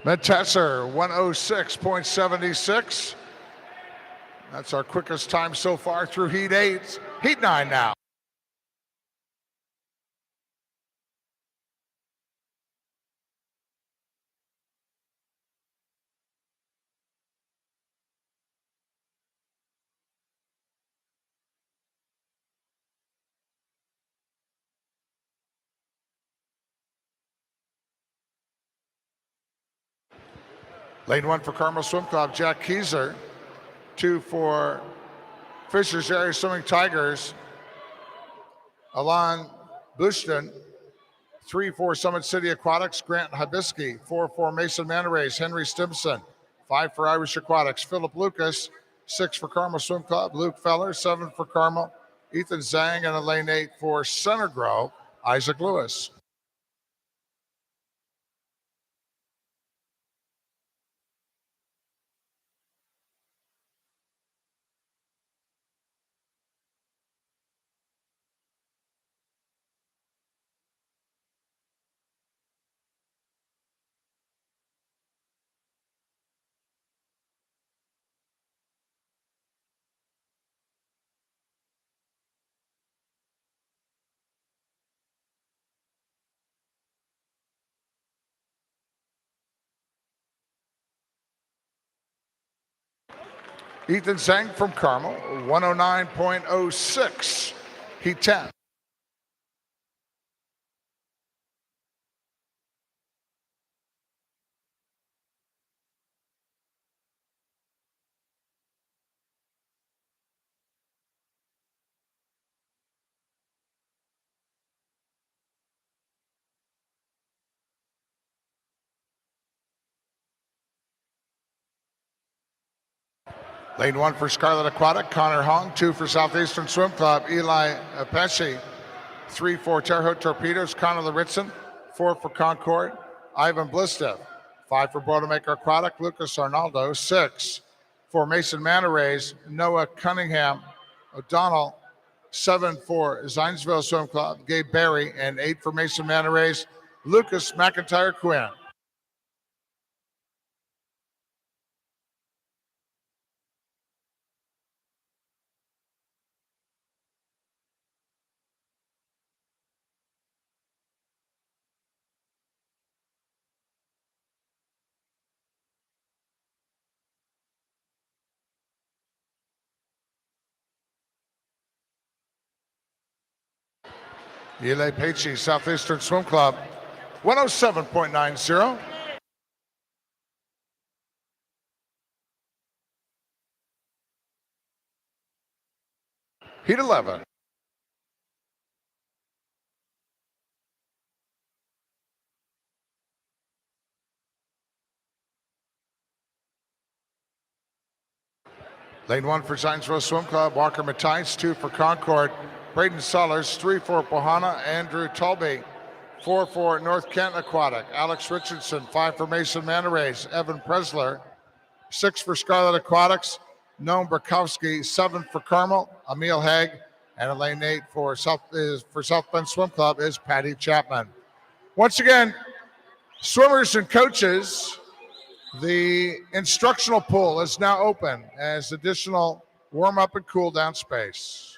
Montesser, 106.76. That's our quickest time so far through Heat 8. Heat 9 now. Lane 1 for Carmel Swim Club, Jack Keyser. 2 for Fishers Area Swimming Tigers, Alon Bushton. 3 for Summit City Aquatics, Grant Hibisky. 4 for Mason Manarays, Henry Stimson. 5 for Irish Aquatics, Philip Lucas. 6 for Carmel Swim Club, Luke Feller. 7 for Carmel, Ethan Zhang. And a lane 8 for Center Grove, Isaac Lewis. Ethan Zhang from Carmel, 109.06, Heat 10. Lane 1 for Scarlet Aquatic, Connor Hong. 2 for Southeastern Swim Club, Eli Pesci. 3 for Terre Haute Torpedoes, Connor Laritson. 4 for Concord, Ivan Blistev. 5 for Boilermaker Aquatic, Lucas Arnaldo. 6 for Mason Manarays, Noah Cunningham O'Donnell. 7 for Zionsville Swim Club, Gabe Barry. And 8 for Mason Manarays, Lucas McIntyre Quinn. Eli Pecci, Southeastern Swim Club, 107.90. Heat 11. Lane 1 for Zionsville Swim Club, Walker Mattice. 2 for Concord, Braden Sellers. 3 for Pohana, Andrew Tulby. 4 for North Kent Aquatic, Alex Richardson. 5 for Mason Manarays, Evan Presler. 6 for Scarlet Aquatics, Noam Burkowski. 7 for Carmel, Emil Haig. And a lane 8 for South Bend Swim Club is Patty Chapman. Once again, swimmers and coaches, the instructional pool is now open as additional warm-up and cool-down space.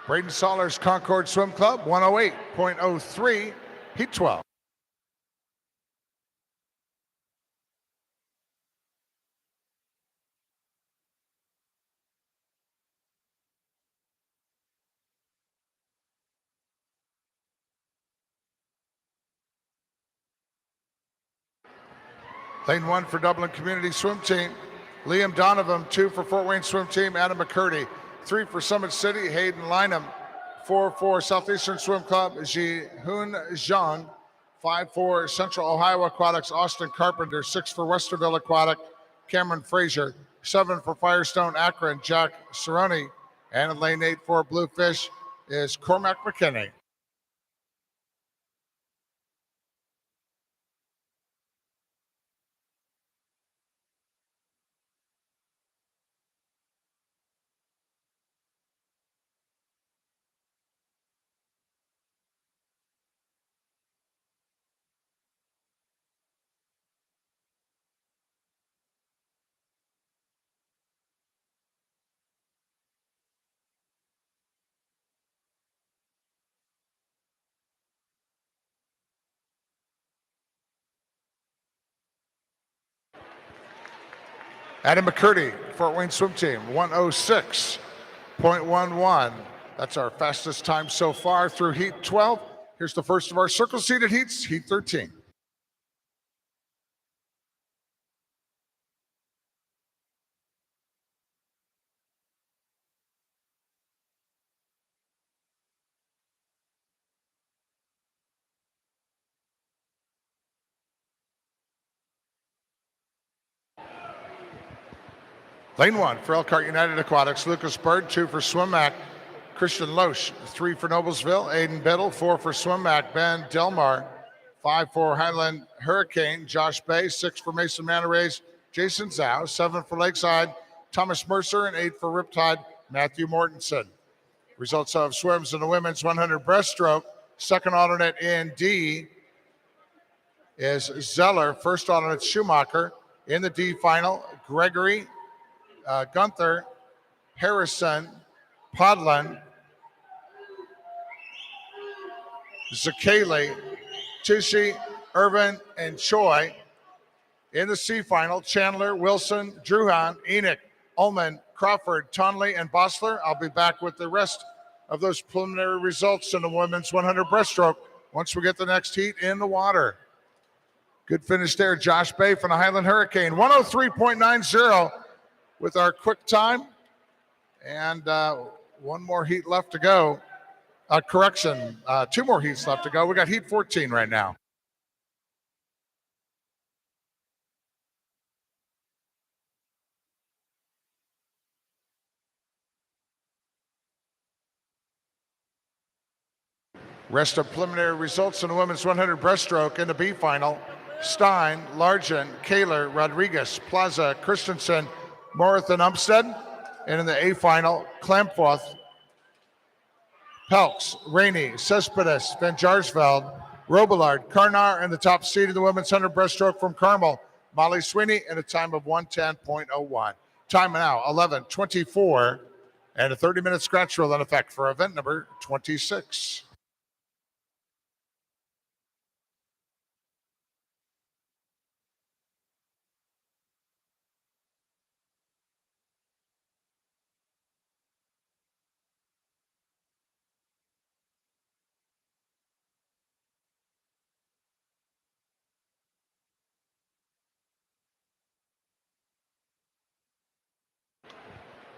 Braden Sollers Concord Swim Club, 108.03, Heat 12. Lane 1 for Dublin Community Swim Team, Liam Donovan. 2 for Fort Wayne Swim Team, Adam McCurdy. 3 for Summit City, Hayden Lynham. 4 for Southeastern Swim Club, Ji-Hoon Zhang. 5 for Central Ohio Aquatics, Austin Carpenter. 6 for Westerville Aquatic, Cameron Frazier. 7 for Firestone Akron, Jack Cerrone. And in lane 8 for Bluefish is Cormac McKinney. Adam McCurdy, Fort Wayne Swim Team, 106.11. That's our fastest time so far through Heat 12. Here's the first of our circle-seated heats, Heat 13. Lane 1 for Elkhart United Aquatics, Lucas Bird. 2 for SwimMac, Christian Loesch. 3 for Noblesville, Aiden Biddle. 4 for SwimMac, Ben Delmar. 5 for Highland Hurricane, Josh Bay. 6 for Mason Manor Rays, Jason Zhao. 7 for Lakeside, Thomas Mercer. And 8 for Riptide, Matthew Mortensen. Results of swims in the women's 100 breaststroke. Second alternate in D is Zeller. First alternate Schumacher. In the D final, Gregory, Gunther, Harrison, Podlin, Zakele, Tichy, Irvin, and Choi. In the C final, Chandler, Wilson, Druhan, Enoch, Ullman, Crawford, Tonley, and Bossler. I'll be back with the rest of those preliminary results in the women's 100 breaststroke once we get the next heat in the water. Good finish there, Josh Bay from the Highland Hurricane, 103.90 with our quick time. And one more heat left to go. Correction, 2 more heats left to go. We got Heat 14 right now. Rest of preliminary results in the women's 100 breaststroke. In the B final, Stein, Largent, Kaler, Rodriguez, Plaza, Christensen, Morath, and Umstead. And in the A final, Klamfoth, Pelks, Rainey, Cespedes, Van Jarsveld, Robillard, Carnar, and the top seed in the women's 100 breaststroke from Carmel, Molly Sweeney, in a time of 110.01. Time now, 11:24, and a 30-minute scratch rule in effect for event number 26.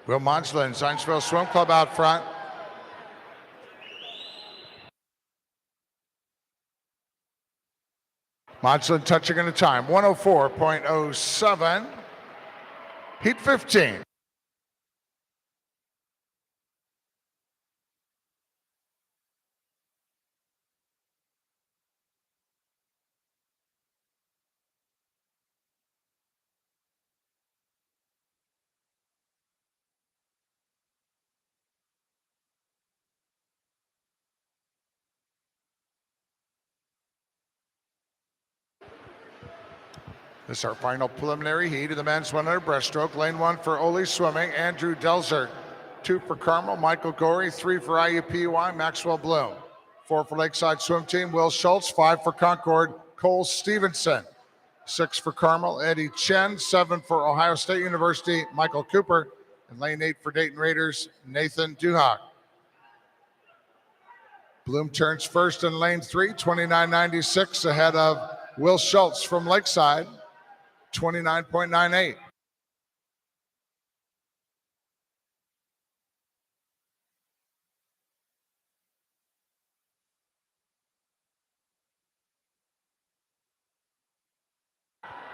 Will Monsla and Zionsville Swim Club out front. Monsla touching in the time, 104.07. Heat 15. This is our final preliminary heat of the men's 100 breaststroke. Lane 1 for Ole Swimming, Andrew Delzer. 2 for Carmel, Michael Gorey. 3 for IUPUI, Maxwell Bloom. 4 for Lakeside Swim Team, Will Schultz. 5 for Concord, Cole Stevenson. 6 for Carmel, Eddie Chen. 7 for Ohio State University, Michael Cooper. And lane 8 for Dayton Raiders, Nathan Duhok. Bloom turns first in lane 3, 29.96, ahead of Will Schultz from Lakeside, 29.98.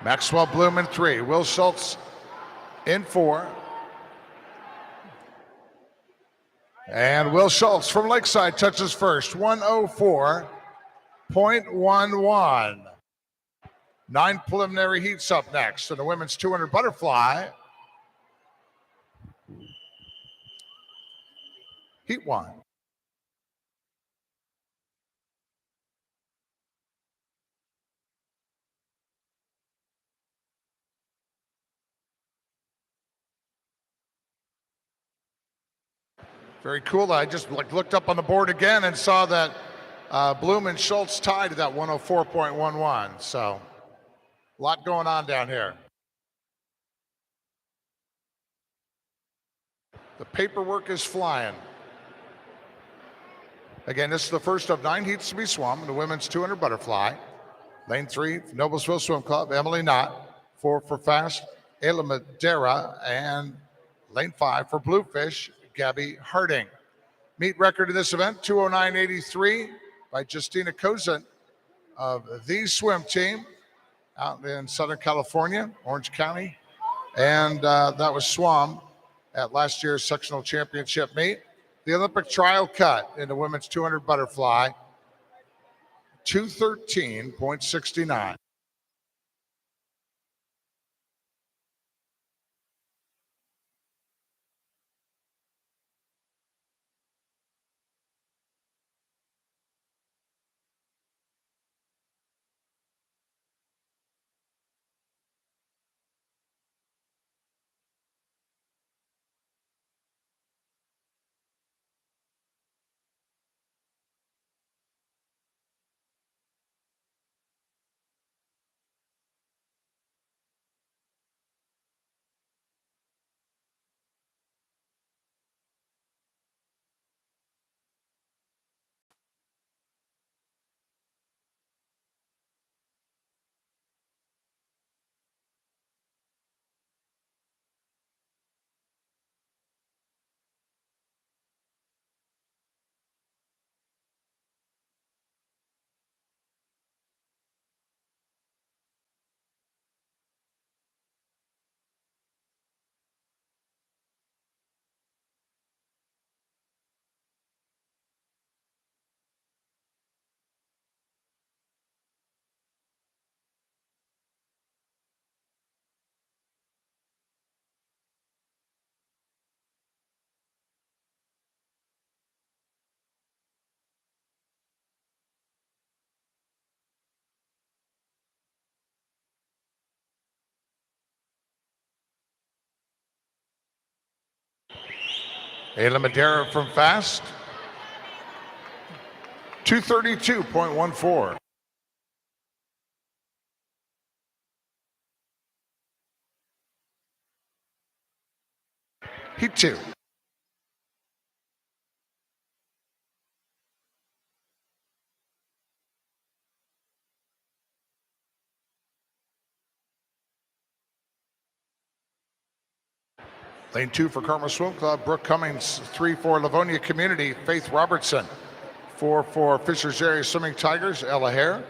Maxwell Bloom in 3, Will Schultz in 4. And Will Schultz from Lakeside touches first, 104.11. 9 preliminary heats up next. And the women's 200 butterfly. Heat 1. Very cool. I just looked up on the board again and saw that Bloom and Schultz tied at that 104.11. So a lot going on down here. The paperwork is flying. Again, this is the first of 9 heats to be swum in the women's 200 butterfly. Lane 3, Noblesville Swim Club, Emily Knott. 4 for Fast, Ayla Madera. And lane 5 for Bluefish, Gabby Harding. Meet record in this event, 209.83 by Justina Kozin of the swim team out in Southern California, Orange County. And that was swum at last year's sectional championship meet. The Olympic trial cut in the women's 200 butterfly, 213.69. Ayla Madera from Fast, 232.14. Heat 2. Lane 2 for Carmel Swim Club, Brooke Cummings. 3 for Livonia Community, Faith Robertson. 4 for Fishers Area Swimming Tigers, Ella Hare.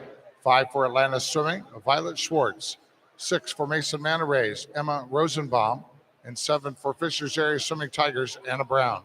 5 for Atlanta Swimming, Violet Schwartz. 6 for Mason Manor Rays, Emma Rosenbaum. And 7 for Fishers Area Swimming Tigers, Anna Brown.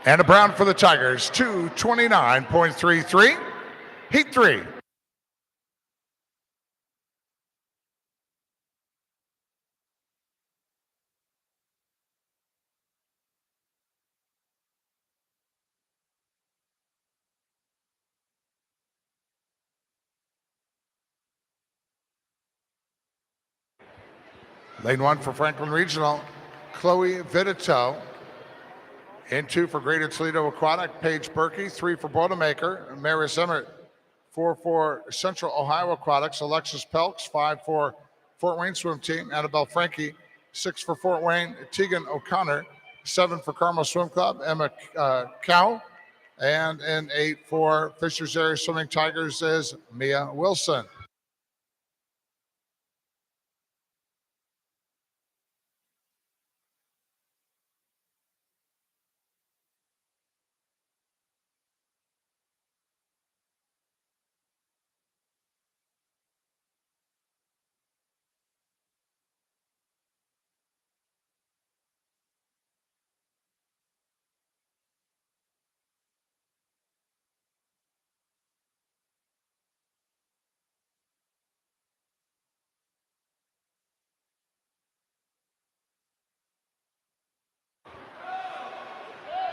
And a brown for the Tigers, 229.33. Heat 3. Lane 1 for Franklin Regional, Chloe Vitito. In 2 for Greater Toledo Aquatic, Paige Berkey. 3 for Boilermaker, Maris Emmert. 4 for Central Ohio Aquatics, Alexis Pelks. 5 for Fort Wayne Swim Team, Annabelle Frankie. 6 for Fort Wayne, Tegan O'Connor. 7 for Carmel Swim Club, Emma Cow. And in 8 for Fishers Area Swimming Tigers is Mia Wilson.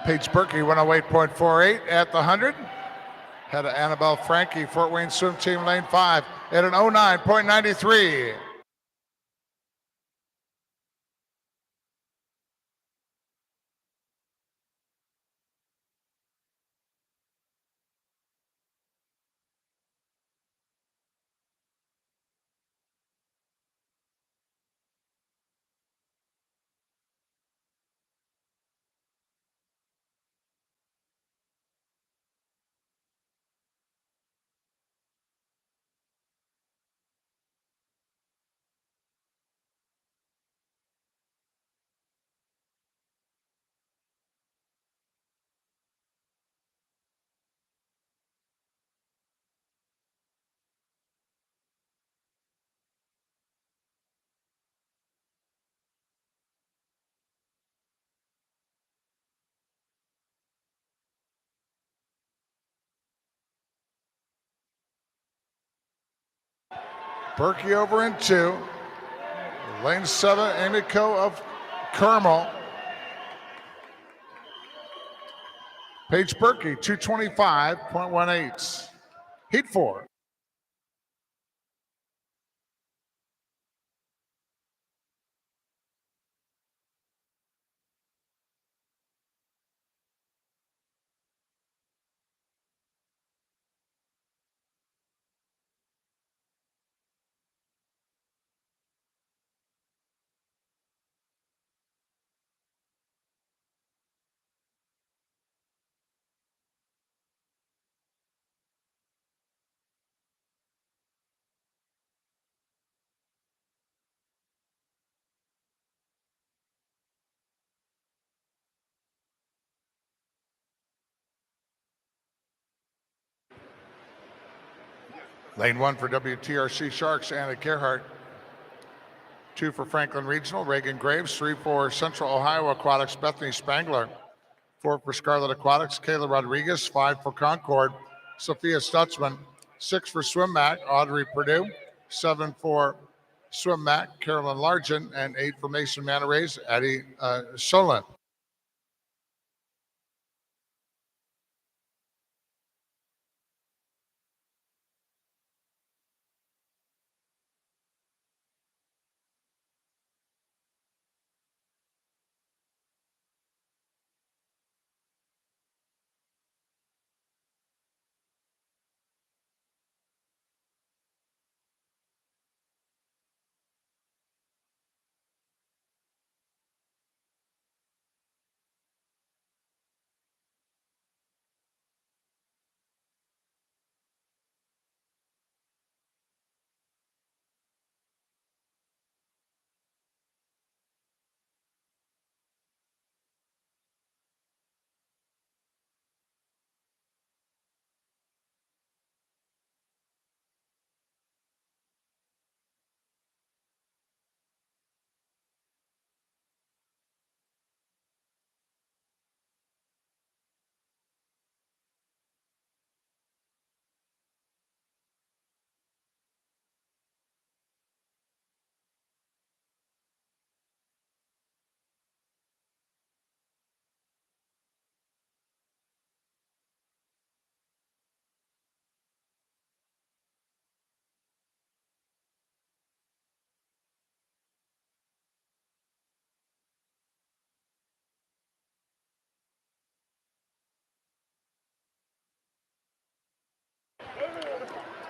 Paige Berkey, 108.48 at the 100. Had Annabelle Frankie, Fort Wayne Swim Team, lane 5, at an 09.93. Berkey over in 2. Lane 7, Amy Coe of Carmel. Paige Berkey, 225.18. Heat 4. Lane 1 for WTRC Sharks, Anna Gerhardt. 2 for Franklin Regional, Reagan Graves. 3 for Central Ohio Aquatics, Bethany Spangler. 4 for Scarlet Aquatics, Kayla Rodriguez. 5 for Concord, Sophia Stutzman. 6 for Swim Mac, Audrey Purdue. 7 for Swim Mac, Carolyn Largent. And 8 for Mason Manta Rays, Addie Solon.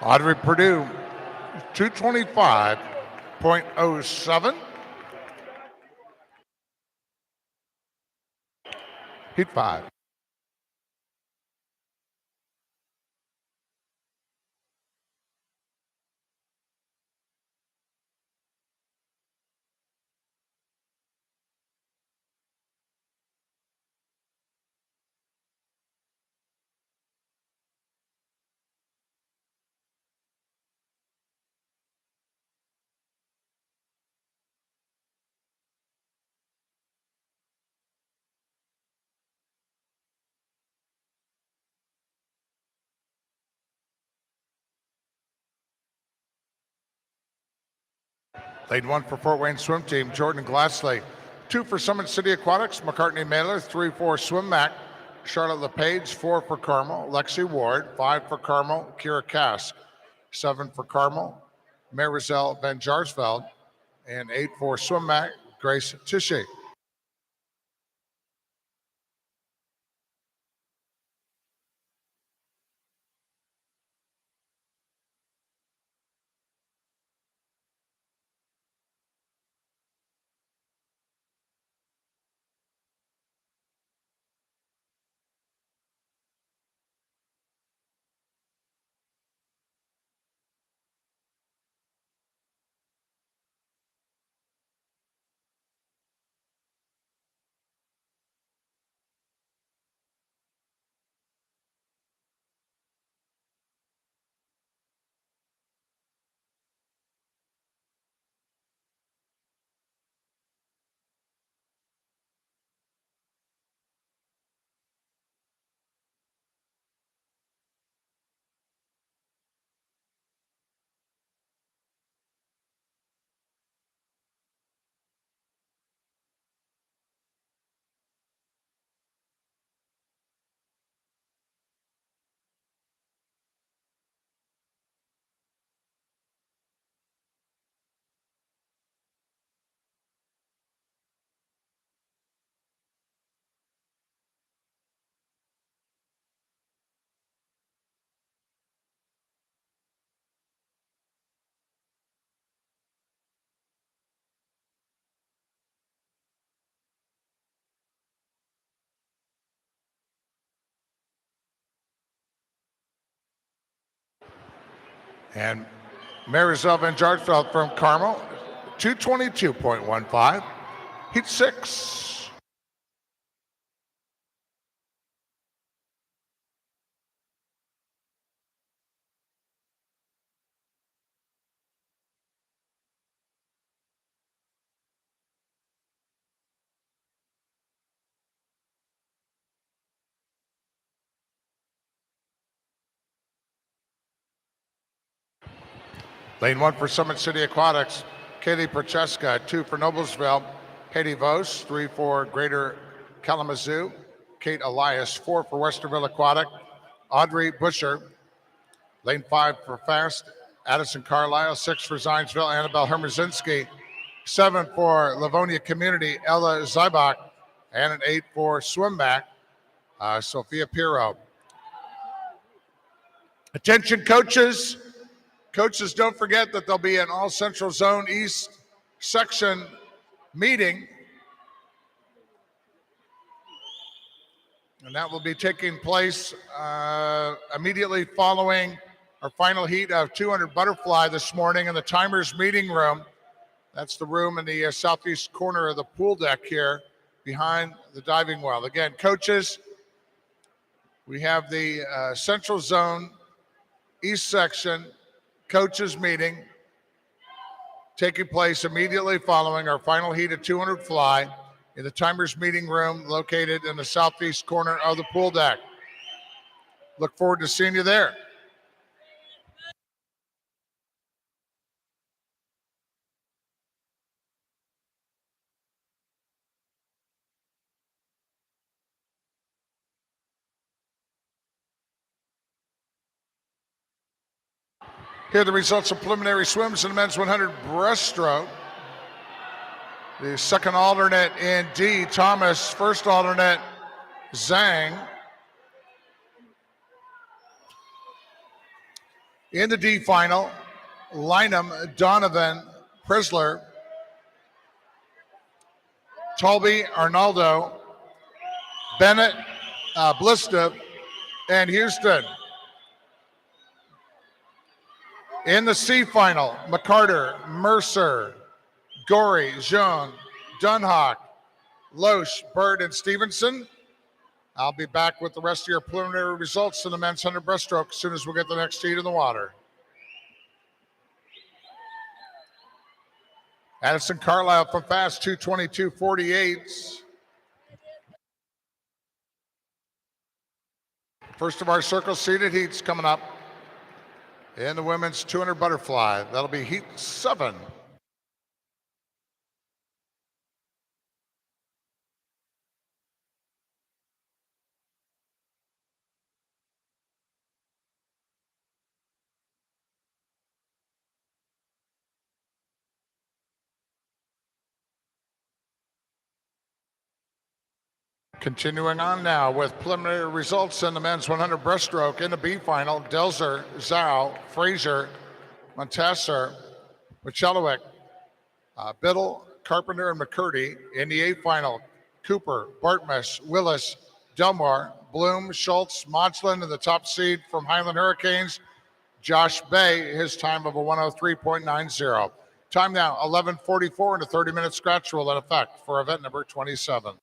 Audrey Purdue, 225.07. Heat 5. Lane 1 for Fort Wayne Swim Team, Jordan Glassley. 2 for Summit City Aquatics, McCartney Mailer. 3 for Swim Mac, Charlotte LePage. 4 for Carmel, Lexi Ward. 5 for Carmel, Kira Kask. 7 for Carmel, Marisol Van Jarsveld. And 8 for Swim Mac, Grace Tishy. And Marisol Van Jarsveld from Carmel, 222.15. Heat 6. Lane 1 for Summit City Aquatics, Katie Prochaska. 2 for Noblesville, Katie Vos. 3 for Greater Kalamazoo, Kate Elias. 4 for Westerville Aquatic, Audrey Busher. Lane 5 for Fast, Addison Carlisle. 6 for Zionsville, Annabelle Hermazinski. 7 for Livonia Community, Ella Zybach. And an 8 for Swim Back, Sophia Pirro. Attention coaches. Coaches, don't forget that there'll be an all Central Zone East section meeting. And that will be taking place immediately following our final heat of 200 butterfly this morning in the Timers meeting room. That's the room in the southeast corner of the pool deck here behind the diving well. Again, coaches, we have the Central Zone East section coaches meeting taking place immediately following our final heat of 200 fly in the Timers meeting room located in the southeast corner of the pool deck. Look forward to seeing you there. Here are the results of preliminary swims in the men's 100 breaststroke. The second alternate in D, Thomas. First alternate, Zhang. In the D final, Lynham, Donovan, Prisler, Tolby, Arnaldo, Bennett, Blista, and Houston. In the C final, McCarter, Mercer, Gorey, Jung, Dunhawk, Loesch, Bird, and Stevenson. I'll be back with the rest of your preliminary results in the men's 100 breaststroke as soon as we get the next heat in the water. Addison Carlisle from fast 2:22.48. First of our circle seated heats coming up in the women's 200 butterfly. That'll be heat 7. Continuing on now with preliminary results in the men's 100 breaststroke. In the B final, Delzer, Zhao, Frazier, Montesser, Michelowick, Biddle, Carpenter, and McCurdy. In the A final, Cooper, Bartmus, Willis, Delmar, Bloom, Schultz, Modsland, and the top seed from Highland Hurricanes, Josh Bay, his time of a 103.90. Time now, 11:44, and a 30-minute scratch rule in effect for event number 27.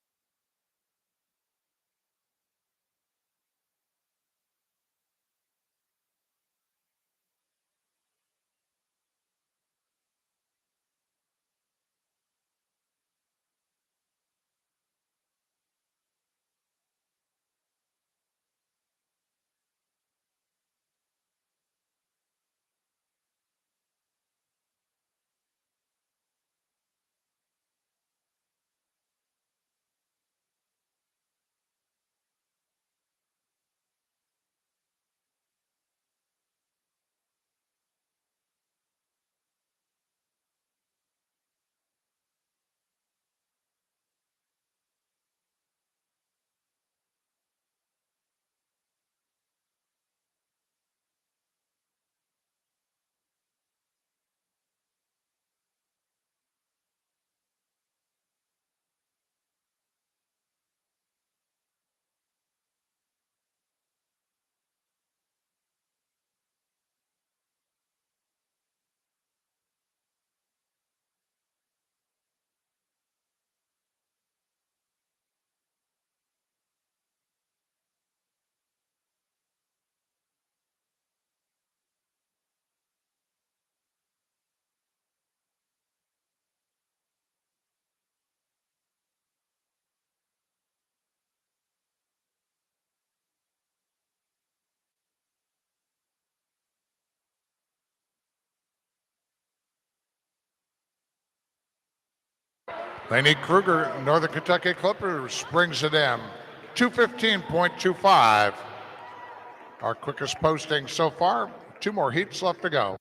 Laney Kruger, Northern Kentucky Clippers, brings it in. 2:15.25. Our quickest posting so far. 2 more heats left to go.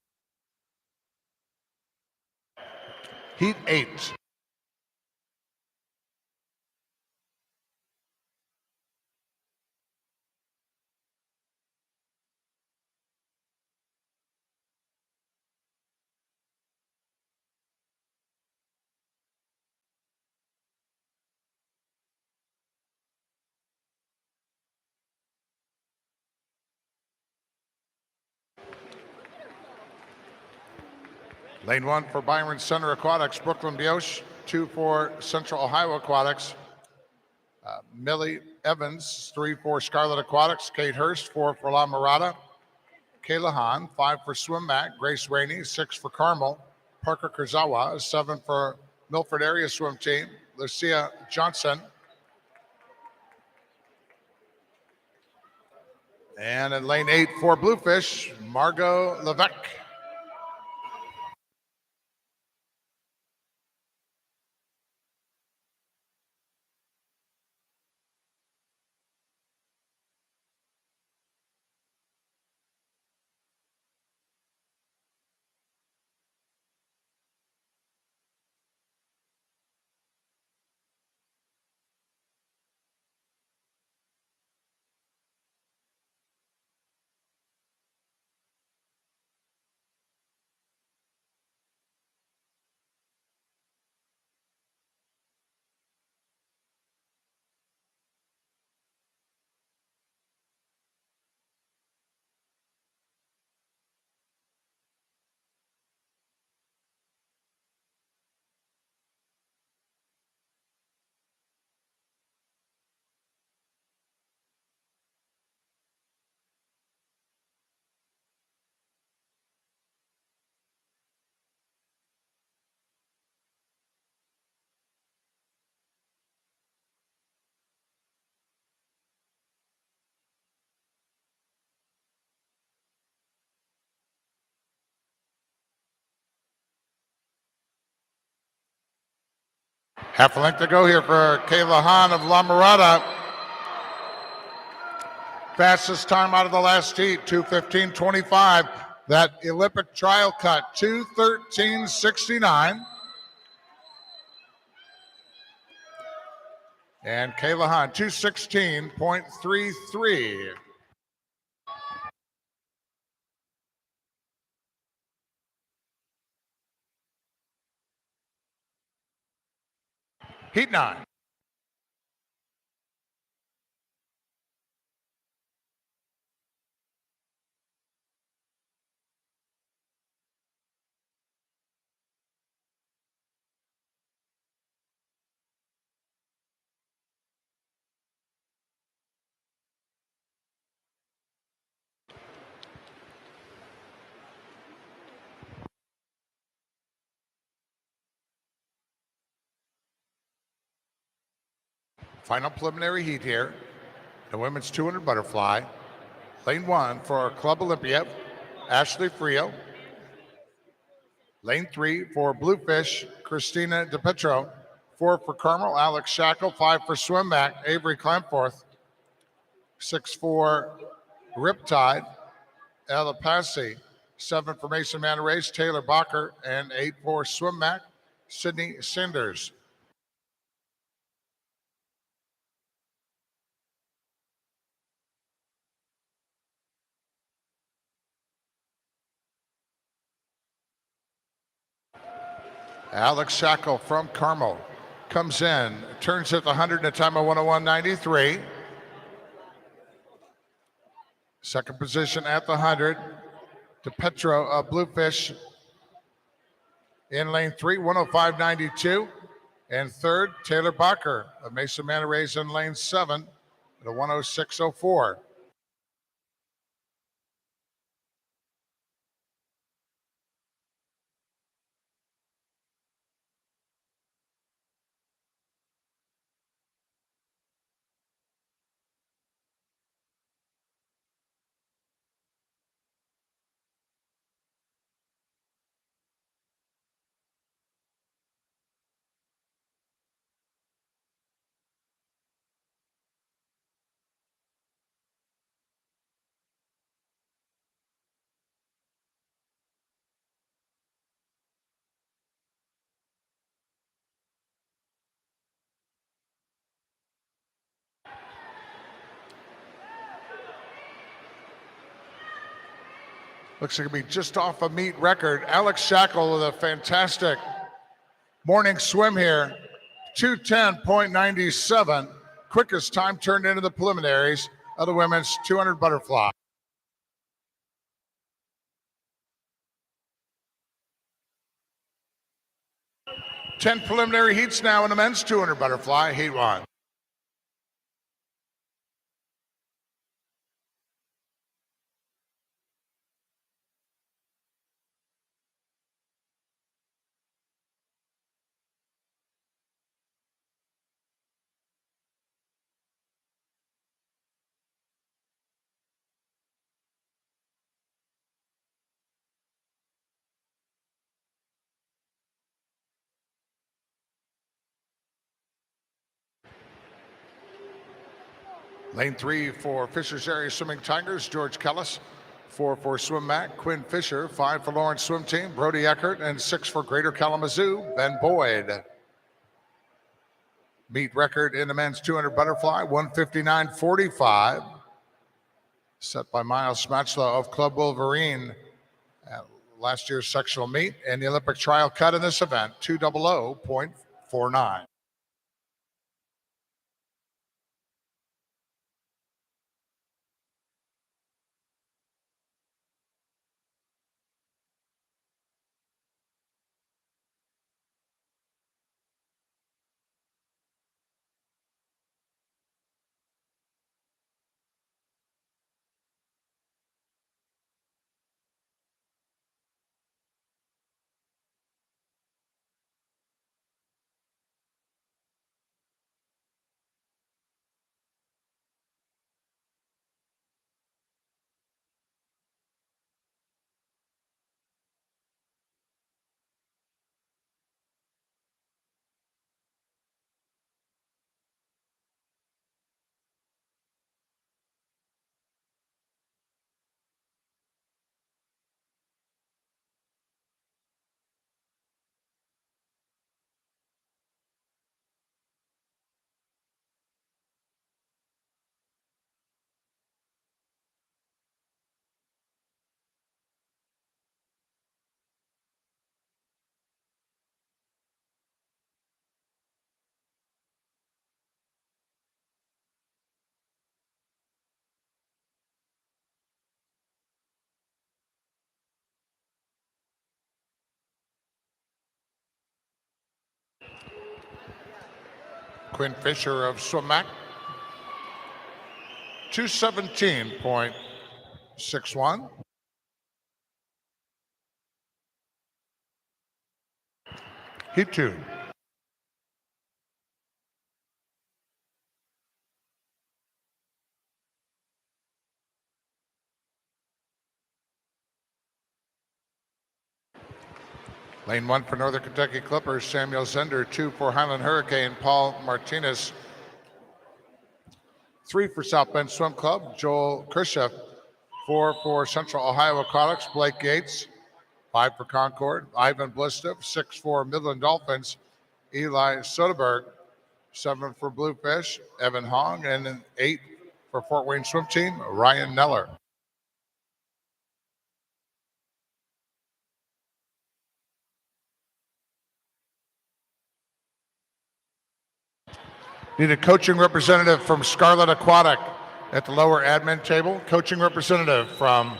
Heat 8. Lane 1 for Byron Center Aquatics, Brooklyn Bioche. 2 for Central Ohio Aquatics. Millie Evans, 3 for Scarlet Aquatics. Kate Hurst, 4 for La Mirada. Kayla Hahn, 5 for Swim Mat. Grace Rainey, 6 for Carmel. Parker Kurzawa, 7 for Milford Area Swim Team. Lucia Johnson. And in lane 8 for Bluefish, Margot Levesque. Half a length to go here for Kayla Hahn of La Mirada. Fastest time out of the last heat, 2:15.25. That Olympic trial cut, 2:13.69. And Kayla Hahn, 2:16.33. Heat 9. Final preliminary heat here. The women's 200 butterfly. Lane 1 for Club Olympia, Ashley Frio. Lane 3 for Bluefish, Christina DePetro. 4 for Carmel, Alex Shackle. 5 for Swimback, Avery Clamforth. 6 for Riptide, Ella Passy. 7 for Mason Manor Race, Taylor Bacher. And 8 for Swimback, Sydney Sanders. Alex Shackle from Carmel comes in, turns at the 100 in a time of 101.93. Second position at the 100 to Petro of Bluefish in lane 3, 105.92. And third, Taylor Bacher of Mesa Manor Rays in lane 7 at a 106.04. Looks like it'll be just off a meet record. Alex Shackle with a fantastic morning swim here. 2:10.97. Quickest time turned into the preliminaries of the women's 200 butterfly. 10 preliminary heats now in the men's 200 butterfly, heat 1. Lane 3 for Fisher's Area Swimming Tigers, George Kellis. 4 for Swim Mac, Quinn Fisher. 5 for Lawrence Swim Team, Brody Eckert. And 6 for Greater Kalamazoo, Ben Boyd. Meet record in the men's 200 butterfly, 159.45. Set by Miles Smatchlow of Club Wolverine at last year's sectional meet. And the Olympic trial cut in this event, 2:00.49. Quinn Fisher of Swimac, 217.61. Heat 2. Lane 1 for Northern Kentucky Clippers, Samuel Zender. 2 for Highland Hurricane, Paul Martinez. 3 for South Bend Swim Club, Joel Kirchhoff. 4 for Central Ohio Aquatics, Blake Gates. 5 for Concord, Ivan Blistev. 6 for Midland Dolphins, Eli Soderberg. 7 for Bluefish, Evan Hong. And then 8 for Fort Wayne Swim Team, Ryan Neller. Need a coaching representative from Scarlet Aquatic at the lower admin table. Coaching representative from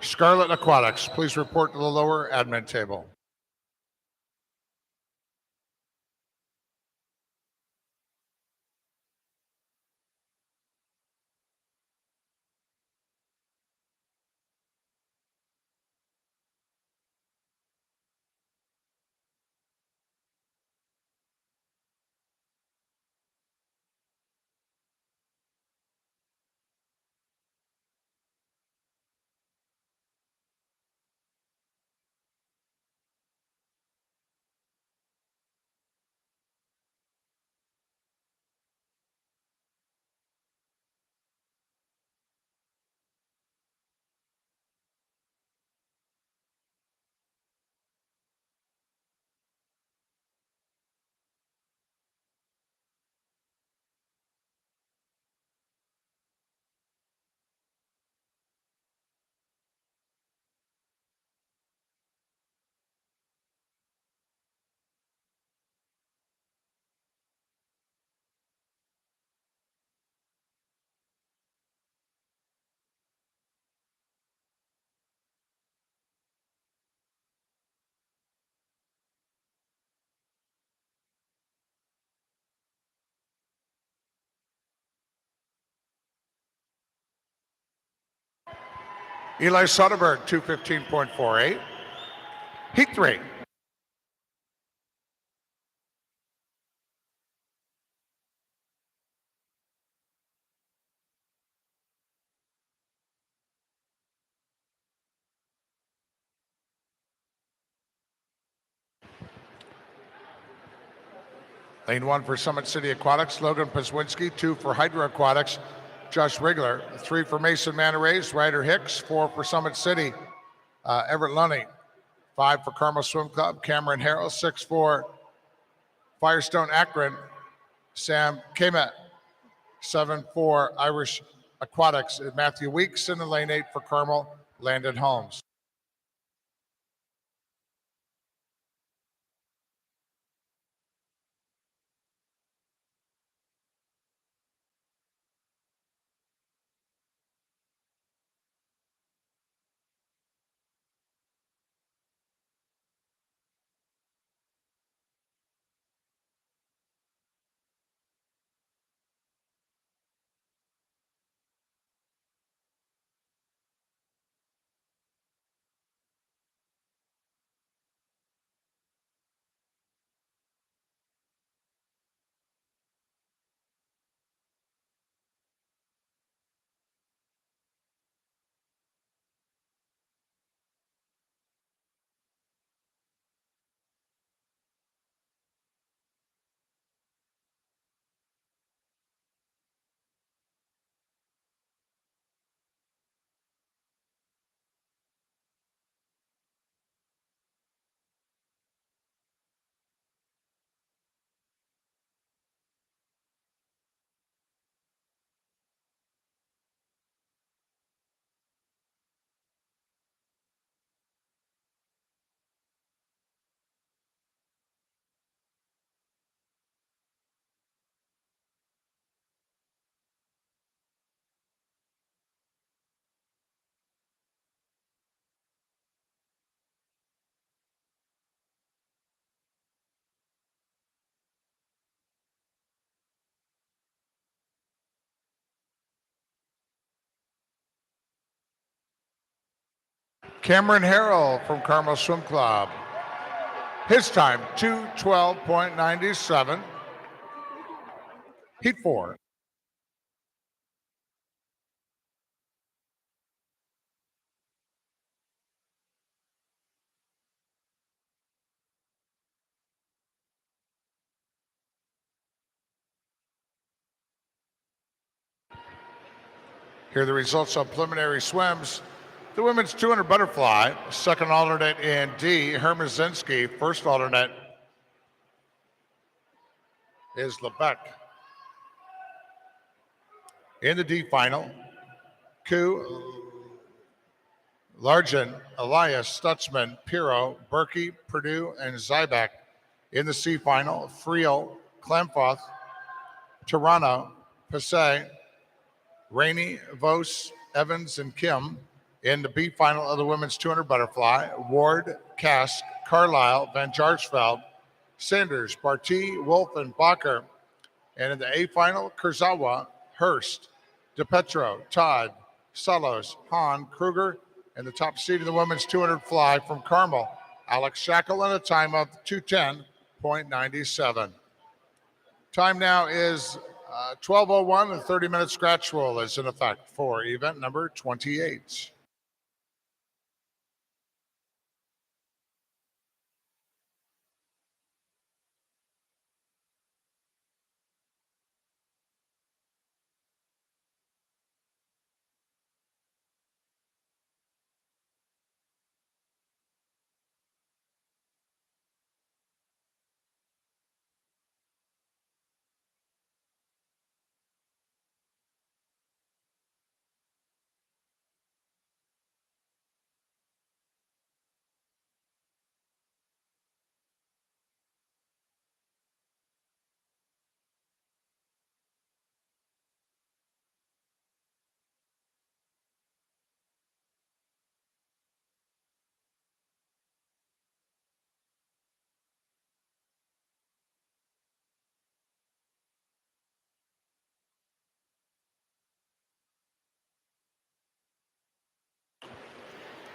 Scarlet Aquatics, please report to the lower admin table. Eli Soderberg, 215.48. Heat 3. Lane 1 for Summit City Aquatics, Logan Pazwinski. 2 for Hydra Aquatics, Josh Rigler. 3 for Mason Manta Rays, Ryder Hicks. 4 for Summit City, Everett Lunny. 5 for Carmel Swim Club, Cameron Harrell. 6 for Firestone Akron, Sam Kamet. 7 for Irish Aquatics, Matthew Weeks. And in lane 8 for Carmel, Landon Holmes. Cameron Harrell from Carmel Swim Club. His time, 2:12.97. Heat 4. Here are the results of preliminary swims. The women's 200 butterfly, second alternate in D, Hermazinski. First alternate is Lebec. In the D final, Ku, Largen, Elias, Stutzman, Piro, Berkey, Purdue, and Zybeck. In the C final, Friel, Klemfoth, Tirana, Passay, Rainey, Vos, Evans, and Kim. In the B final of the women's 200 butterfly, Ward, Kask, Carlisle, Van Jarsveld, Sanders, Barty, Wolf, and Bacher. And in the A final, Kurzawa, Hurst, DePetro, Todd, Salos, Hahn, Kruger, and the top seed in the women's 200 fly from Carmel, Alex Shackle, and a time of 2:10.97. Time now is 12:01. The 30-minute scratch rule is in effect for event number 28.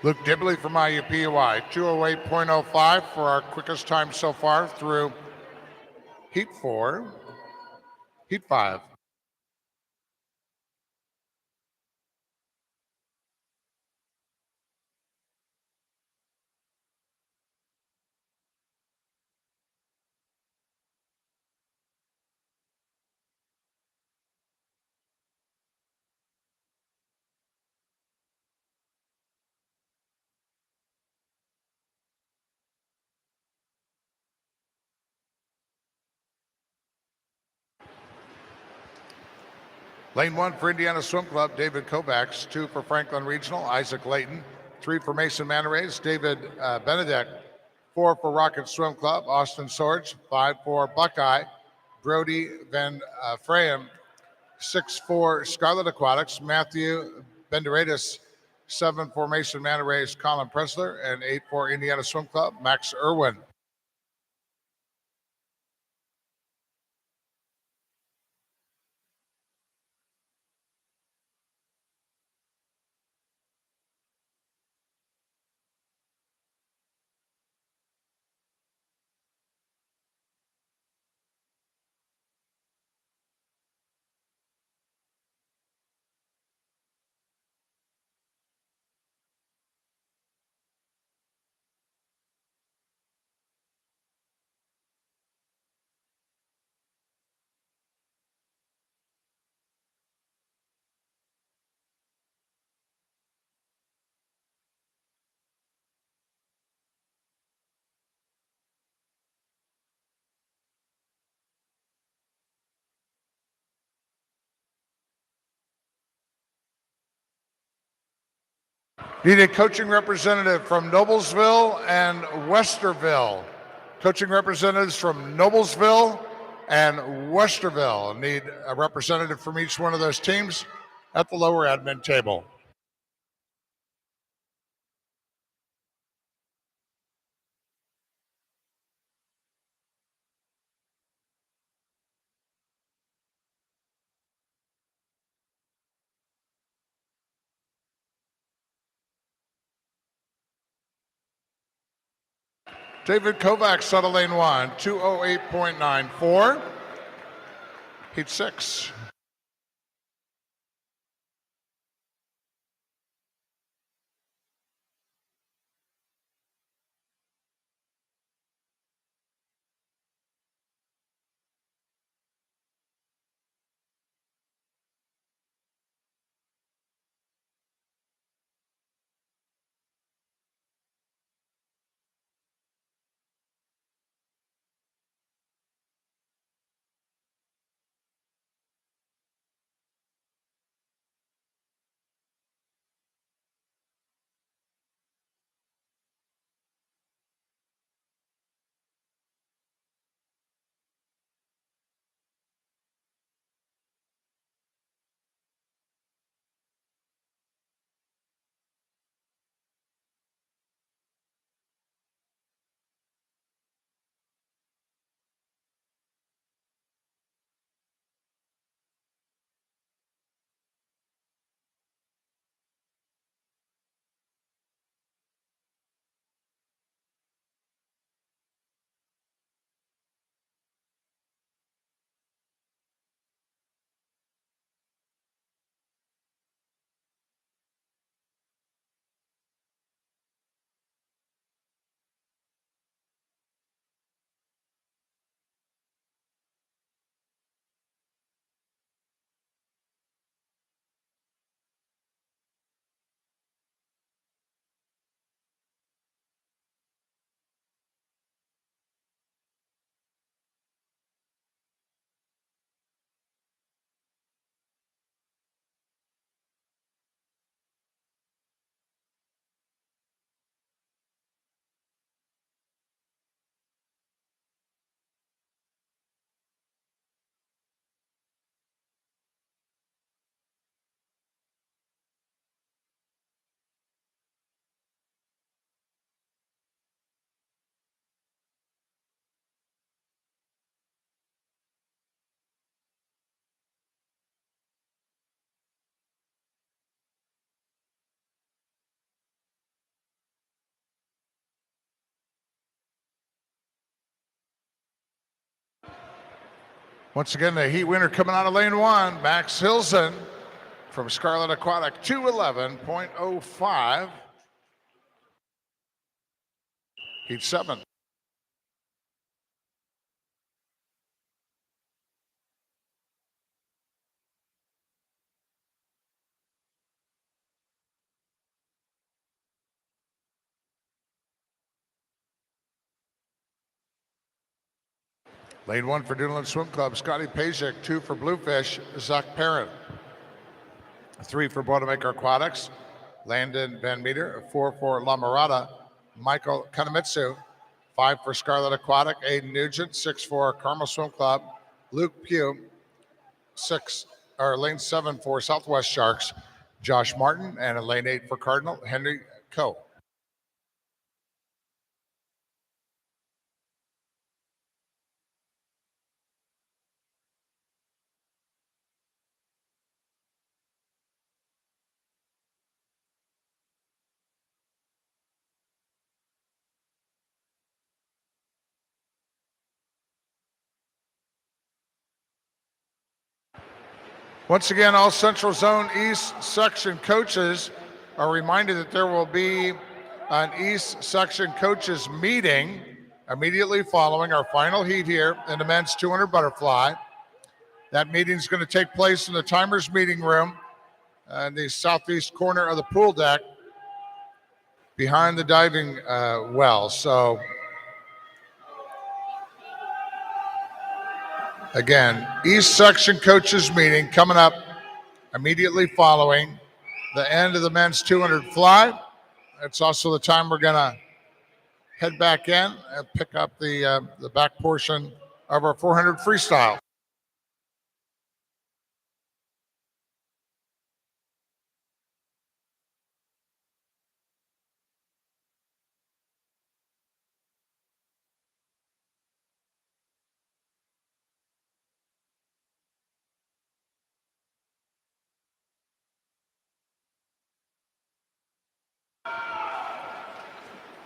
Luke Dibley from IUPUI, 2:08.05 for our quickest time so far through Heat 4, Heat 5. Lane 1 for Indiana Swim Club, David Kovacs. 2 for Franklin Regional, Isaac Layton. 3 for Mason Manarays, David Benedek. 4 for Rocket Swim Club, Austin Sorge. 5 for Buckeye, Brody Van Freyem. 6 for Scarlet Aquatics, Matthew Benderadis. 7 for Mason Manarays, Colin Pressler. And 8 for Indiana Swim Club, Max Irwin. Need a coaching representative from Noblesville and Westerville. Coaching representatives from Noblesville and Westerville. Need a representative from each one of those teams at the lower admin table. David Kovacs out of lane 1, 208.94. Heat 6. Once again, the heat winner coming out of lane 1, Max Hilson from Scarlet Aquatic, 211.05. Heat 7. Lane 1 for Duneland Swim Club, Scotty Pajek. 2 for Bluefish, Zach Parent. 3 for Boilermaker Aquatics, Landon Van Meter. 4 for La Mirada, Michael Kanemitsu. 5 for Scarlet Aquatic, Aiden Nugent. 6 for Carmel Swim Club, Luke Pugh. Lane 7 for Southwest Sharks, Josh Martin. And in lane 8 for Cardinal, Henry Coe. Once again, all Central Zone East Section coaches are reminded that there will be an East Section coaches meeting immediately following our final heat here in the men's 200 butterfly. That meeting is going to take place in the Timers meeting room in the southeast corner of the pool deck behind the diving well. So again, East Section coaches meeting coming up immediately following the end of the men's 200 fly. It's also the time we're going to head back in and pick up the back portion of our 400 freestyle.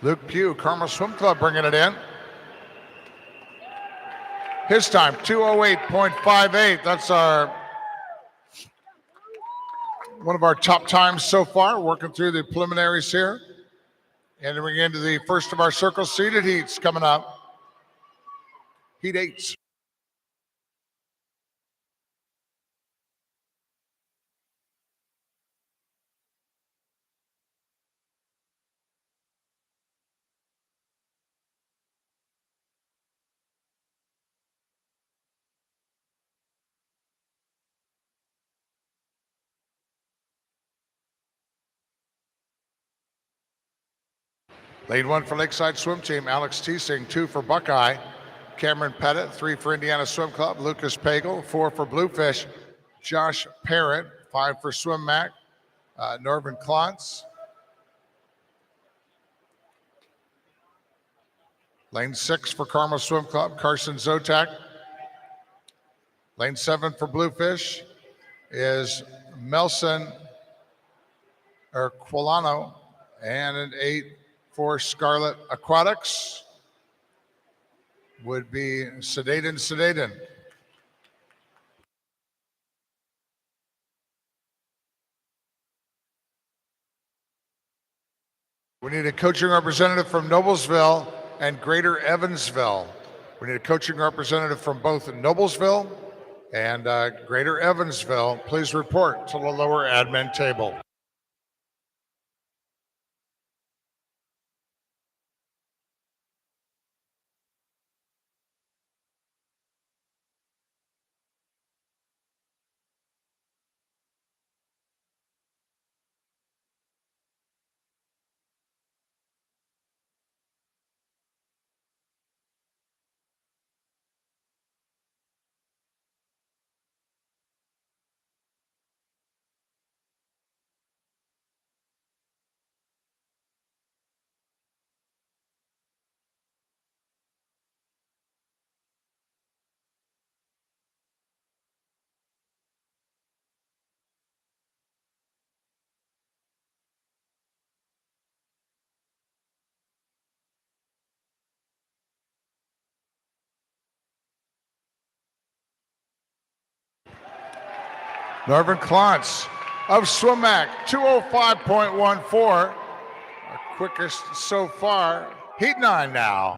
Luke Pugh, Carmel Swim Club, bringing it in. His time, 2:08.58. That's one of our top times so far, working through the preliminaries here. Entering into the first of our circle seeded heats coming up. Heat 8. Lane 1 for Lakeside Swim Team, Alex Teesing. 2 for Buckeye, Cameron Pettit. 3 for Indiana Swim Club, Lucas Pagel. 4 for Bluefish, Josh Parrott. 5 for Swim Mac, Norvin Klontz. Lane 6 for Carmel Swim Club, Carson Zotak. Lane 7 for Bluefish is Melson Quilano. And an 8 for Scarlet Aquatics would be Sedaden. We need a coaching representative from Noblesville and Greater Evansville. We need a coaching representative from both Noblesville and Greater Evansville. Please report to the lower admin table. Norvin Klontz of SwimMac, 2:05.14. Our quickest so far. Heat 9 now.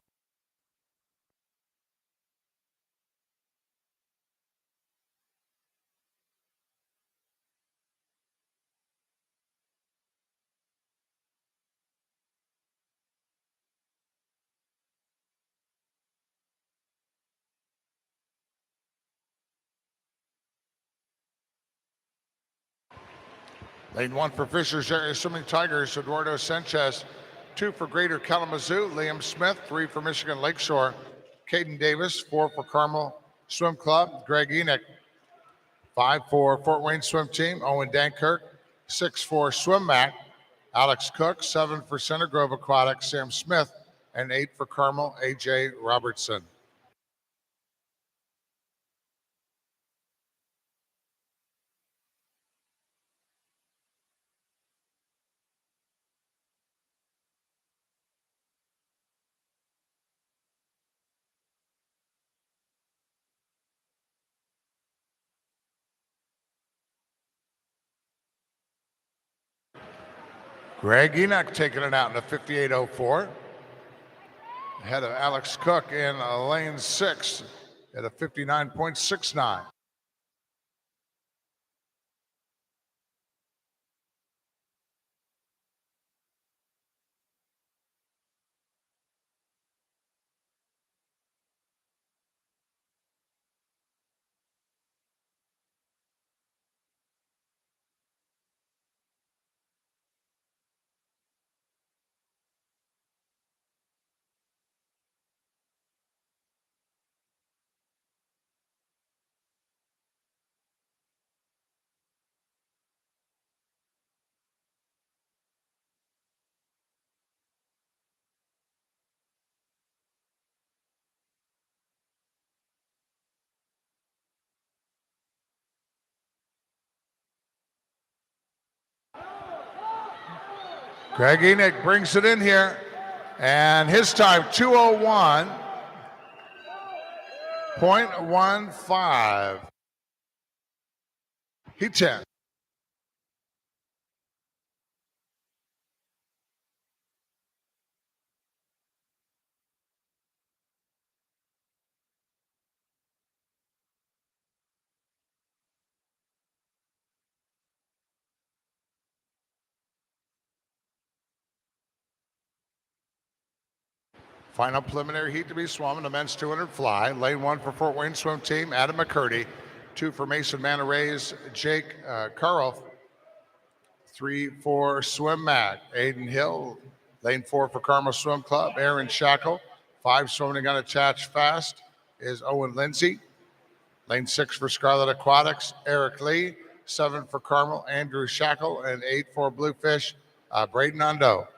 Lane 1 for Fishers Area Swimming Tigers, Eduardo Sanchez. 2 for Greater Kalamazoo, Liam Smith. 3 for Michigan Lakeshore, Caden Davis. 4 for Carmel Swim Club, Greg Enoch. 5 for Fort Wayne Swim Team, Owen Dankirk. 6 for Swim Mac, Alex Cook. 7 for Center Grove Aquatics, Sam Smith. And 8 for Carmel, AJ Robertson. Greg Enoch taking it out in a 58.04. Ahead of Alex Cook in lane 6 at a 59.69. Greg Enoch brings it in here. And his time, 201.15. Heat 10. Final preliminary heat to be swum in the men's 200 fly. Lane 1 for Fort Wayne swim team, Adam McCurdy. 2 for Mason Manor Rays, Jake Karoff. 3 for Swim Mac, Aiden Hill. Lane 4 for Carmel Swim Club, Aaron Shackle. 5 swimming unattached fast is Owen Lindsay. Lane 6 for Scarlet Aquatics, Eric Lee. 7 for Carmel, Andrew Shackle. And 8 for Bluefish, Braden Undo.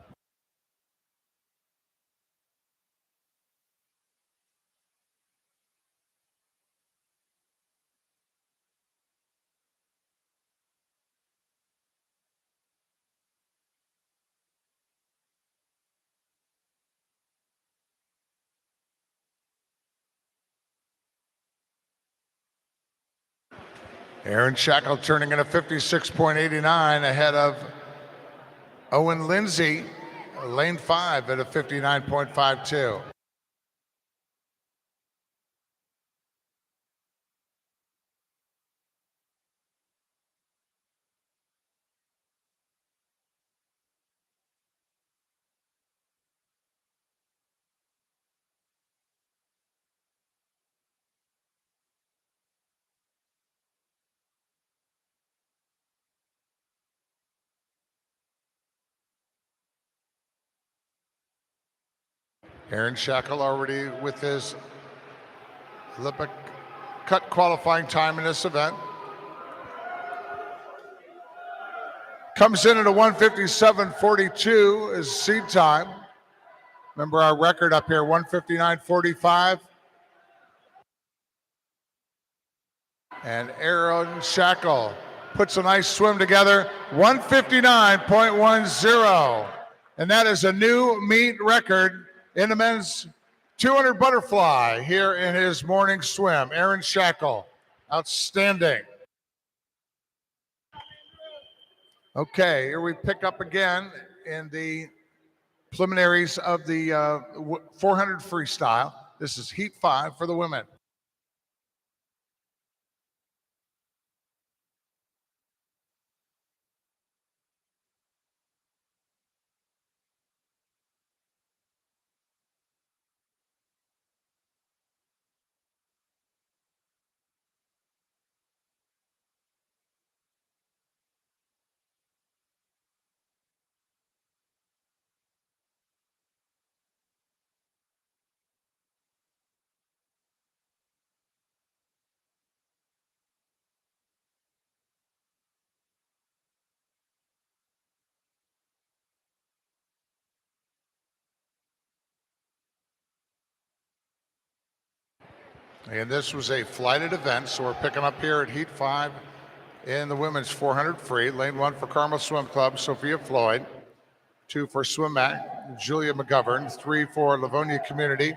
Aaron Shackle turning in a 56.89 ahead of Owen Lindsay, lane 5 at a 59.52. Aaron Shackle already with his Olympic cut qualifying time in this event. Comes in at a 157.42 is seed time. Remember our record up here, 159.45. And Aaron Shackle puts a nice swim together, 159.10. And that is a new meet record in the men's 200 butterfly here in his morning swim. Aaron Shackle, outstanding. Okay, here we pick up again in the preliminaries of the 400 freestyle. This is heat 5 for the women. And this was a flighted event, so we're picking up here at heat 5 in the women's 400 free. Lane 1 for Carmel Swim Club, Sophia Floyd. 2 for Swim Mac, Julia McGovern. 3 for Livonia Community,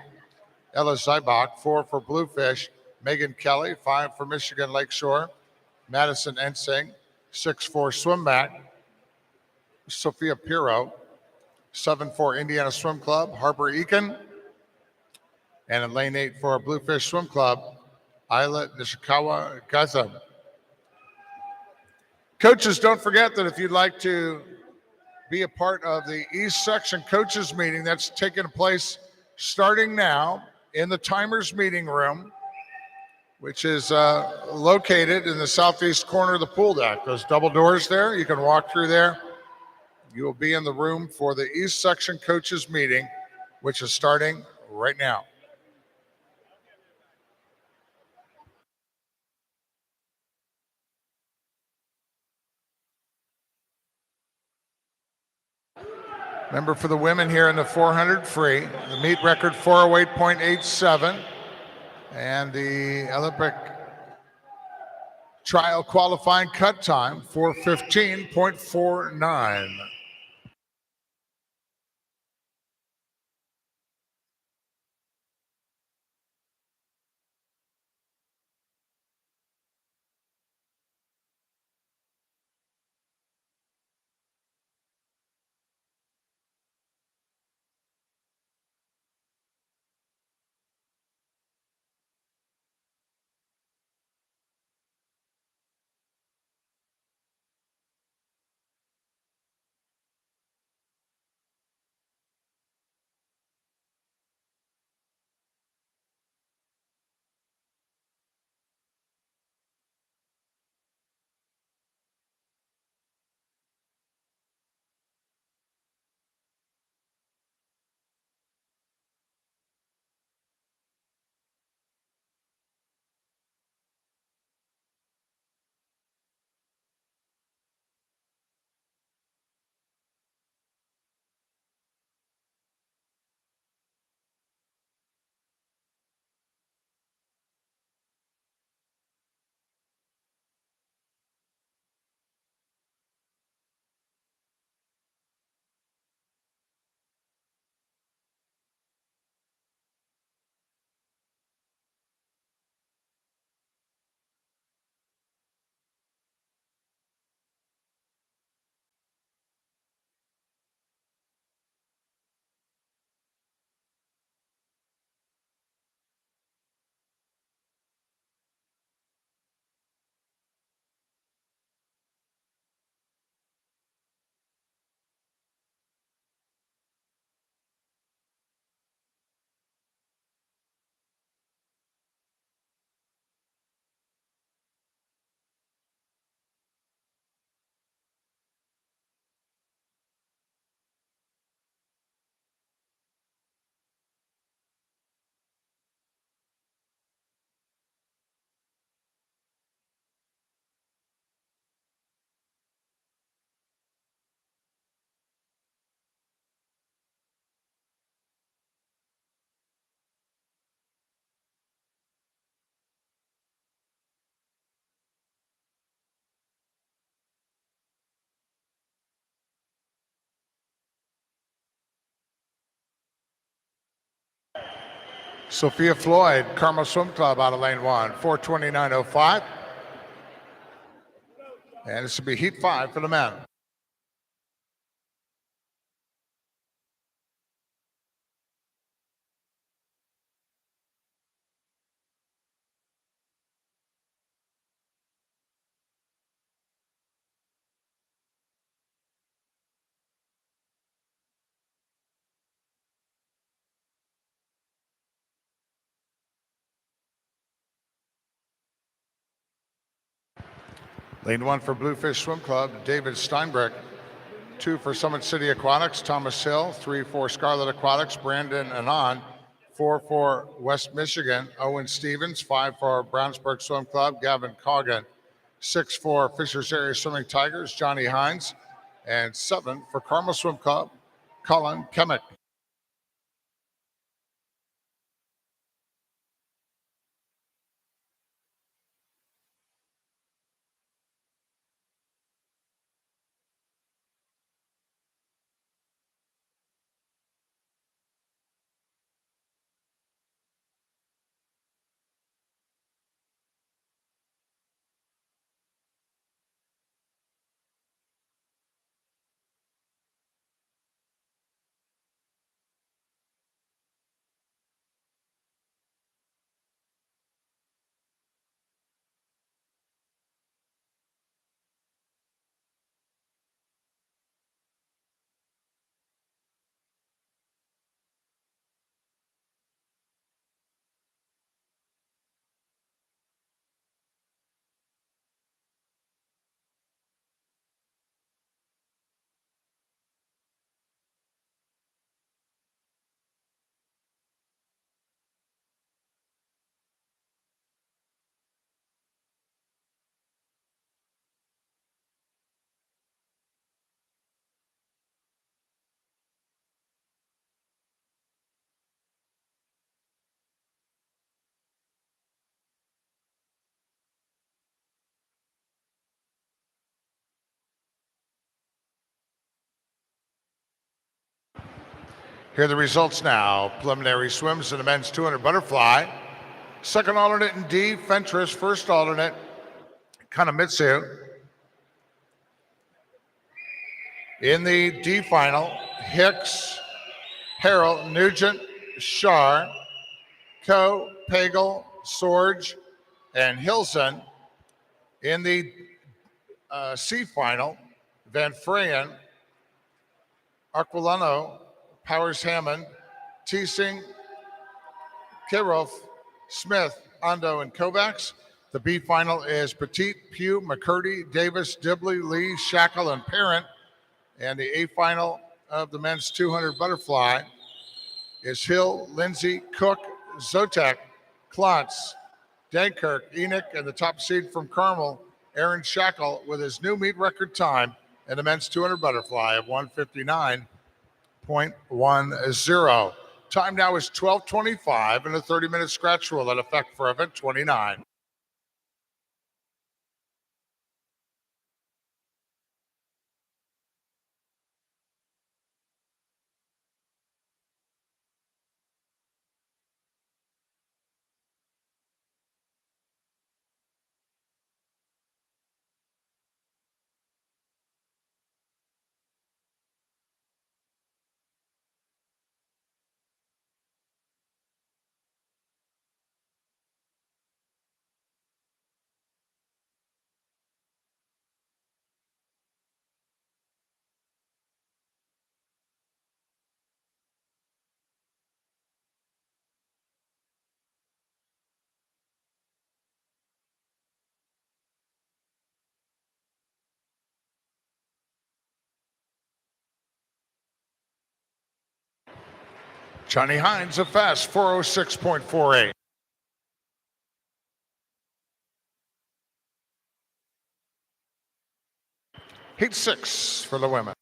Ella Zybach. 4 for Bluefish, Megan Kelly. 5 for Michigan Lakeshore, Madison Ensing. 6 for Swim Mac, Sophia Piro. 7 for Indiana Swim Club, Harper Eakin. And in lane 8 for Bluefish Swim Club, Isla Nishikawa Gazam. Coaches, don't forget that if you'd like to be a part of the East Section Coaches meeting that's taking place starting now in the Timers meeting room, which is located in the southeast corner of the pool deck. Those double doors there, you can walk through there. You will be in the room for the East Section Coaches meeting, which is starting right now. Remember, for the women here in the 400 free, the meet record 408.87, and the Olympic trial qualifying cut time 415.49. Sophia Floyd, Carmel Swim Club out of lane 1, 4:29.05. And this will be heat 5 for the men. Lane 1 for Bluefish Swim Club, David Steinbrück. 2 for Summit City Aquatics, Thomas Hill. 3 for Scarlet Aquatics, Brandon Anon. 4 for West Michigan, Owen Stevens. 5 for Brownsburg Swim Club, Gavin Coggin. 6 for Fishers Area Swimming Tigers, Johnny Hines. And 7 for Carmel Swim Club, Colin Kemick. Here are the results now. Preliminary swims in the men's 200 butterfly. Second alternate in D, Fentress. First alternate, Kanamitsu. In the D final, Hicks, Harrell, Nugent, Shar, Coe, Pagel, Sorge, and Hilson. In the C final, Van Freyen, Aquilano, Powers Hammond, Teesing, Kiroff, Smith, Ando, and Kovacs. The B final is Petit, Pugh, McCurdy, Davis, Dibley, Lee, Shackle, and Parent. And the A final of the men's 200 butterfly is Hill, Lindsay, Cook, Zotek, Klotz, Dankirk, Enoch, and the top seed from Carmel, Aaron Shackle, with his new meet record time in the men's 200 butterfly of 159.10. Time now is 12:25, and a 30-minute scratch rule in effect for event 29. Johnny Hines, a fast 406.48. Heat 6 for the women.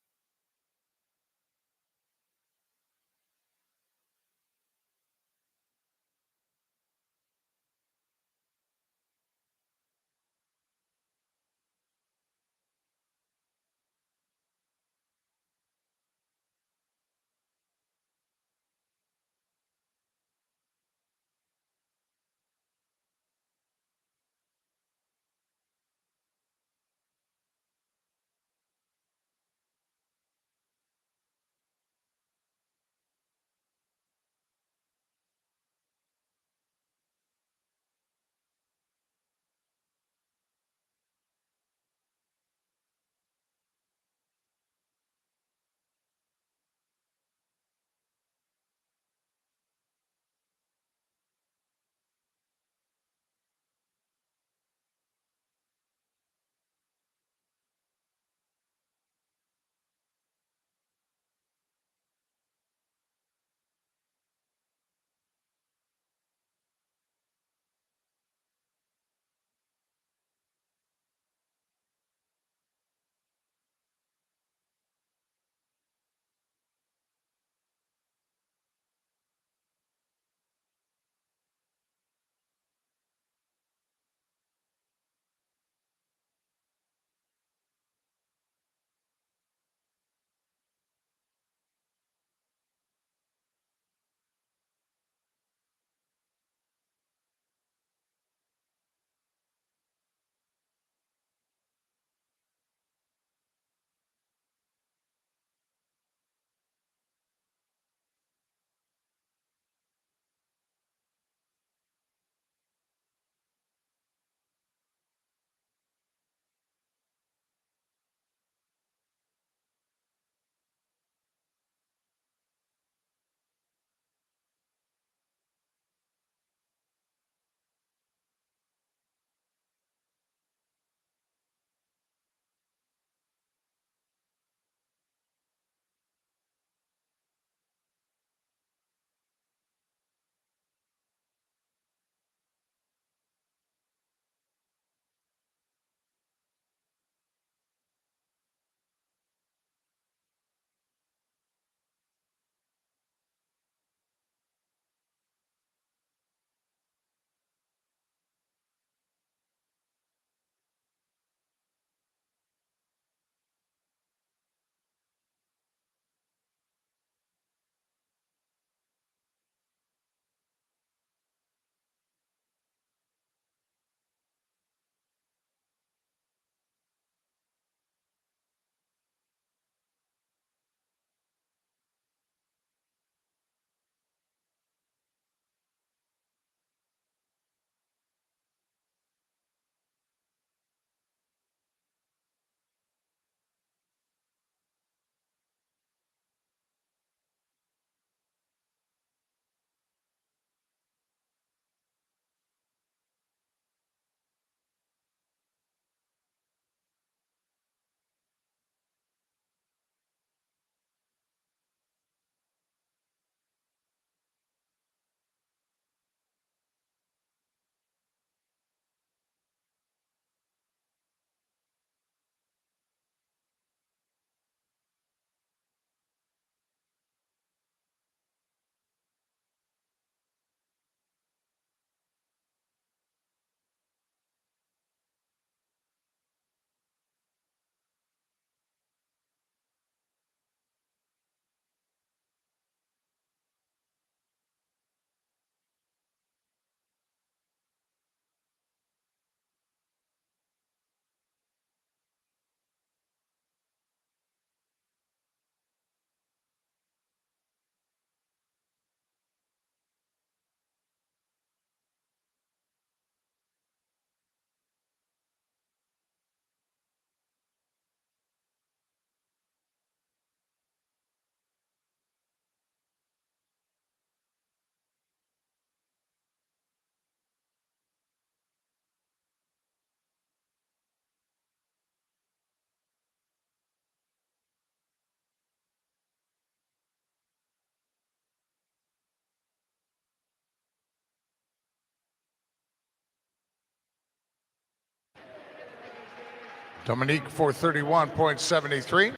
Dominique 431.73.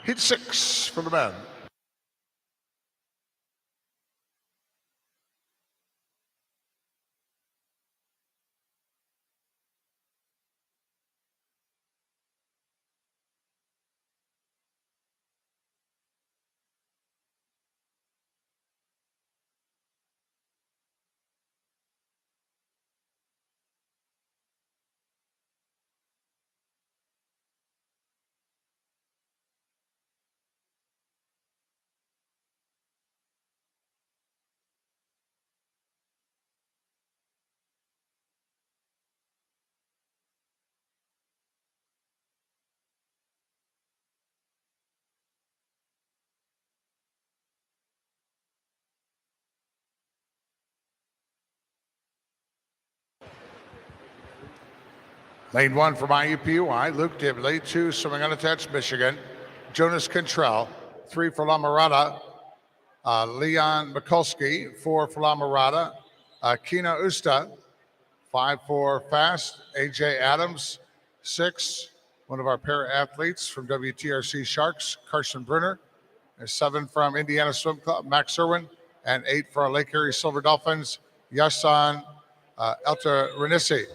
Heat 6 for the men. Lane 1 from IUPUI, Luke Dibley. 2, swimming unattached, Michigan. Jonas Cantrell. 3 for La Mirada, Leon Mikulski. 4 for La Mirada, Kina Usta. 5 for fast, AJ Adams. 6, one of our para athletes from WTRC Sharks, Carson Brunner. And 7 from Indiana Swim Club, Max Irwin. And 8 for our Lake Erie Silver Dolphins, Yasan Elta Renisi.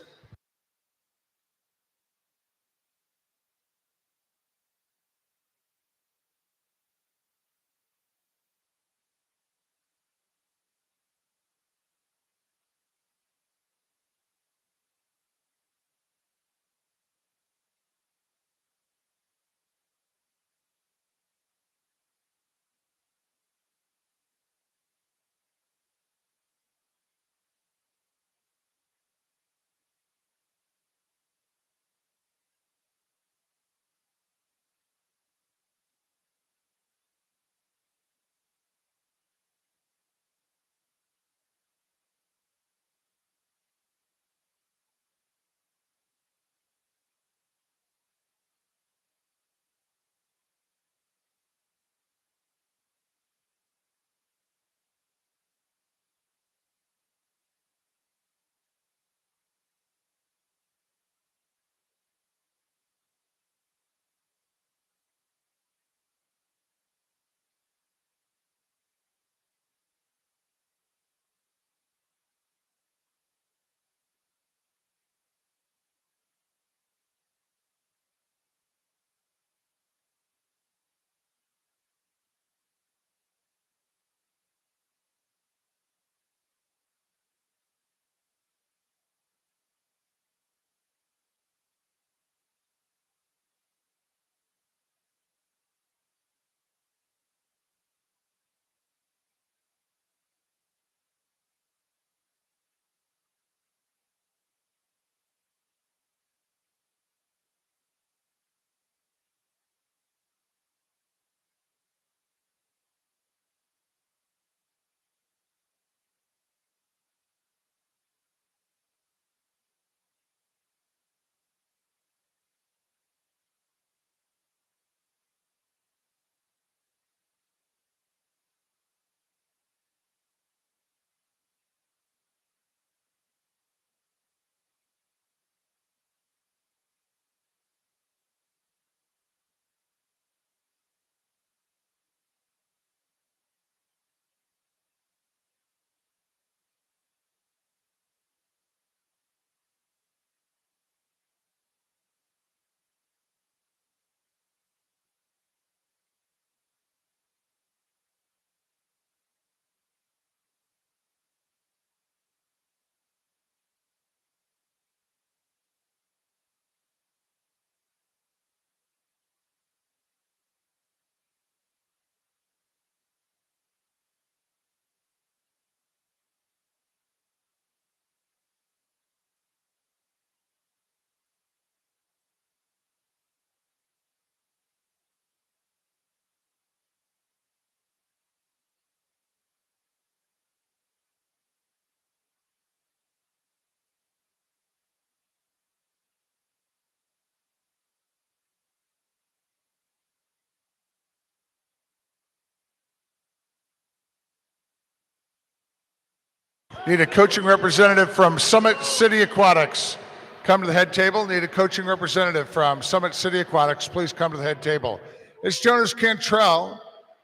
Need a coaching representative from Summit City Aquatics. Come to the head table. Need a coaching representative from Summit City Aquatics. Please come to the head table. It's Jonas Cantrell.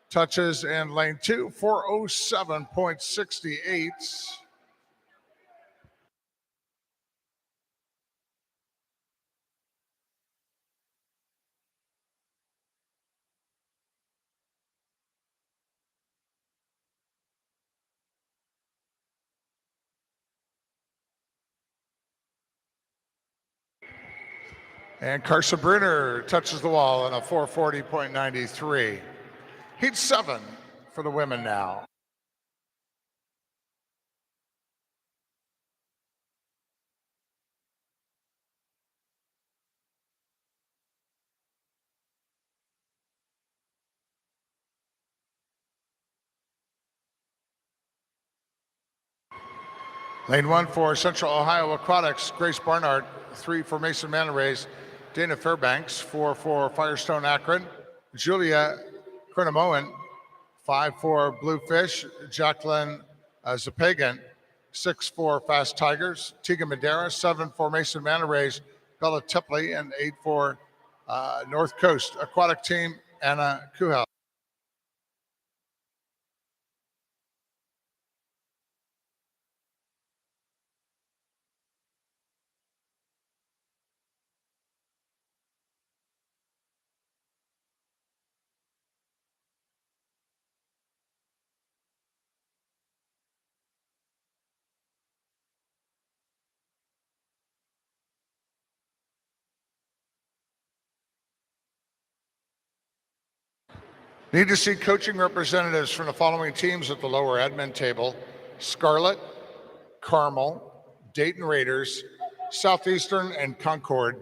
Touches in lane 2, 407.68. And Carson Brunner touches the wall on a 440.93. Heat 7 for the women now. Lane 1 for Central Ohio Aquatics, Grace Barnard. 3 for Mason Manarays, Dana Fairbanks. 4 for Firestone Akron, Julia Kronamoen. 5 for Bluefish, Jacqueline Zapagan. 6 for Fast Tigers, Tegan Madera. 7 for Mason Manarays, Bella Tipley. And 8 for North Coast Aquatic Team, Anna Kuhel. Need to see coaching representatives from the following teams at the lower admin table: Scarlet, Carmel, Dayton Raiders, Southeastern, and Concord.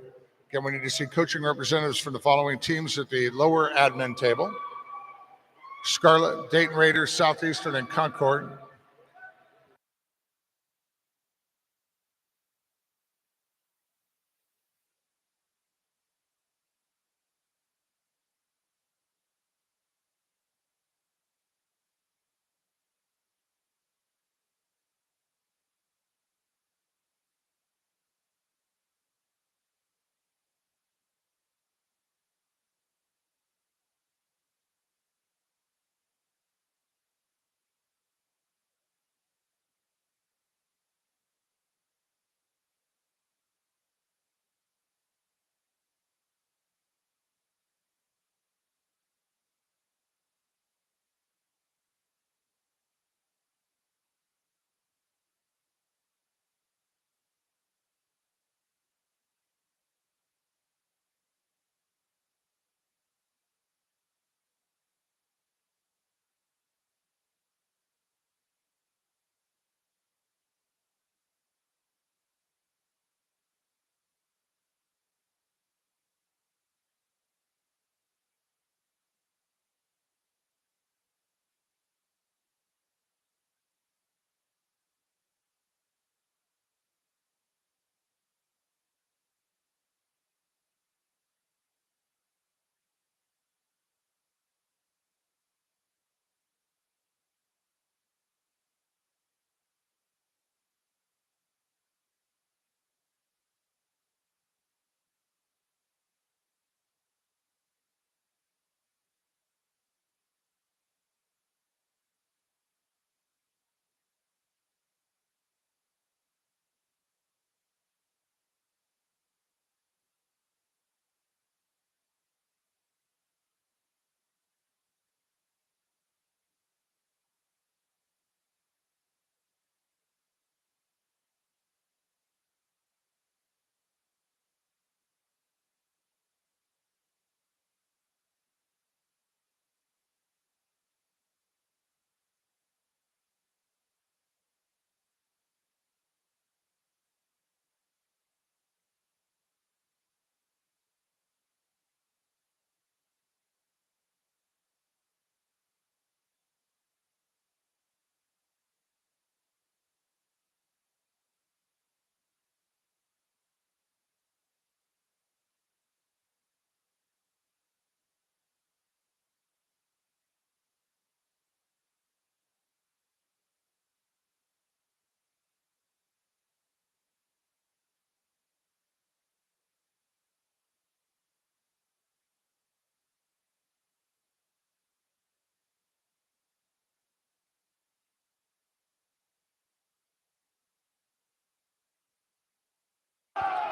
Again, we need to see coaching representatives from the following teams at the lower admin table: Scarlet, Dayton Raiders, Southeastern, and Concord.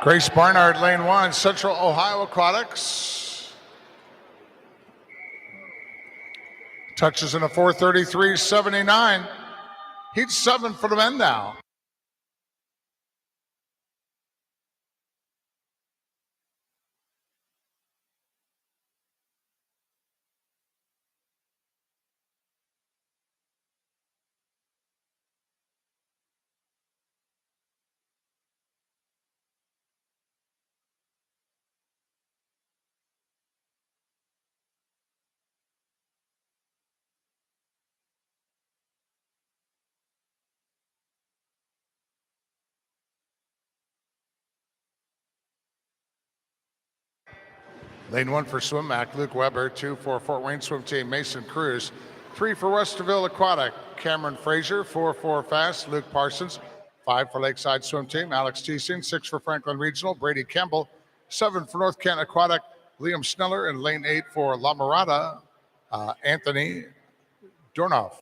Grace Barnard, lane 1, Central Ohio Aquatics. Touches in a 4:33.79. Heat 7 for the men now. Lane 1 for Swim Mac, Luke Weber. 2 for Fort Wayne Swim Team, Mason Cruz. 3 for Westerville Aquatic, Cameron Frazier. 4 for Fast, Luke Parsons. 5 for Lakeside Swim Team, Alex Teasing. 6 for Franklin Regional, Brady Campbell. 7 for North Kent Aquatic, Liam Sneller. And lane 8 for La Mirada, Anthony Dornoff.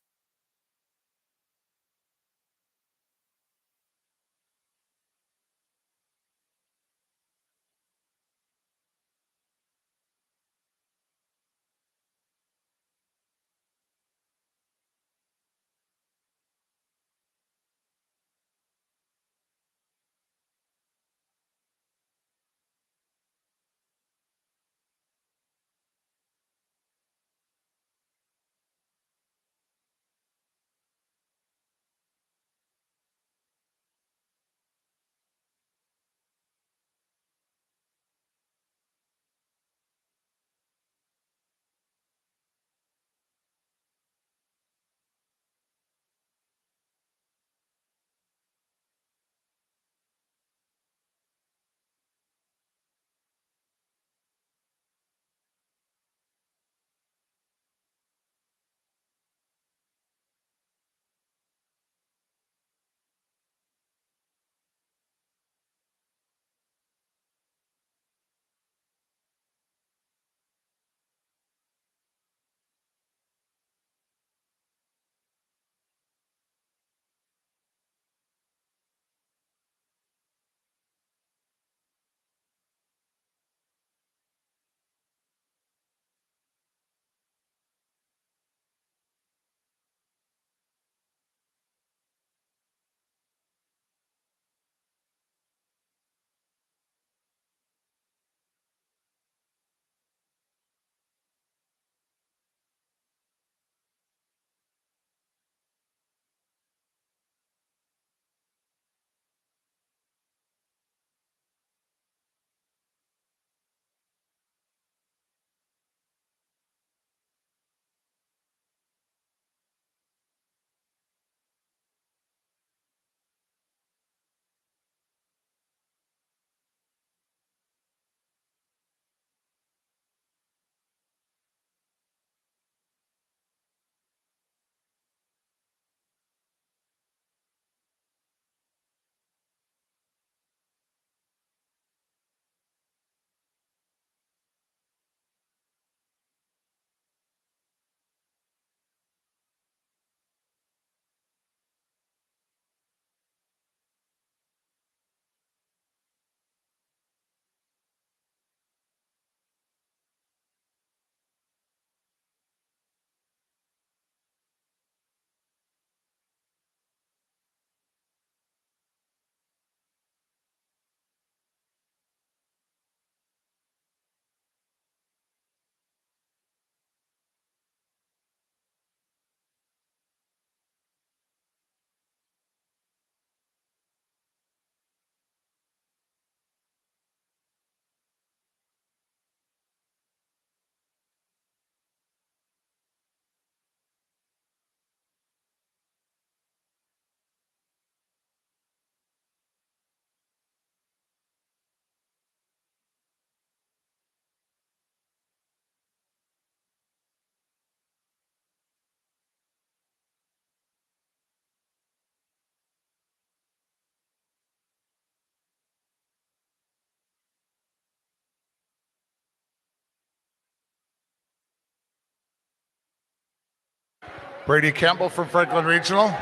Brady Campbell from Franklin Regional.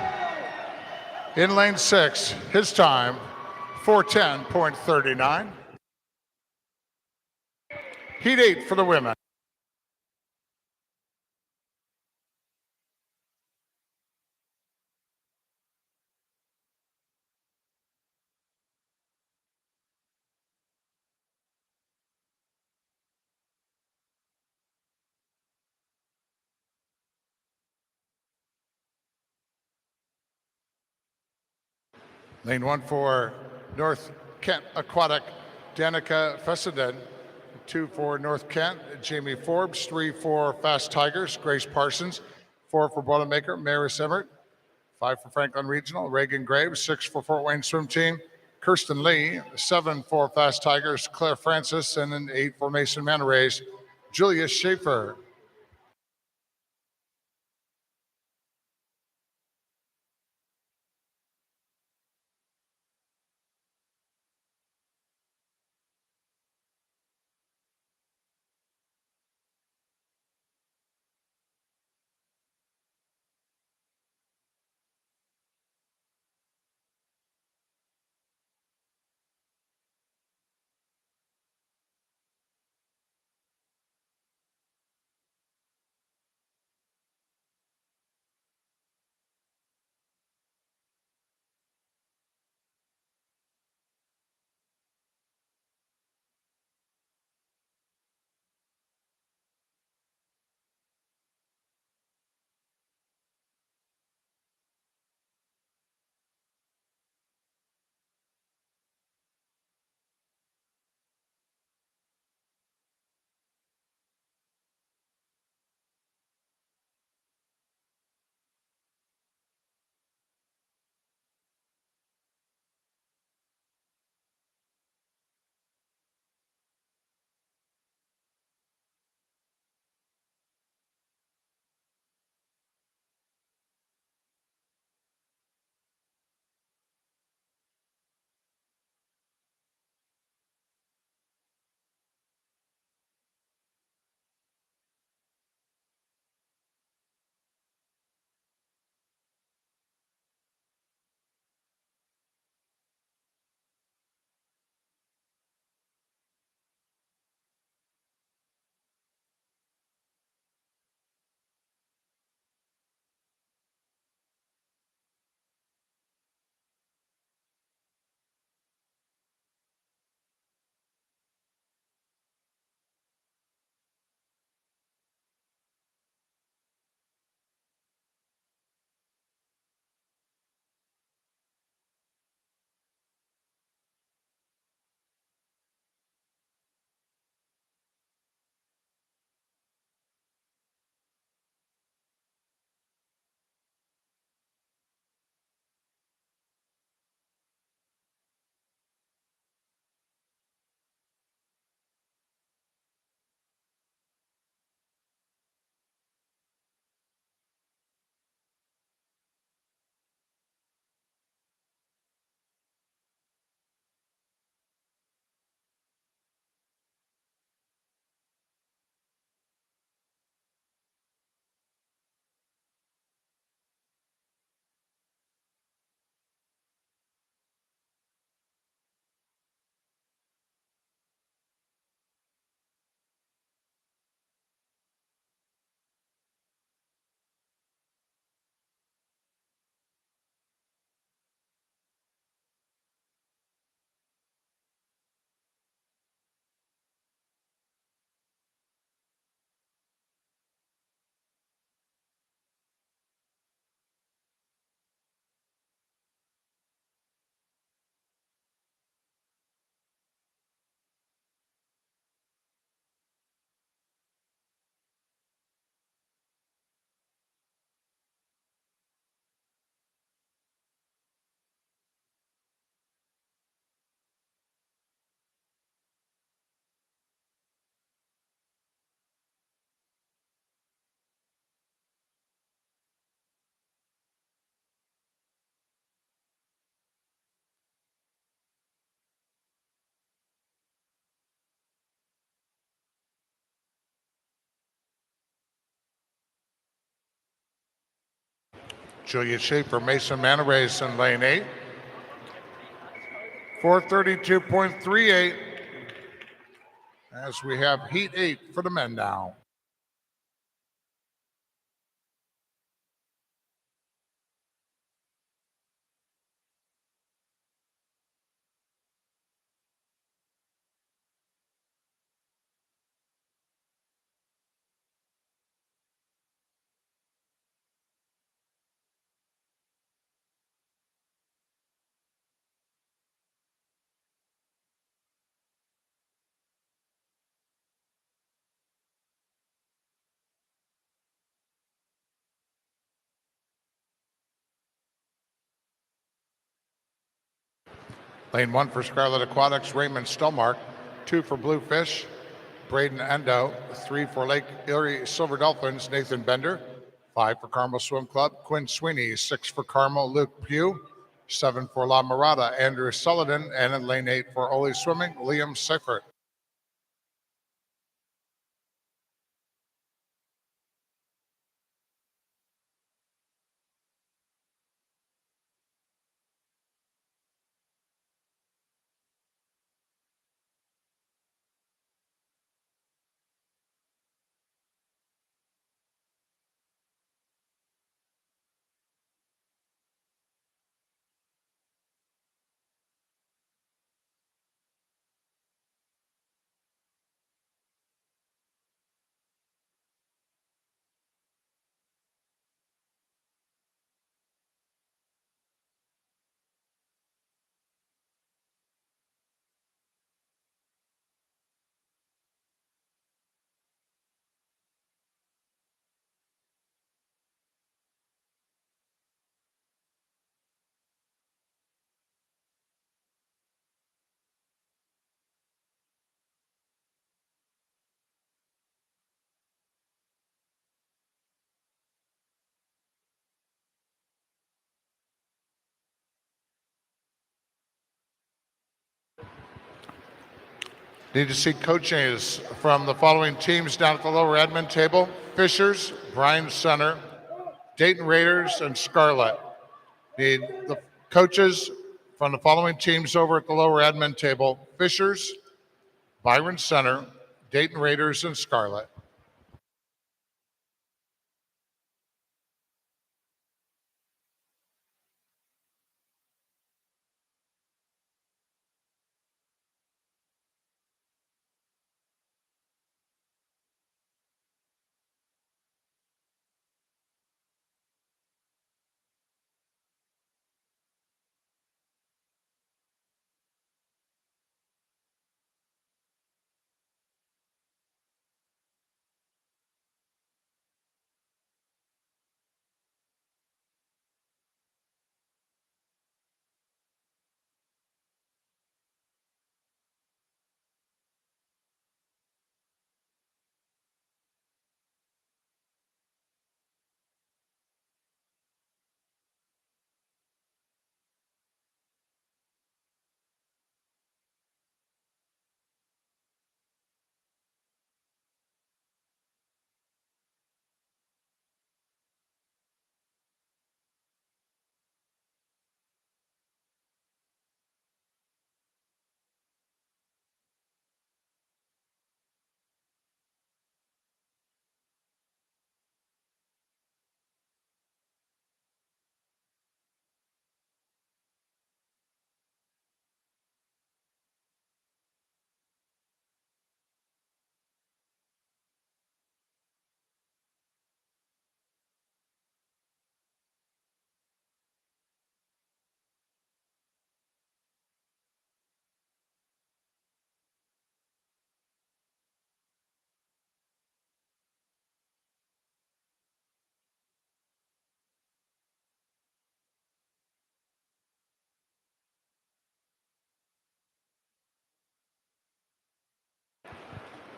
In lane 6, his time, 410.39. Heat 8 for the women. Lane 1 for North Kent Aquatic, Danica Fessenden. 2 for North Kent, Jamie Forbes. 3 for Fast Tigers, Grace Parsons. 4 for Boilermaker, Maris Emmert. 5 for Franklin Regional, Reagan Graves. 6 for Fort Wayne Swim Team, Kirsten Lee. 7 for Fast Tigers, Claire Francis. And then 8 for Mason Manor Rays, Julia Schaefer. Julia Schaefer, Mason Manor Rays in lane 8. 432.38 as we have Heat 8 for the men now. Lane 1 for Scarlet Aquatics, Raymond Stelmark. 2 for Bluefish, Braden Endo. 3 for Lake Erie Silver Dolphins, Nathan Bender. 5 for Carmel Swim Club, Quinn Sweeney. 6 for Carmel, Luke Pugh. 7 for La Mirada, Andrew Sullivan. And in lane 8 for Ole Swimming, Liam Seifert. Need to see coaches from the following teams down at the lower admin table: Fishers, Bryan Center, Dayton Raiders, and Scarlet. Need the coaches from the following teams over at the lower admin table: Fishers, Byron Center, Dayton Raiders, and Scarlet.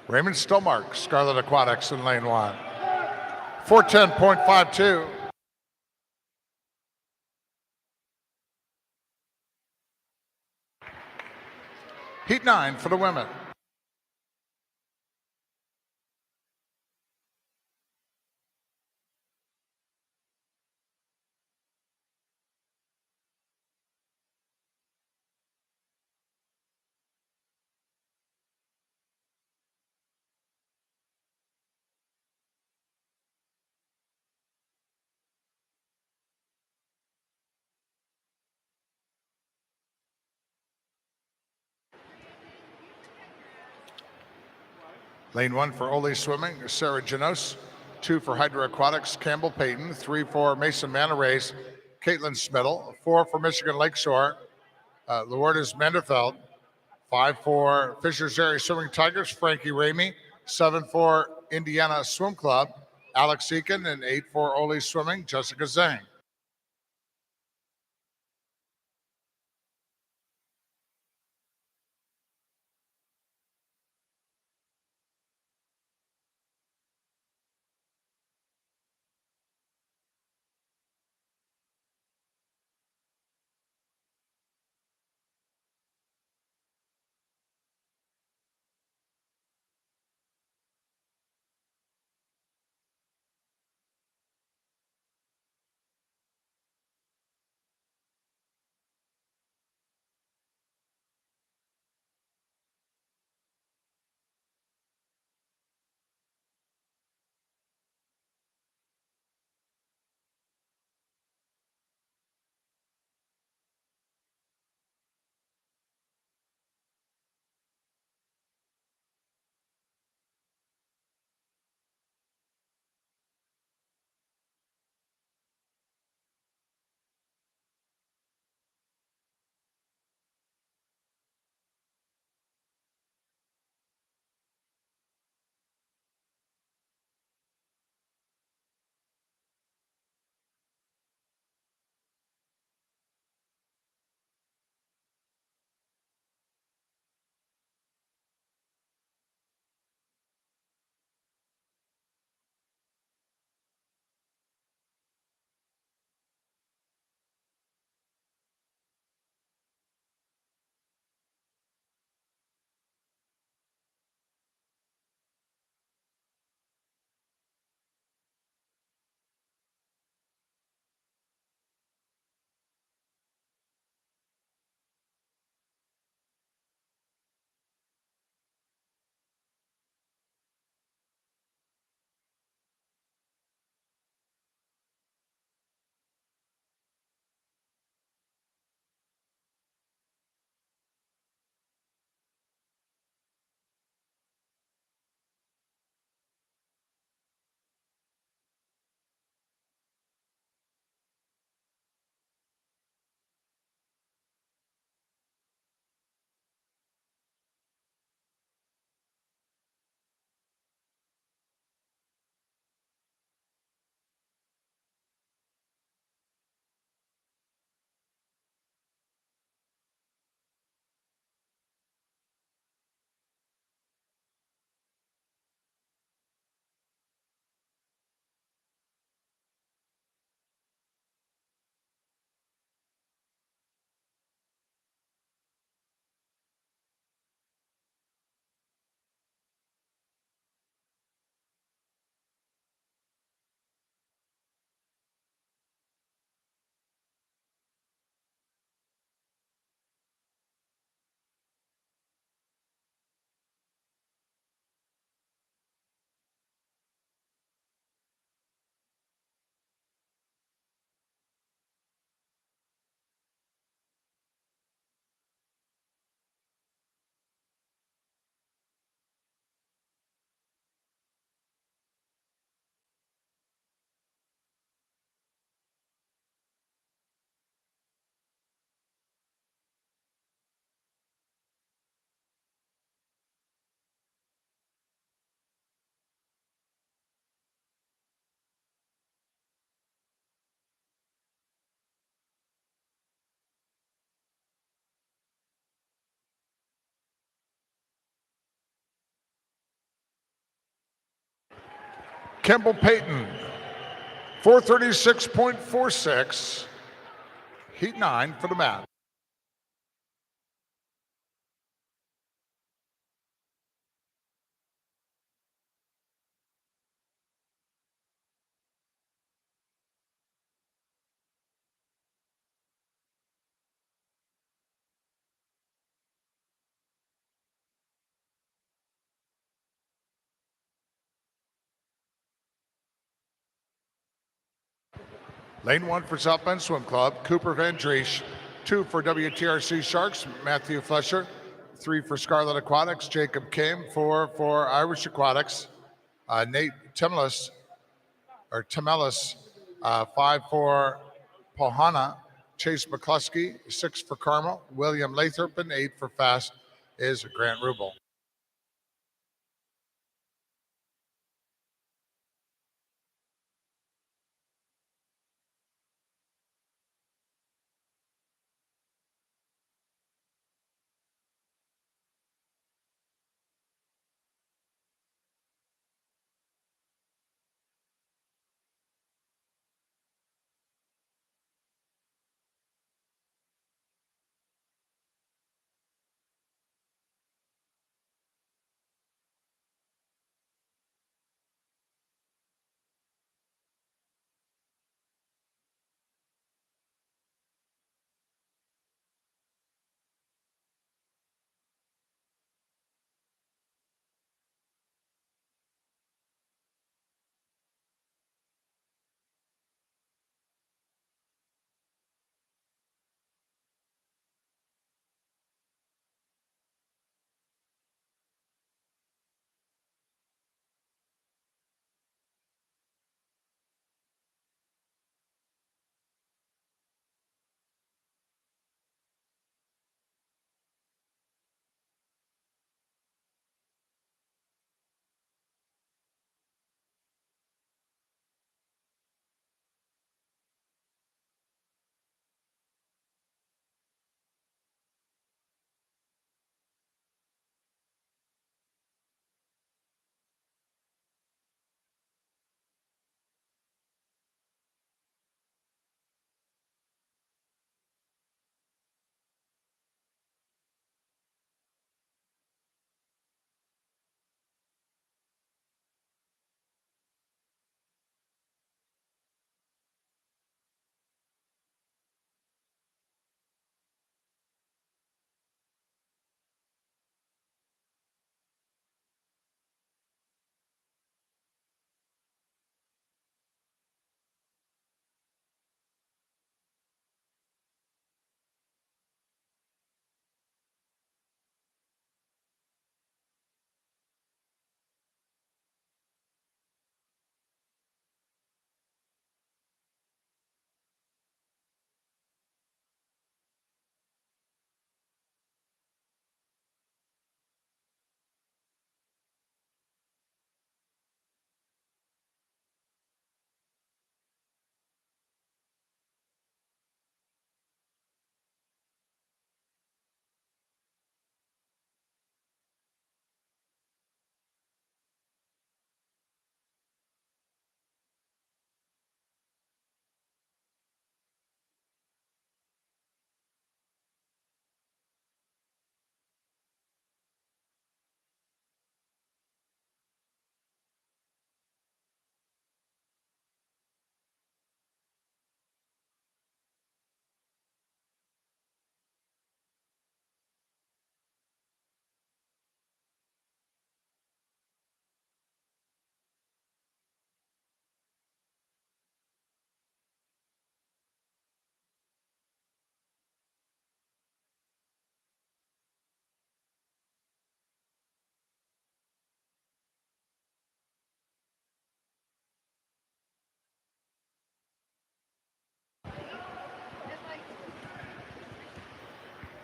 Raymond Stelmark, Scarlet Aquatics in lane 1. 410.52. Heat 9 for the women. Lane 1 for Ole Swimming, Sarah Janos. 2 for Hydro Aquatics, Campbell Payton. 3 for Mason Manta Rays, Caitlin Smittle. 4 for Michigan Lakeshore, Lourdes Menderfeld. 5 for Fisher's Area Swimming Tigers, Frankie Ramey. 7 for Indiana Swim Club, Alex Eakin. And 8 for Ole Swimming, Jessica Zhang. Campbell Payton, 436.46, Heat 9 for the mat. Lane 1 for South Bend Swim Club, Cooper Van Driesch. 2 for WTRC Sharks, Matthew Flesher. 3 for Scarlet Aquatics. Jacob Kim, 4 for Irish Aquatics. Nate Temelis, 5 for Pohana. Chase McCluskey, 6 for Carmel. William Lathrop, and 8 for Fast is Grant Rubel.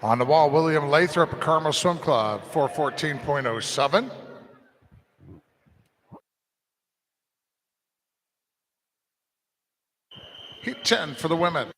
On the wall, William Lathrop, Carmel Swim Club, 414.07. Heat 10 for the women.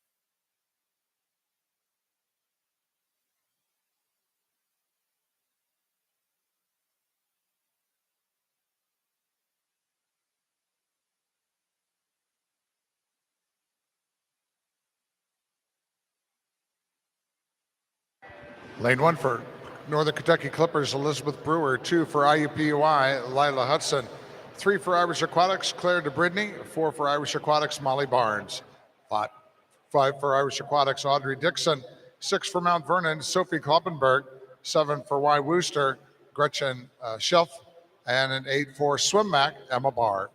Lane 1 for Northern Kentucky Clippers, Elizabeth Brewer. 2 for IUPUI, Lila Hudson. 3 for Irish Aquatics, Claire DeBridney. 4 for Irish Aquatics, Molly Barnes. 5 for Irish Aquatics, Audrey Dixon. 6 for Mount Vernon, Sophie Kloppenberg. 7 for Y Wooster, Gretchen Shelf. And an 8 for Swim Mac, Emma Barr.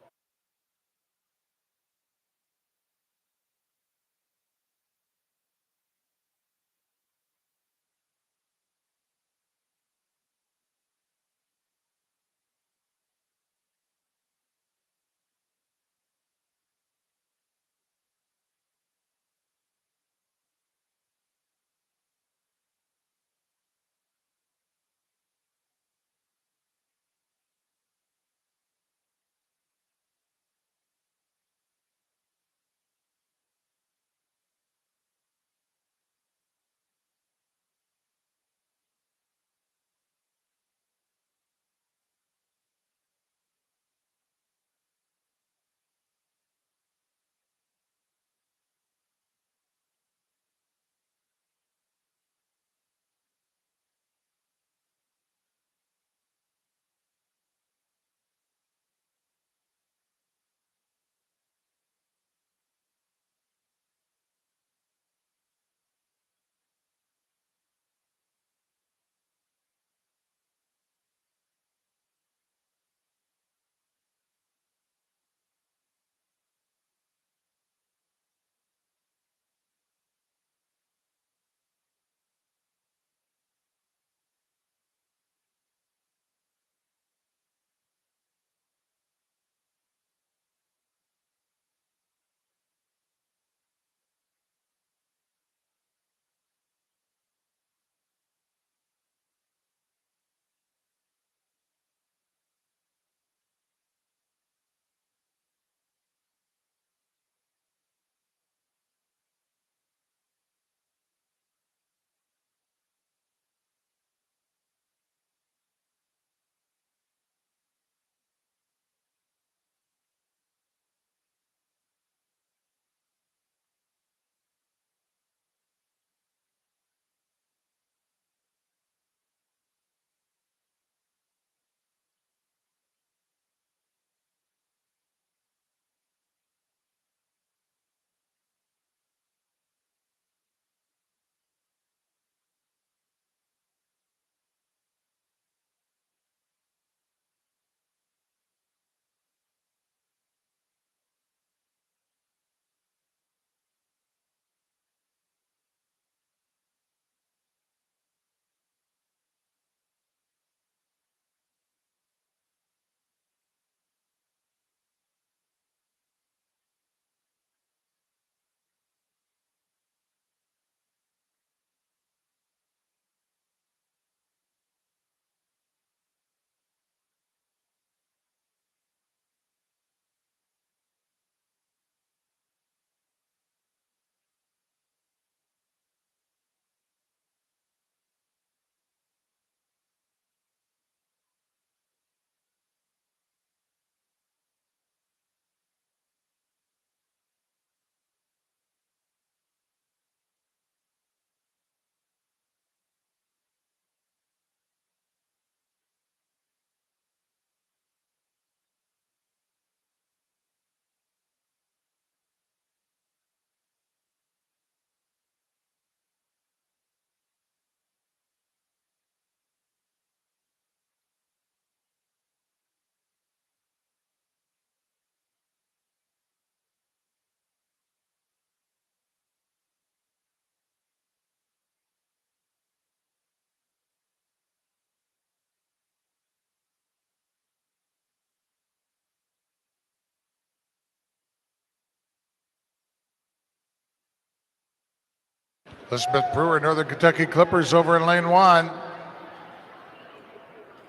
Elizabeth Brewer, Northern Kentucky Clippers over in lane 1.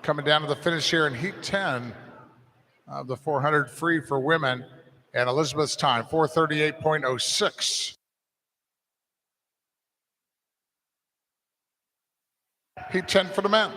Coming down to the finish here in heat 10 of the 400 free for women. And Elizabeth's time, 4:38.06. Heat 10 for the men.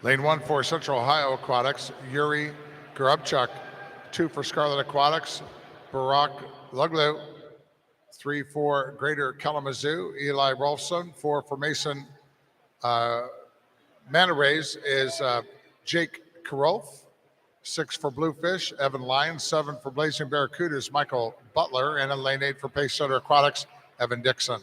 Lane 1 for Central Ohio Aquatics, Yuri Gorubchuk. 2 for Scarlet Aquatics, Barack Luglu. 3 for Greater Kalamazoo, Eli Rolfson. 4 for Mason Manta Rays is Jake Karolf. 6 for Bluefish, Evan Lyons. 7 for Blazing Barracudas, Michael Butler. And in lane 8 for Pace Center Aquatics, Evan Dixon.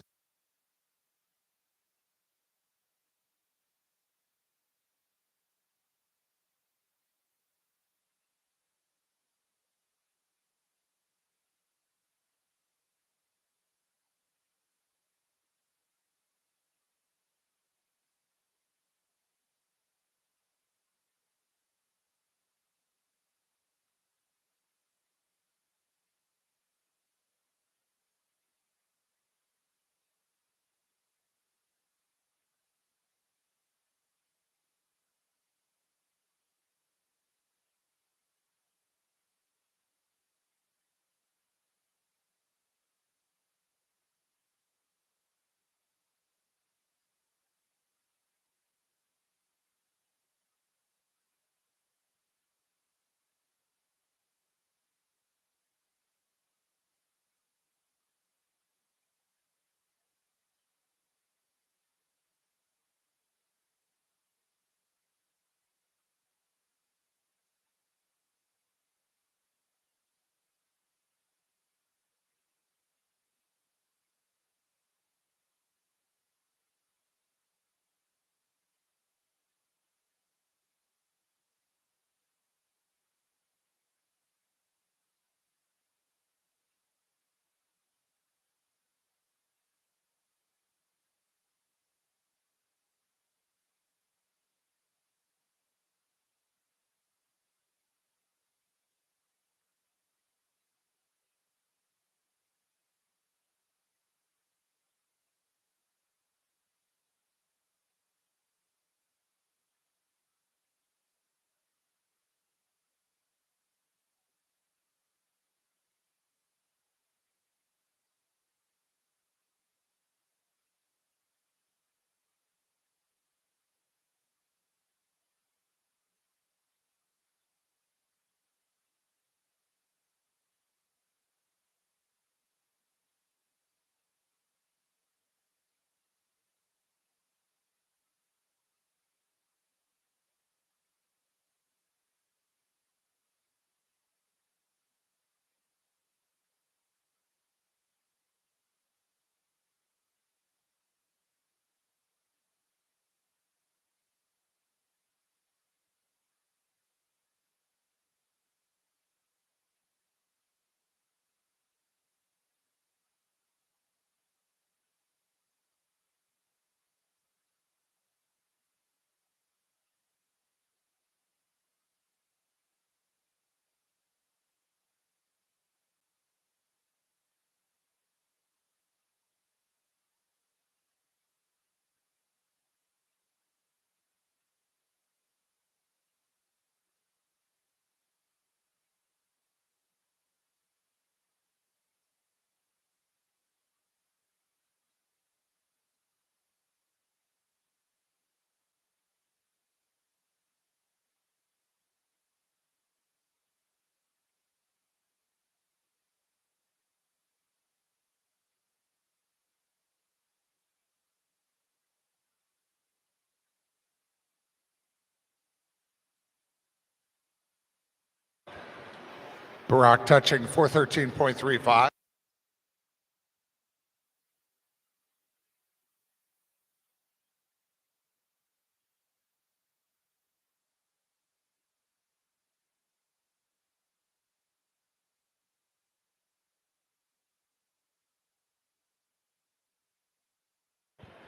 Barack touching 413.35.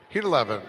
Heat 11.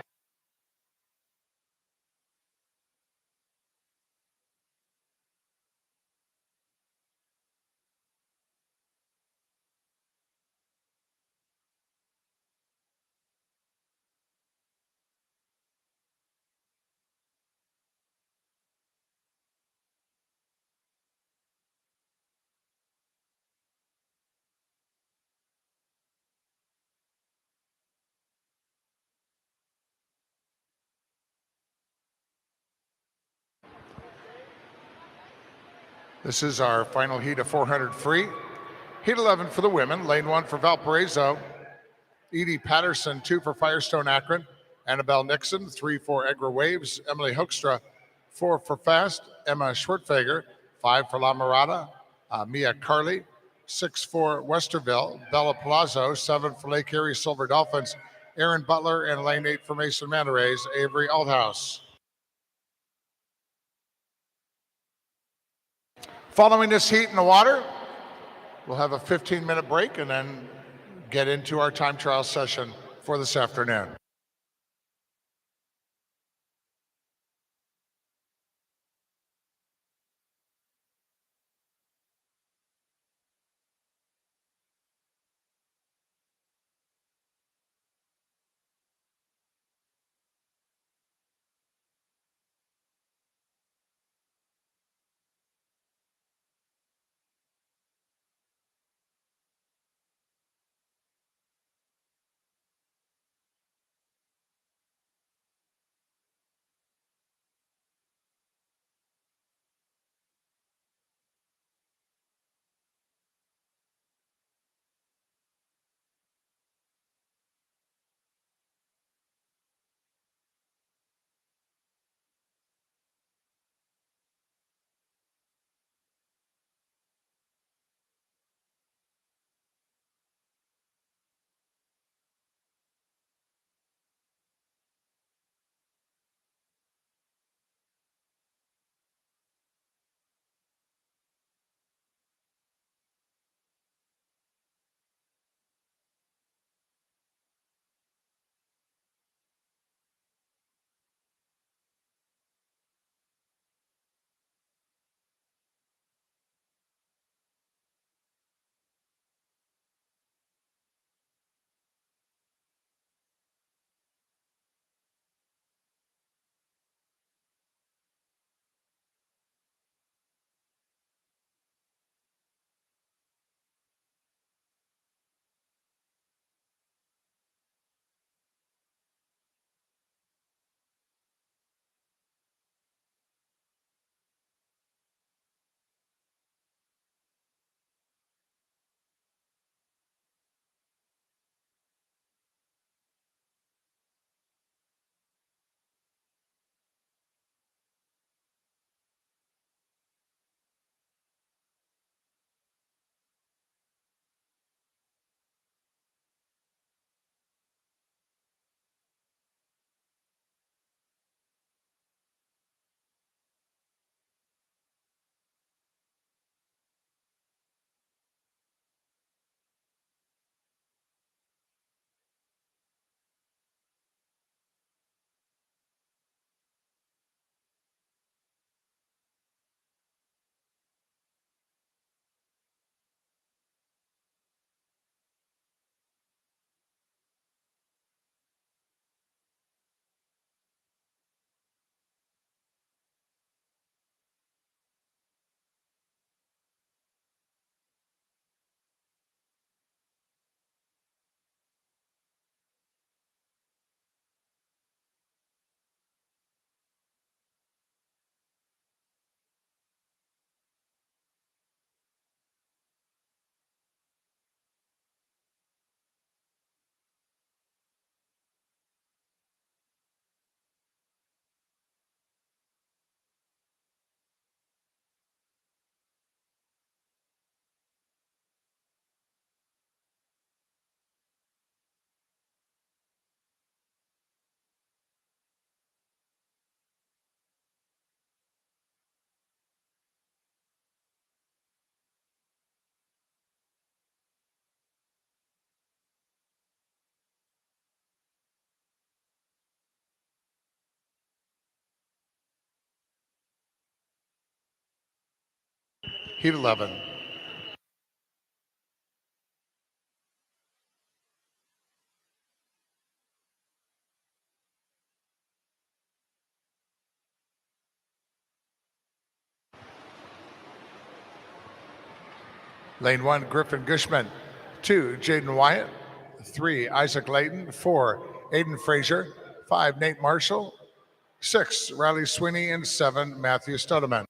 This is our final heat of 400 free. Heat 11 for the women. Lane 1 for Valparaiso. Edie Patterson, 2 for Firestone Akron. Annabelle Nixon, 3 for Egra Waves. Emily Hoekstra, 4 for Fast. Emma Schwertfeger, 5 for La Mirada. Mia Carley, 6 for Westerville. Bella Palazzo, 7 for Lake Erie Silver Dolphins. Aaron Butler, and lane 8 for Mason Manarays, Avery Althouse. Following this heat in the water, we'll have a 15-minute break and then get into our time trial session for this afternoon. Heat 11. Lane 1, Griffin Gushman. 2, Jaden Wyatt. 3, Isaac Layton. 4, Aiden Frazier. 5, Nate Marshall. 6, Riley Sweeney. And 7, Matthew Stodeman.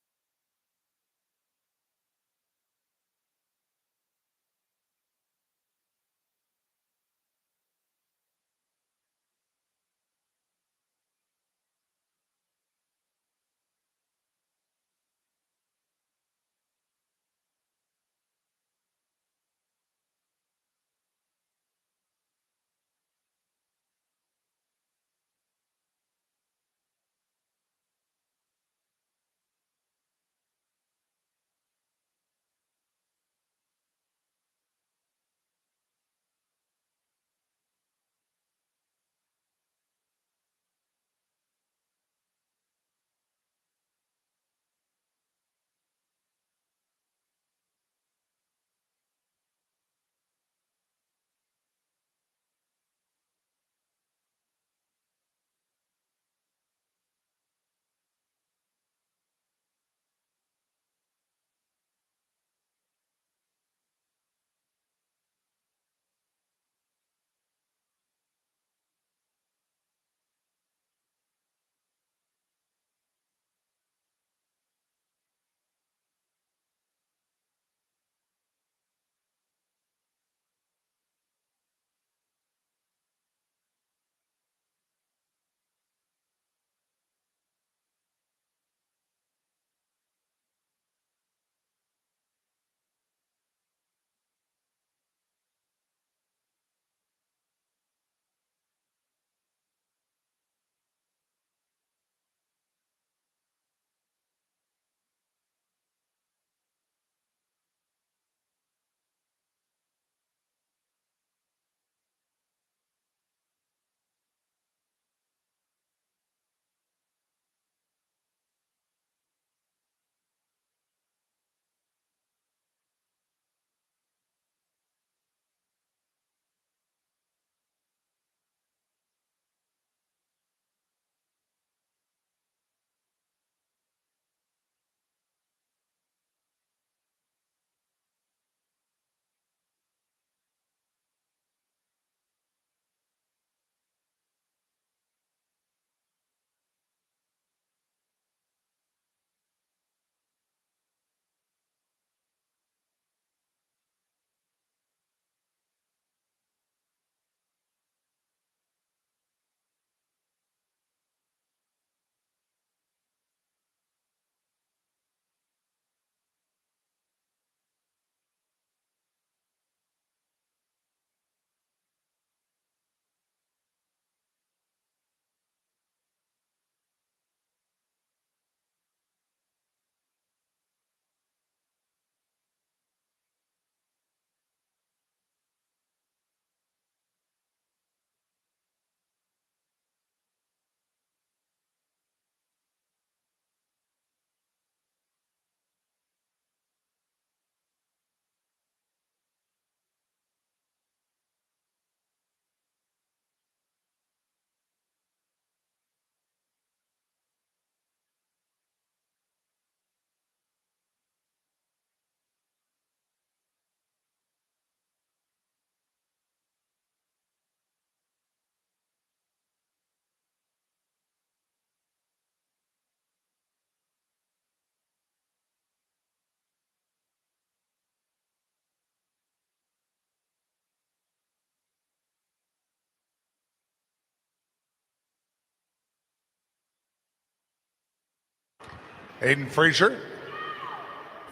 Aiden Frazier,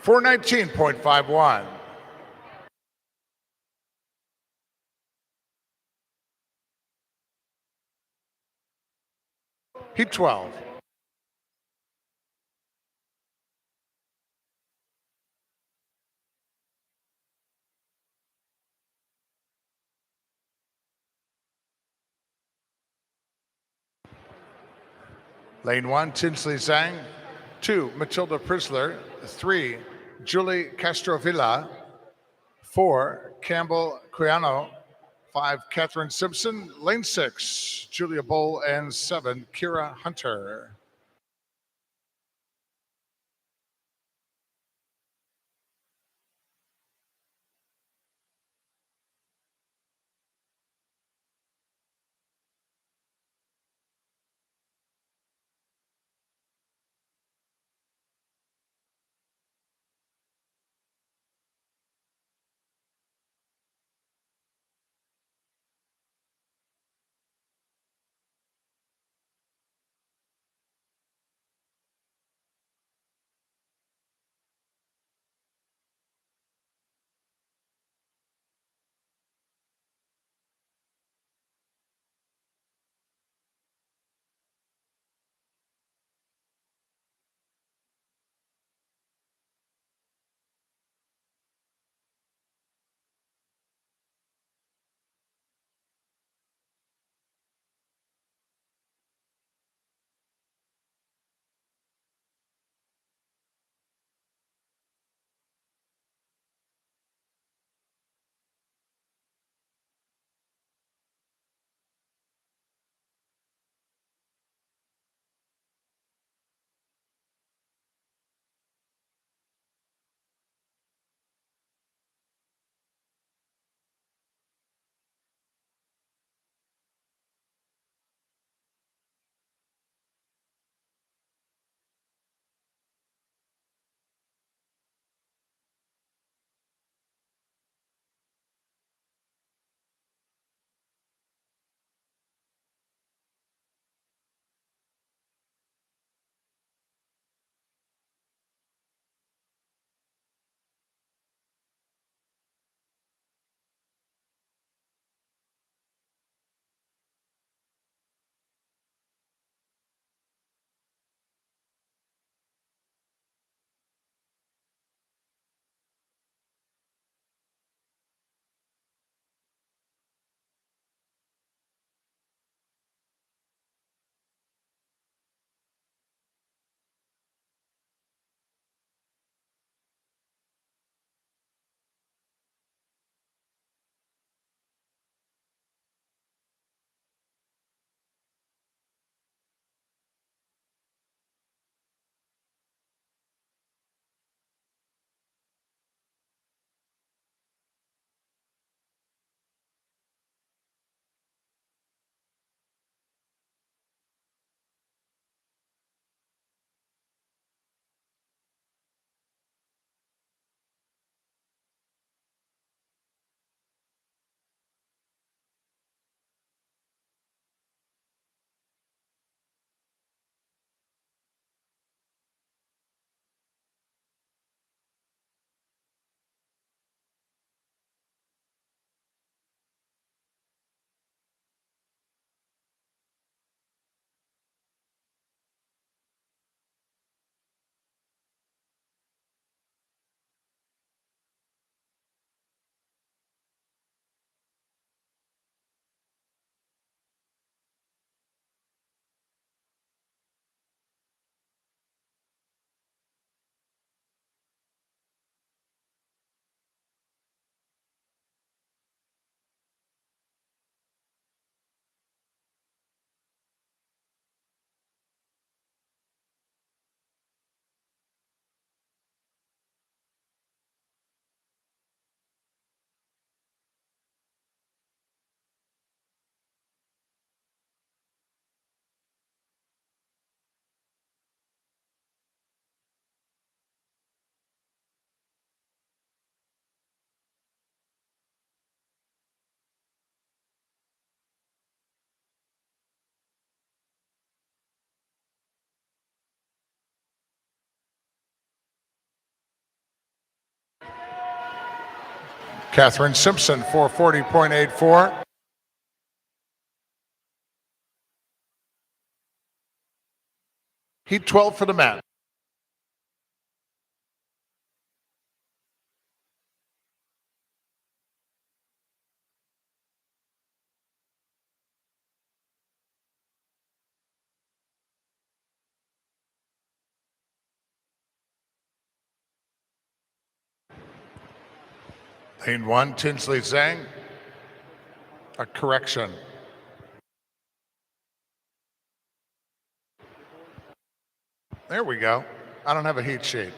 419.51. Heat 12. Lane 1, Tinsley Zhang. 2, Matilda Prisler. 3, Julie Castrovilla. 4, Campbell Cuyano. 5, Catherine Simpson. Lane 6, Julia Bowl. And 7, Kira Hunter. Catherine Simpson, 440.84. Heat 12 for the men. Lane 1, Tinsley Zhang. A correction. There we go. I don't have a heat sheet.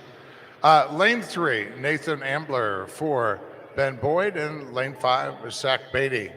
Lane 3, Nathan Ambler for Ben Boyd, and lane 5 is Zach Beatty.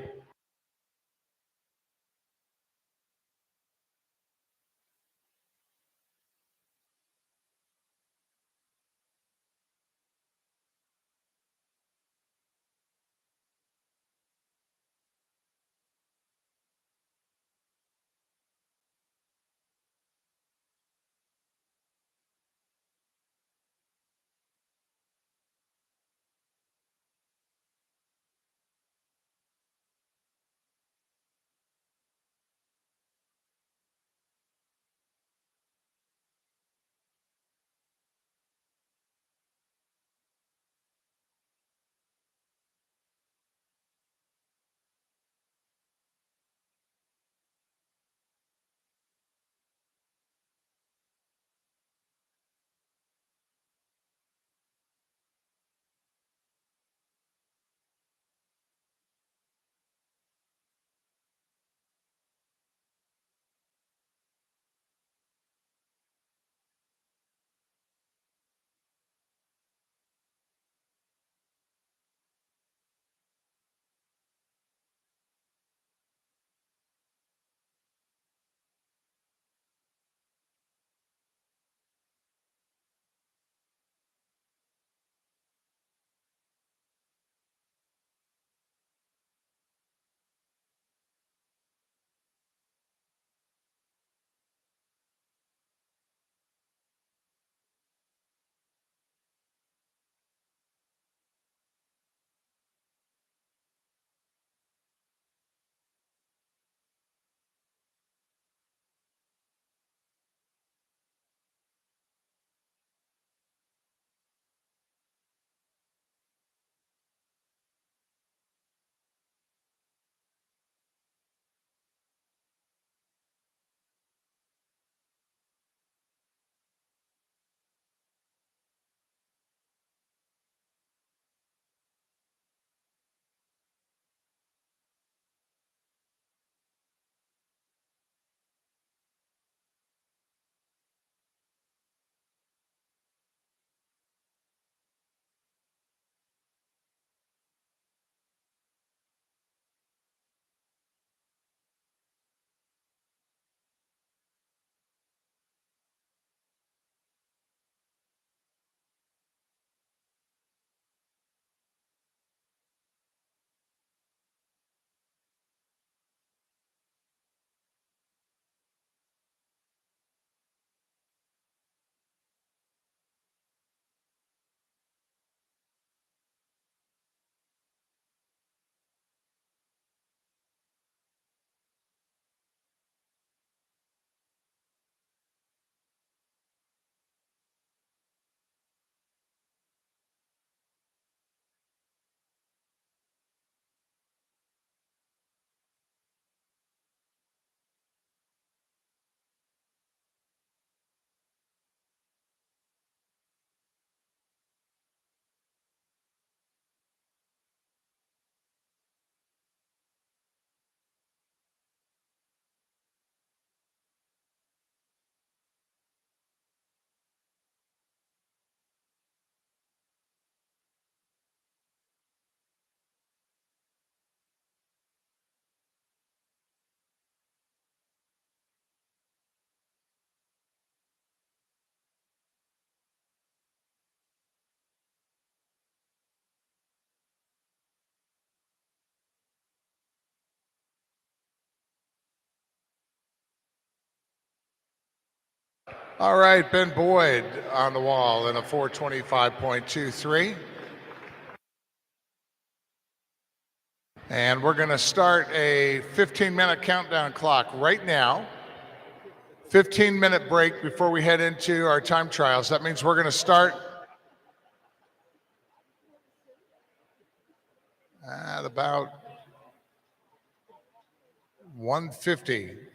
All right, Ben Boyd on the wall in a 425.23. And we're going to start a 15-minute countdown clock right now. 15-minute break before we head into our time trials. That means we're going to start at about 1:50.